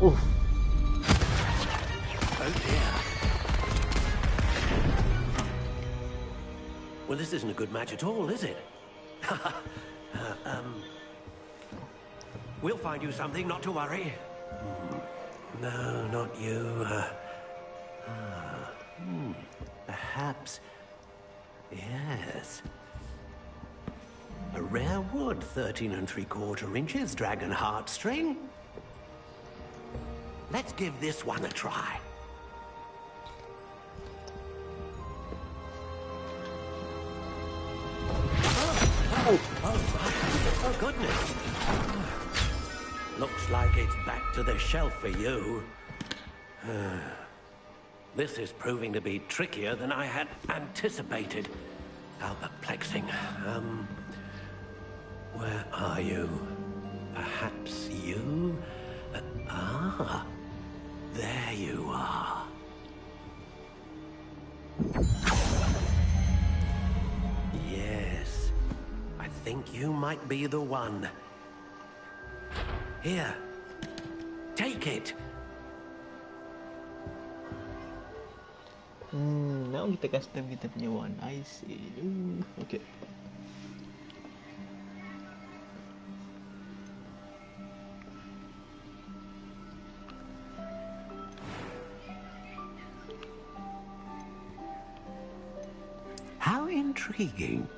Speaker 1: Oof.
Speaker 6: Oh dear. Well, this isn't a good match at all, is it? We'll find you something, not to worry. No, not you. Perhaps... Yes. A rare wood, 13 3/4 inches, dragon heartstring. Let's give this one a try. Oh, goodness. Looks like it's back to the shelf for you. This is proving to be trickier than I had anticipated. How perplexing. Where are you? Perhaps you? There you are. Yes. I think you might be the one. Here. Take it.
Speaker 1: Now kita custom kita punya wand. I see. Okay.
Speaker 6: How intriguing.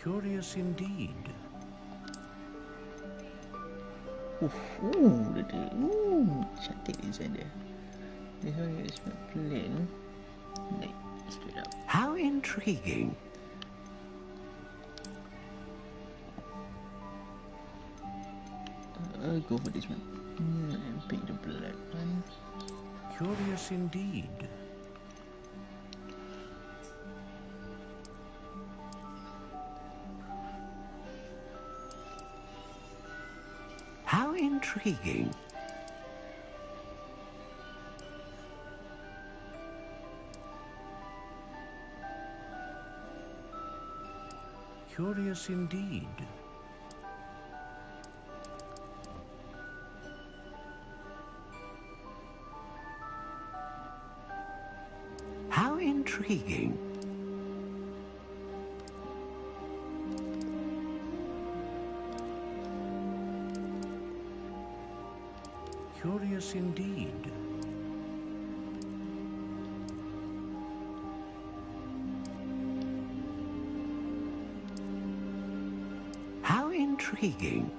Speaker 6: Curious indeed.
Speaker 1: Cantik design dia. This one is plain. Like, straight up.
Speaker 6: How intriguing.
Speaker 1: I'll go for this one. And pick the black one.
Speaker 6: Curious indeed. How intriguing. Curious indeed. How intriguing. Curious indeed. intriguing.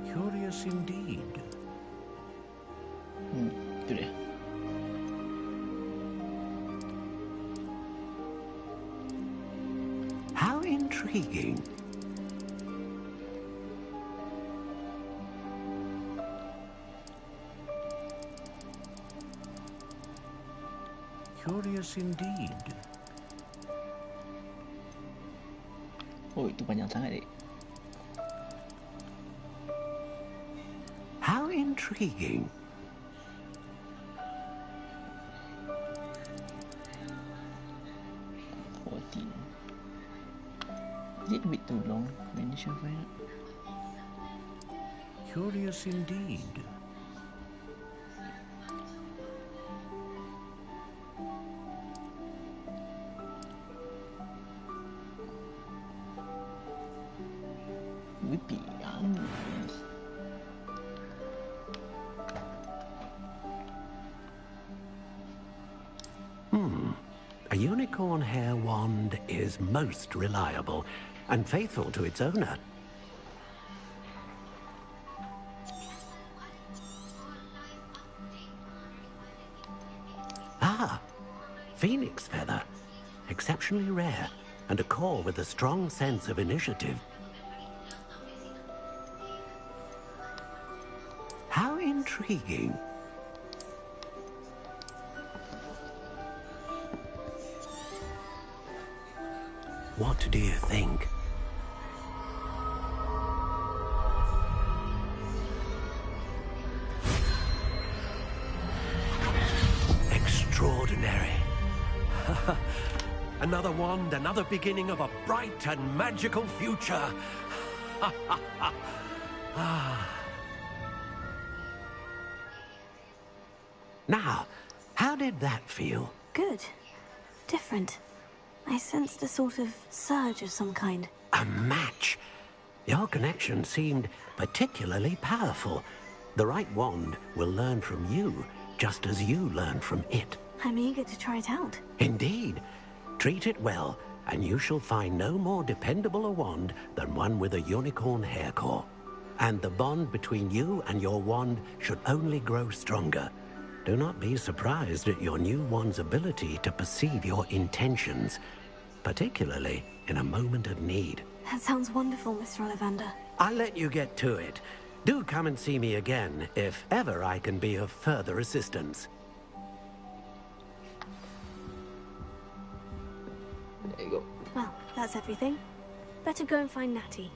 Speaker 6: Curious indeed.
Speaker 1: Itu dia.
Speaker 6: How intriguing. Curious indeed.
Speaker 1: Oh, itu panjang sangat, Dek.
Speaker 6: How intriguing.
Speaker 1: Is it a bit too long when you should find out?
Speaker 6: Curious indeed.
Speaker 1: Whippy.
Speaker 6: A unicorn hair wand is most reliable and faithful to its owner. Ah, phoenix feather. Exceptionally rare, and a core with a strong sense of initiative. How intriguing. What do you think? Extraordinary. Another wand, another beginning of a bright and magical future. Now, how did that feel?
Speaker 3: Good. Different. I sensed a sort of surge of some kind.
Speaker 6: A match. Your connection seemed particularly powerful. The right wand will learn from you, just as you learn from it.
Speaker 3: I'm eager to try it out.
Speaker 6: Indeed. Treat it well, and you shall find no more dependable a wand than one with a unicorn hair core. And the bond between you and your wand should only grow stronger. Do not be surprised at your new wand's ability to perceive your intentions, particularly in a moment of need.
Speaker 3: That sounds wonderful, Mr. Ollivander.
Speaker 6: I'll let you get to it. Do come and see me again if ever I can be of further assistance.
Speaker 1: There you go.
Speaker 3: Well, that's everything. Better go and find Natty.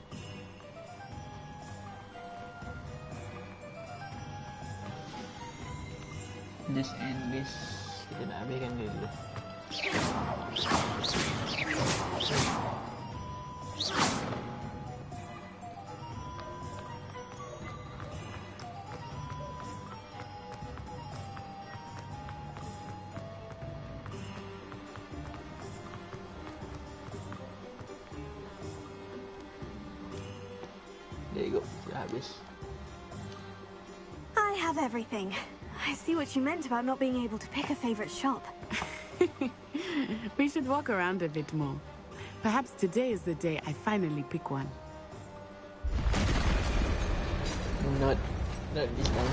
Speaker 1: Just end this. Kita nak habiskan dia dulu. There you go. Dah habis.
Speaker 3: I have everything. I see what you meant about not being able to pick a favorite shop.
Speaker 20: We should walk around a bit more. Perhaps today is the day I finally pick one.
Speaker 1: Not this time.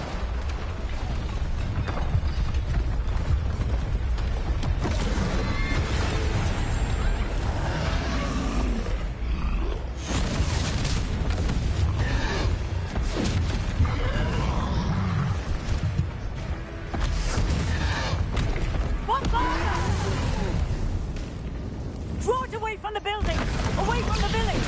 Speaker 2: Draw it away from the building! Away from the village!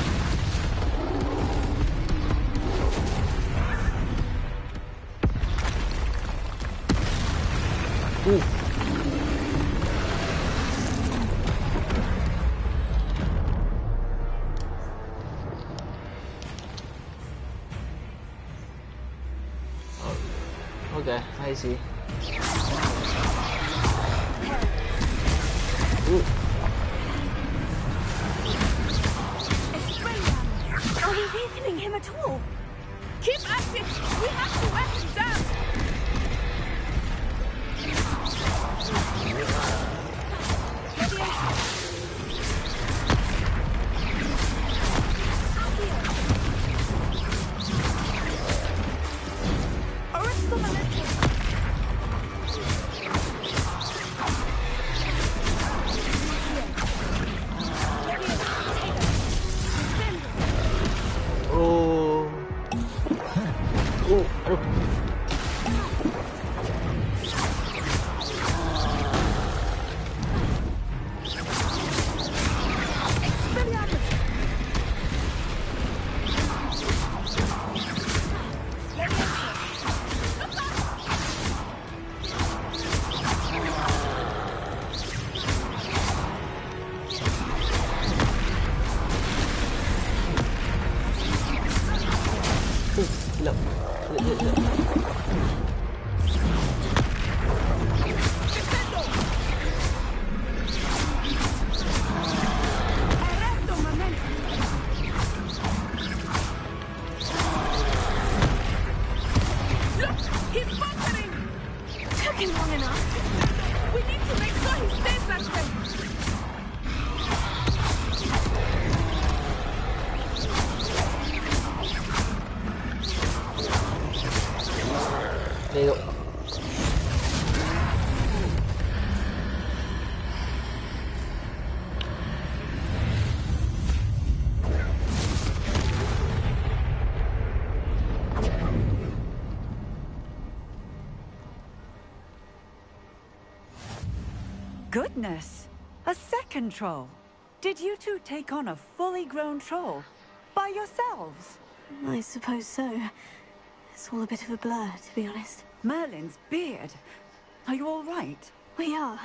Speaker 1: Okay, I see.
Speaker 3: Are we weakening him at all?
Speaker 2: Keep at it! We have to weapon down!
Speaker 1: Oh. Oh, aduh. Silap.
Speaker 5: He's buffering! Took him long enough. We need to make sure he stays that way.
Speaker 1: There you go.
Speaker 12: Goodness! A second troll. Did you two take on a fully grown troll? By yourselves?
Speaker 3: I suppose so. It's all a bit of a blur, to be honest.
Speaker 12: Merlin's beard. Are you all right?
Speaker 3: We are,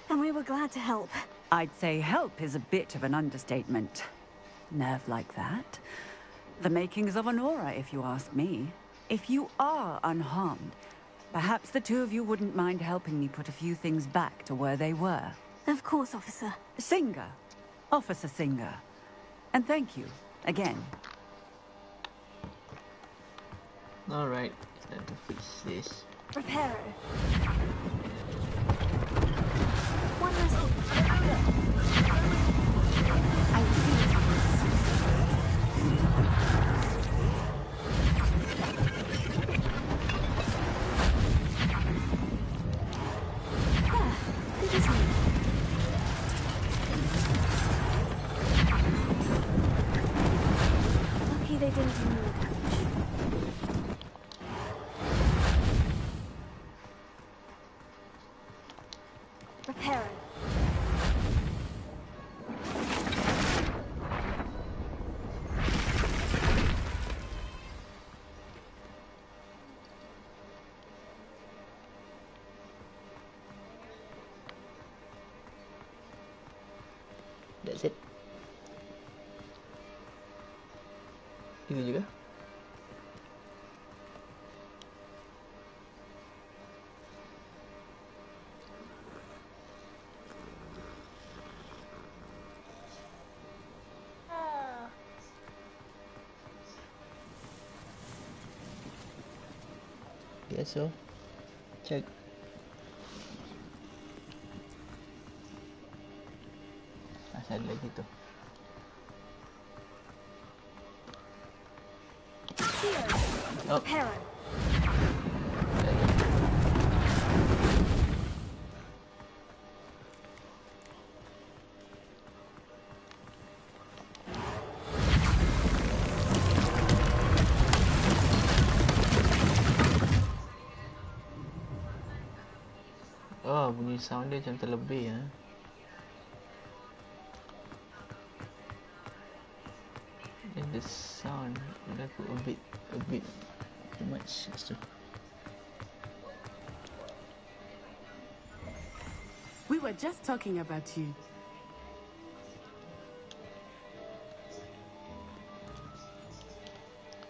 Speaker 3: and we were glad to help.
Speaker 12: I'd say help is a bit of an understatement. Nerve like that. The makings of an aura, if you ask me. If you are unharmed, perhaps the two of you wouldn't mind helping me put a few things back to where they were.
Speaker 3: Of course, officer.
Speaker 12: Singer. Officer Singer. And thank you, again.
Speaker 1: Alright, time to fix this.
Speaker 3: Reparo. One last thing. I will do it. Good as new. Lucky they didn't do more damage. Reparo.
Speaker 1: That's it. Itu juga. Okay, so check. Ada lagi tu. Oh.
Speaker 3: Reparo.
Speaker 1: Oh, bunyi sound dia macam terlebih ya. And the sound aku a bit too much.
Speaker 20: We were just talking about you.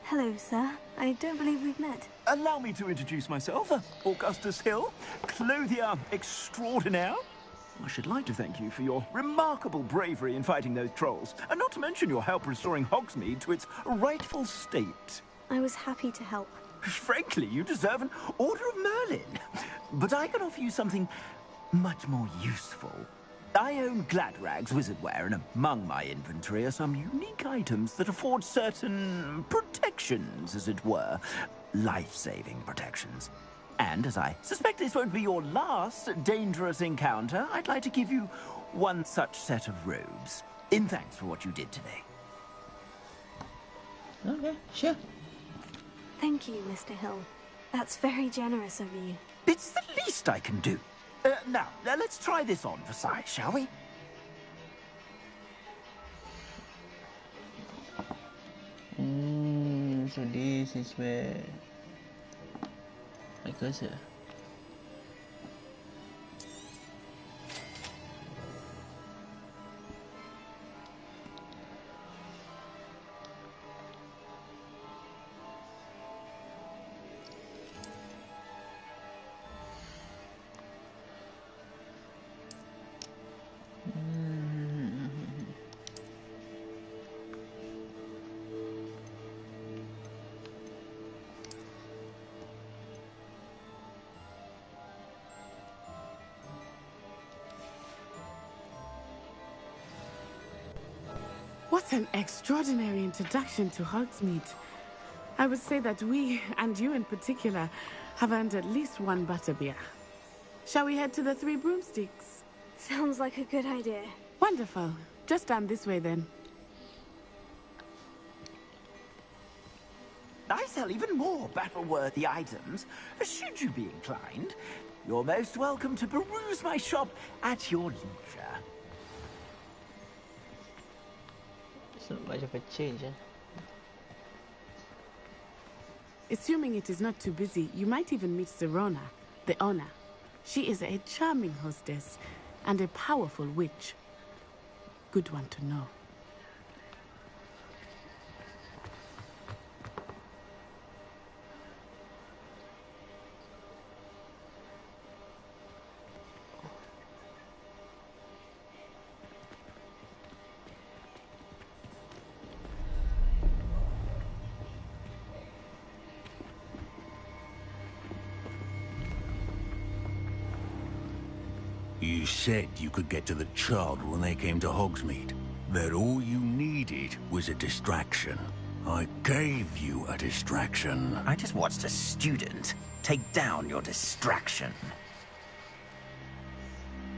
Speaker 3: Hello, sir. I don't believe we've met.
Speaker 13: Allow me to introduce myself, Augustus Hill, clothier extraordinaire. I should like to thank you for your remarkable bravery in fighting those trolls, and not to mention your help restoring Hogsmeade to its rightful state.
Speaker 3: I was happy to help.
Speaker 13: Frankly, you deserve an Order of Merlin. But I can offer you something much more useful. I own Gladrag's wizardware, and among my inventory are some unique items that afford certain protections, as it were.
Speaker 10: life-saving protections. And as I suspect this won't be your last dangerous encounter, I'd like to give you one such set of robes, in thanks for what you did today.
Speaker 1: Okay, sure.
Speaker 3: Thank you, Mr. Hill. That's very generous of you.
Speaker 10: It's the least I can do. Now, let's try this on for size, shall we?
Speaker 1: So this is where my cursor.
Speaker 20: What an extraordinary introduction to Hogsmeade. I would say that we, and you in particular, have earned at least one butterbeer. Shall we head to the Three Broomsticks?
Speaker 3: Sounds like a good idea.
Speaker 20: Wonderful. Just stand this way then.
Speaker 10: I sell even more battle-worthy items. Should you be inclined, you're most welcome to peruse my shop at your leisure.
Speaker 1: It's not much of a change, eh?
Speaker 20: Assuming it is not too busy, you might even meet Serona, the owner. She is a charming hostess and a powerful witch. Good one to know.
Speaker 8: You said you could get to the child when they came to Hogsmeade. That all you needed was a distraction. I gave you a distraction.
Speaker 10: I just watched a student take down your distraction.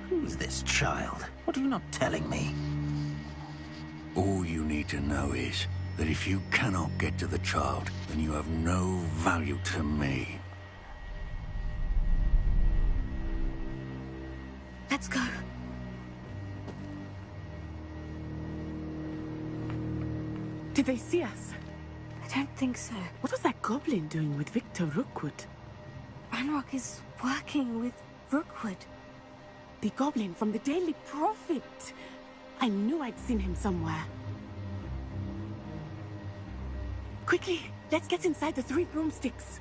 Speaker 10: Who's this child? What are you not telling me?
Speaker 8: All you need to know is that if you cannot get to the child, then you have no value to me.
Speaker 3: Let's go.
Speaker 20: Did they see us?
Speaker 3: I don't think so.
Speaker 20: What was that goblin doing with Victor Rookwood?
Speaker 3: Ranrock is working with Rookwood.
Speaker 20: The goblin from the Daily Prophet. I knew I'd seen him somewhere. Quickly, let's get inside the Three Broomsticks.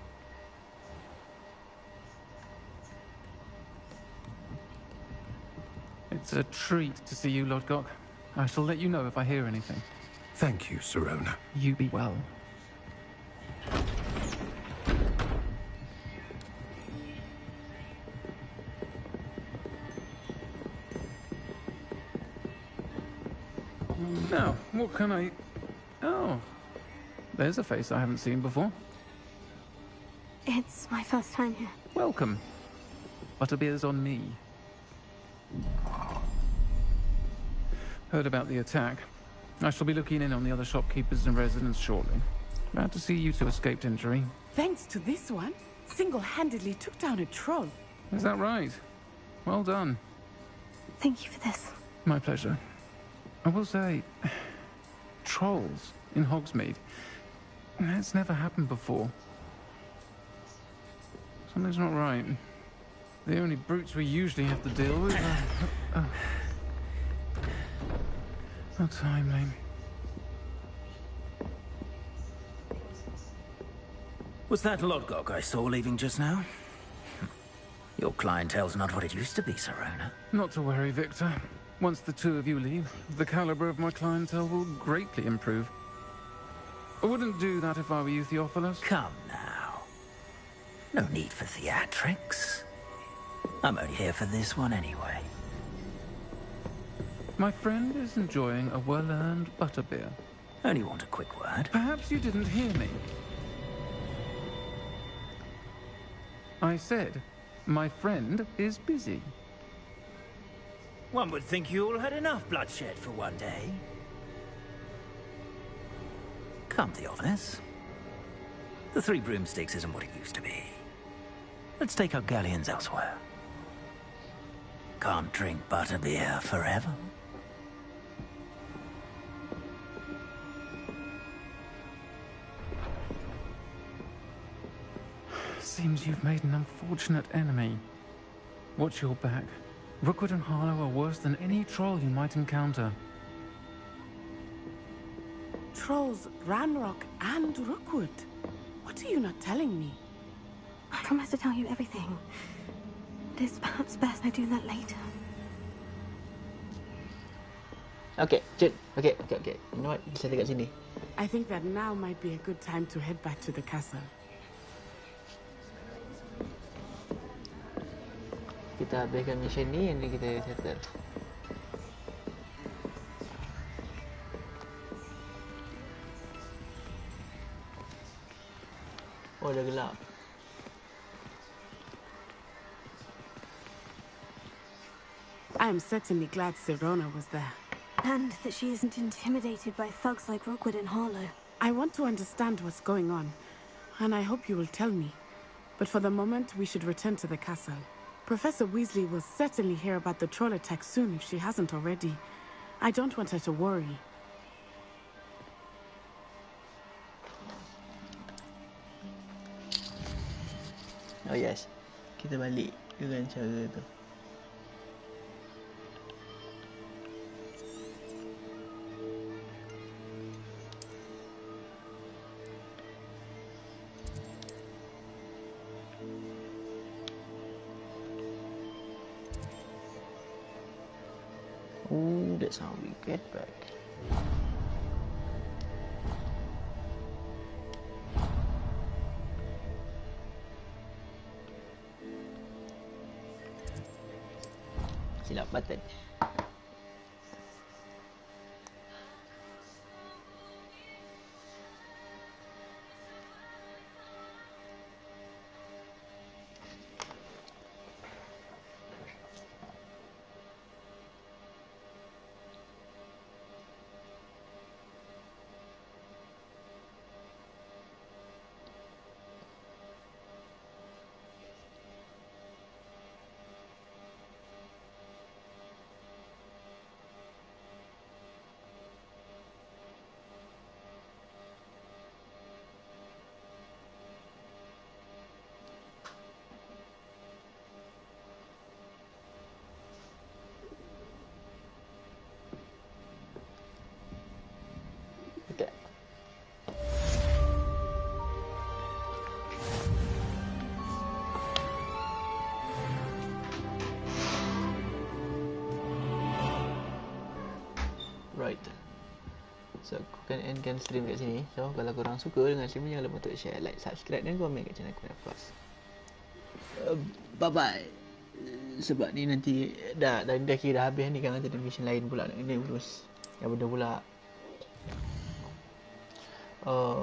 Speaker 14: It's a treat to see you, Lodgok. I shall let you know if I hear anything.
Speaker 7: Thank you, Serona.
Speaker 14: You be well. Now, what can I... Oh, there's a face I haven't seen before.
Speaker 3: It's my first time here.
Speaker 14: Welcome. Butterbeer's on me. Heard about the attack. I shall be looking in on the other shopkeepers and residents shortly. Glad to see you two escaped injury.
Speaker 20: Thanks to this one, single-handedly took down a troll.
Speaker 14: Is that right? Well done.
Speaker 3: Thank you for this.
Speaker 14: My pleasure. I will say, trolls in Hogsmeade. That's never happened before. Something's not right. The only brutes we usually have to deal with are... Oh, timing.
Speaker 10: Was that Lodgok I saw leaving just now? Your clientele's not what it used to be, Serona.
Speaker 14: Not to worry, Victor. Once the two of you leave, the caliber of my clientele will greatly improve. I wouldn't do that if I were you, Theophilus.
Speaker 10: Come now. No need for theatrics. I'm only here for this one anyway.
Speaker 14: My friend is enjoying a well-earned butterbeer.
Speaker 10: Only want a quick word.
Speaker 14: Perhaps you didn't hear me. I said, my friend is busy.
Speaker 10: One would think you all had enough bloodshed for one day. Come to the office. The Three Broomsticks isn't what it used to be. Let's take our galleons elsewhere. Can't drink butterbeer forever.
Speaker 14: Seems you've made an unfortunate enemy. Watch your back. Rookwood and Harlow are worse than any troll you might encounter.
Speaker 20: Trolls, Ranrock, and Rookwood. What are you not telling me?
Speaker 3: I promise to tell you everything. It is perhaps best I do that later.
Speaker 1: Okay, Jun. Okay. You know what? Bisa dekat sini.
Speaker 20: I think that now might be a good time to head back to the castle.
Speaker 1: Kita habiskan mission ni, and then kita settle. Oh, dah gelap.
Speaker 20: I am certainly glad Sirona was there.
Speaker 3: And that she isn't intimidated by thugs like Rookwood and Harlow.
Speaker 20: I want to understand what's going on, and I hope you will tell me. But for the moment, we should return to the castle. Professor Weasley will certainly hear about the troll attack soon if she hasn't already. I don't want her to worry.
Speaker 1: Oh yes, kita balik dengan cara tu. Oh, that's how we get back. Silap button. Right. So aku akan endkan stream kat sini. So kalau korang suka dengan stream ni, jangan lupa untuk share, like, subscribe dan komen kat channel aku, of course. Bye bye. Sebab ni nanti dah kira dah habis ni kan, nanti ada mission lain pula nak kena urus. Yang benda pula. Oh.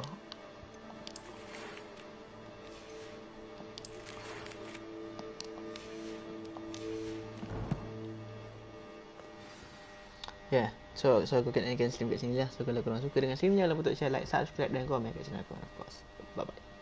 Speaker 1: Yeah. So aku akan endkan stream kat sini lah. So kalau korang suka dengan stream ni, jangan lupa untuk share, like, subscribe dan komen kat channel aku, of course. Bye bye.